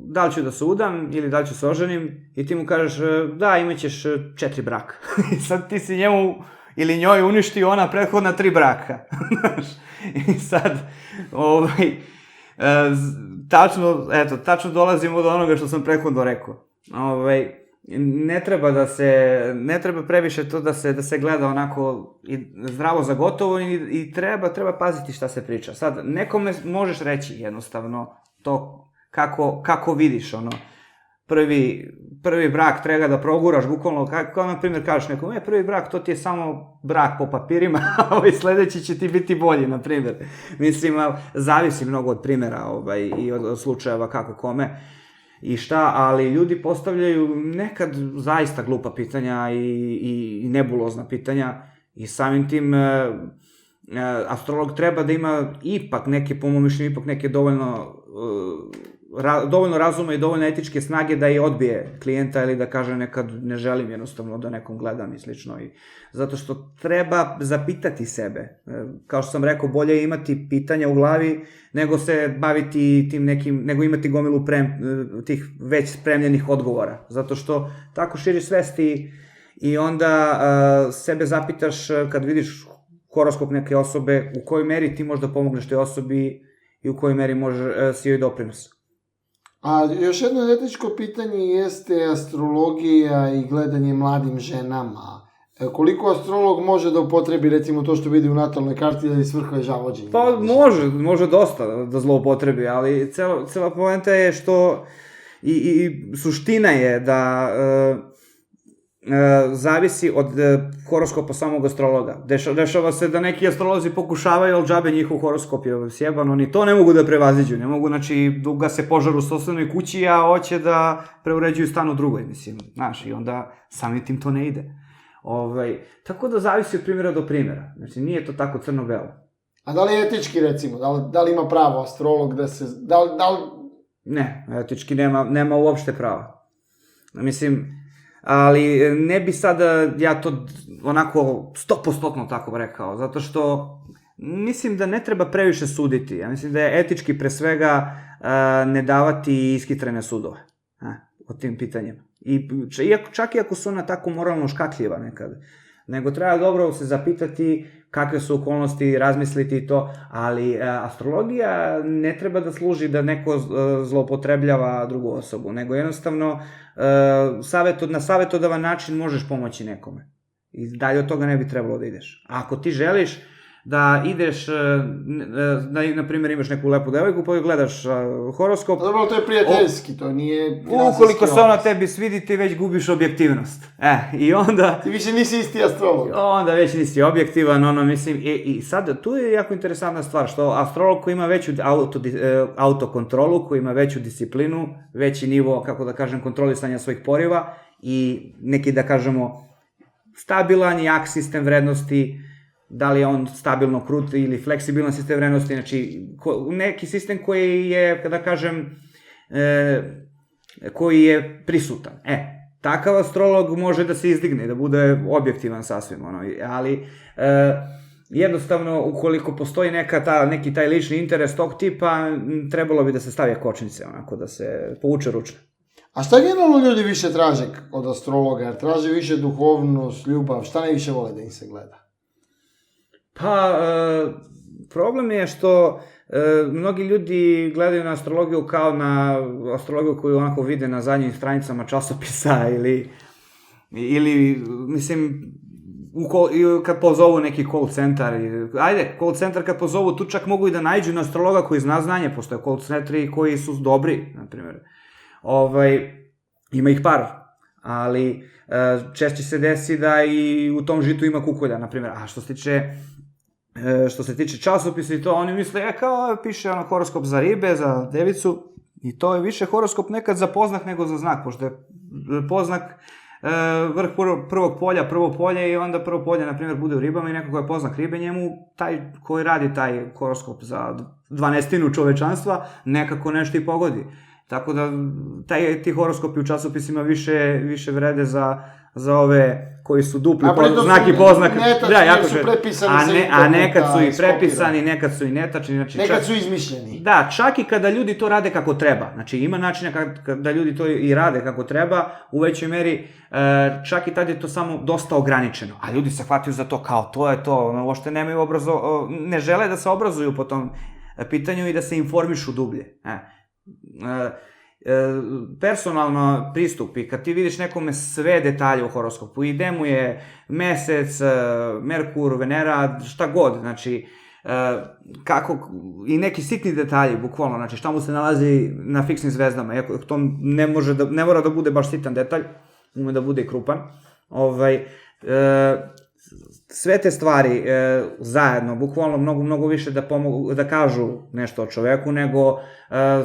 da li ću da se udam ili da li ću se oženim i ti mu kažeš da, imaćeš 4 braka. I sad ti si njemu ili njoj uništio ona prethodna 3 braka. I sad, tačno dolazimo do onoga što sam prethodno rekao. Ne treba previše to da se gleda onako zdravo za gotovo i treba paziti šta se priča. Sad, nekome možeš reći jednostavno to kako vidiš, prvi brak treba da proguraš, bukvalno, kao na primjer kažeš nekom, prvi brak to ti je samo brak po papirima, a sledeći će ti biti bolji, na primjer. Mislim, zavisi mnogo od primjera i od slučajeva kako kome i šta, ali ljudi postavljaju nekad zaista glupa pitanja i nebulozna pitanja i samim tim astrolog treba da ima ipak neke, po mom mišljenju, ipak neke dovoljno razuma i dovoljno etičke snage da i odbije klijenta ili da kaže nekad ne želim jednostavno da nekom gledam i slično. Zato što treba zapitati sebe. Kao što sam rekao, bolje je imati pitanja u glavi nego se baviti tim nekim, nego imati gomilu tih već spremljenih odgovora. Zato što tako širiš svesti i onda sebe zapitaš kad vidiš horoskop neke osobe u kojoj meri ti možda pomogneš toj osobi i u kojoj meri si joj doprinos. A još jedno etičko pitanje jeste astrologija i gledanje mladim ženama. Koliko astrolog može da upotrebi recimo to što vidi u natalnoj karti da je svrha žavođenja? Pa može dosta da zloupotrebi, ali cela poenta je što i suština je da zavisi od horoskopa samog astrologa. Dešava se da neki astrolozi pokušavaju, ali džabe njihov horoskop je sjeban, oni to ne mogu da prevaziđu, ne mogu, znači, da se požaru u sopstvenoj kući, a hoće da preuređuju stan u drugoj, mislim, znaš, i onda samim tim to ne ide. Tako da zavisi od primjera do primjera, znači, nije to tako crno-belo. A da li je etički, recimo, da li ima pravo astrolog da se, Ne, etički nema uopšte prava. Mislim, ali ne bi sada ja to onako 100% tako rekao, zato što mislim da ne treba previše suditi. Ja mislim da je etički pre svega ne davati iskitrene sudove o tim pitanjima. Čak i ako su ona tako moralno škakljiva nekad. Nego treba dobro se zapitati kakve su okolnosti, razmisliti to, ali astrologija ne treba da služi da neko zloupotrebljava drugu osobu, nego jednostavno na savjetodavan način možeš pomoći nekome. I dalje od toga ne bi trebalo da ideš. A ako ti želiš da ideš, da na primjer imaš neku lepu devojku pa gledaš horoskop. Dobro, to je prijateljski, to nije... Ukoliko se ona tebi svidi, ti već gubiš objektivnost. I onda... Ti više nisi isti astrolog. Onda već nisi objektivan, mislim, i sad tu je jako interesantna stvar, što astrolog koji ima veću autokontrolu, koji ima veću disciplinu, veći nivo, kako da kažem, kontrolisanja svojih poriva i neki, da kažemo, stabilan, jak sistem vrednosti, da li je on stabilno krut ili fleksibilan sistem vrednosti, znači neki sistem koji je, da kažem, koji je prisutan. Takav astrolog može da se izdigne, da bude objektivan sasvim, ali jednostavno, ukoliko postoji neki taj lični interes tog tipa, trebalo bi da se stavije kočnice, onako, da se povuče ručno. A šta generalno ljudi više traže od astrologa? Jer traže više duhovnost, ljubav, šta najviše vole da im se gleda? Pa, problem je što mnogi ljudi gledaju na astrologiju kao na astrologiju koju onako vide na zadnjim stranicama časopisa ili mislim, kad pozovu neki call centar, call centar kad pozovu, tu čak mogu i da naiđu na astrologa koji zna znanje, postoje call centri koji su dobri, na primjer. Ima ih par, ali češće se desi da i u tom žitu ima kukolja, na primjer. A što se tiče časopisa i to, oni misle, kao piše horoskop za ribe, za devicu, i to je više horoskop nekad za poznak nego za znak, pošto je poznak vrh prvo polje i onda prvo polje, na primjer, bude u ribama i neko ko je poznak ribe, njemu taj koji radi taj horoskop za 12 čovečanstva nekako nešto i pogodi. Tako da ti horoskopi u časopisima više vrede za ove koji su dupli znak i poznak. Netačni su prepisani. A nekad su i prepisani, nekad su i netačni. Znači, nekad su izmišljeni. Da, čak i kada ljudi to rade kako treba. Znači ima načina da ljudi to i rade kako treba, u većoj meri, čak i tad je to samo dosta ograničeno. A ljudi se hvataju za to kao to je to, uopšte ne žele da se obrazuju po tom pitanju i da se informišu dublje. Personalno pristup i kad ti vidiš nekome sve detalje u horoskopu i gde mu je mesec, Merkur, Venera, šta god, znači kako, i neki sitni detalji, bukvalno, znači šta mu se nalazi na fiksnim zvezdama, iako to ne mora da bude baš sitan detalj, ume da bude i krupan, sve te stvari zajedno, bukvalno mnogo više da kažu nešto o čoveku, nego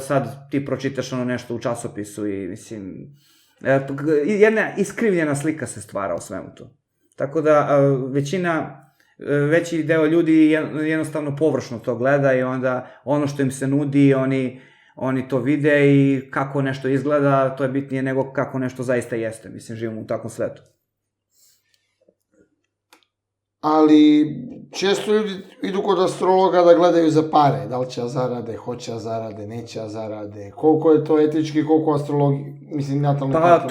sad ti pročitaš nešto u časopisu i mislim, jedna iskrivljena slika se stvara o svemu to. Tako da veći deo ljudi jednostavno površno to gleda i onda ono što im se nudi, oni to vide i kako nešto izgleda, to je bitnije nego kako nešto zaista jeste. Mislim, živimo u takvom svetu. Ali često ljudi idu kod astrologa da gledaju za pare, da li će zarade, hoće zarade, neće zarade, koliko je to etički, koliko astrologi, mislim, natalne Pa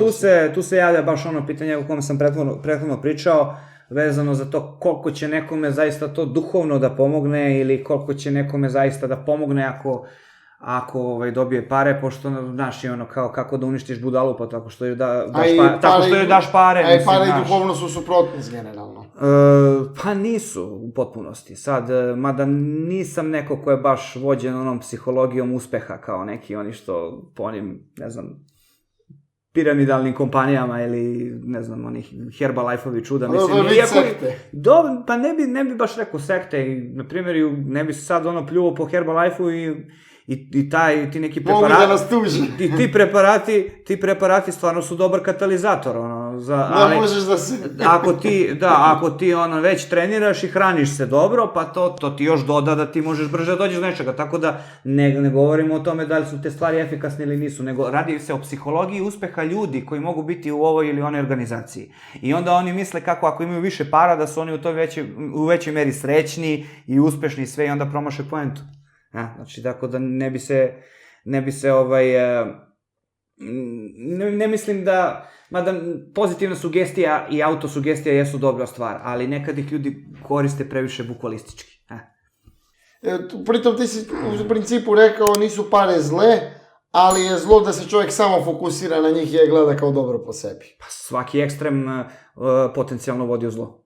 tu se javlja baš ono pitanje o kojem sam prethodno pričao, vezano za to koliko će nekome zaista to duhovno da pomogne ili koliko će nekome zaista da pomogne ako dobije pare, pošto, znaš, i ono, kao kako da uništiš budalu, pa tako što joj daš pare. A i pare i duhovno su suprotnost, generalno. Pa nisu u potpunosti. Sad, mada nisam neko ko je baš vođen onom psihologijom uspeha, kao neki oni što po onim, ne znam, piramidalnim kompanijama ili, ne znam, onih Herbalife-ovi čuda. Ovo je sekte. Pa ne bi baš rekao sekte. Na primjer, ne bi se sad pljuvao po Herbalife-u i ti neki preparati... Mogu da nas tuži. I ti preparati stvarno su dobar katalizator, Da možeš da se... Ako ti već treniraš i hraniš se dobro, pa to ti još doda da ti možeš brže dođeš do nečega, tako da ne govorimo o tome da li su te stvari efikasne ili nisu, nego radi se o psihologiji uspeha ljudi koji mogu biti u ovoj ili onoj organizaciji. I onda oni misle kako ako imaju više para da su oni u većoj meri srećni i uspešni i sve i onda promaše poentu. Znači, tako da ne mislim da, mada pozitivna sugestija i autosugestija jesu dobra stvar, ali nekad ih ljudi koriste previše bukvalistički. Pritom ti si u principu rekao nisu pare zle, ali je zlo da se čovjek samo fokusira na njih i je gleda kao dobro po sebi. Pa svaki ekstrem potencijalno vodi u zlo.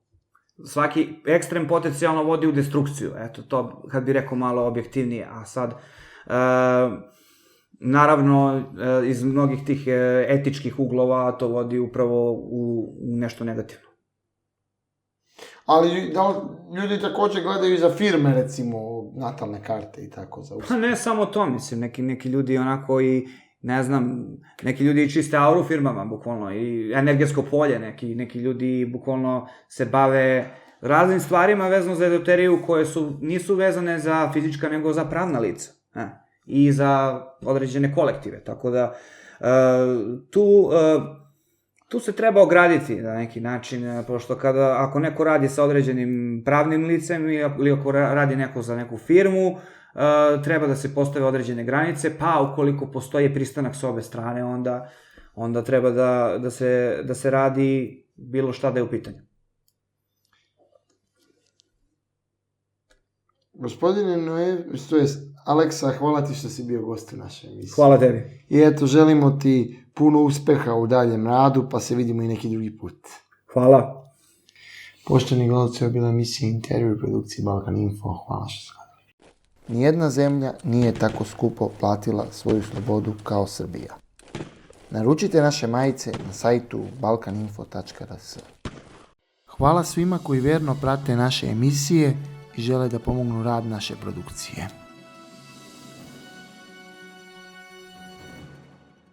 Svaki ekstrem potencijalno vodi u destrukciju, eto, to kad bi rekao malo objektivnije, a sad, naravno, iz mnogih tih etičkih uglova to vodi upravo u nešto negativno. Ali da li ljudi također gledaju i za firme, recimo, natalne karte i tako za uspjeh? Pa ne samo to, mislim, neki ljudi onako i, ne znam, neki ljudi čiste auru firmama, bukvalno, i energetsko polje, neki ljudi bukvalno se bave raznim stvarima vezano za ezoteriju koje nisu vezane za fizička nego za pravna lica i za određene kolektive, tako da tu... Tu se treba ograditi na neki način, pošto ako neko radi sa određenim pravnim licem ili ako radi neko za neku firmu, treba da se postave određene granice, pa ukoliko postoji pristanak s obe strane, onda treba da se radi bilo šta da je u pitanju. Gospodine Noe, to je Aleksa, hvala ti što si bio gost u našoj emisiji. Hvala tebi. I eto, želimo ti puno uspeha u daljem radu, pa se vidimo i neki drugi put. Hvala. Poštovani gledalci, ovo je bila emisija Intervju u produkciji Balkan Info. Hvala što ste gledali. Nijedna zemlja nije tako skupo platila svoju slobodu kao Srbija. Naručite naše majice na sajtu balkaninfo.rs. Hvala svima koji vjerno prate naše emisije i žele da pomognu rad naše produkcije.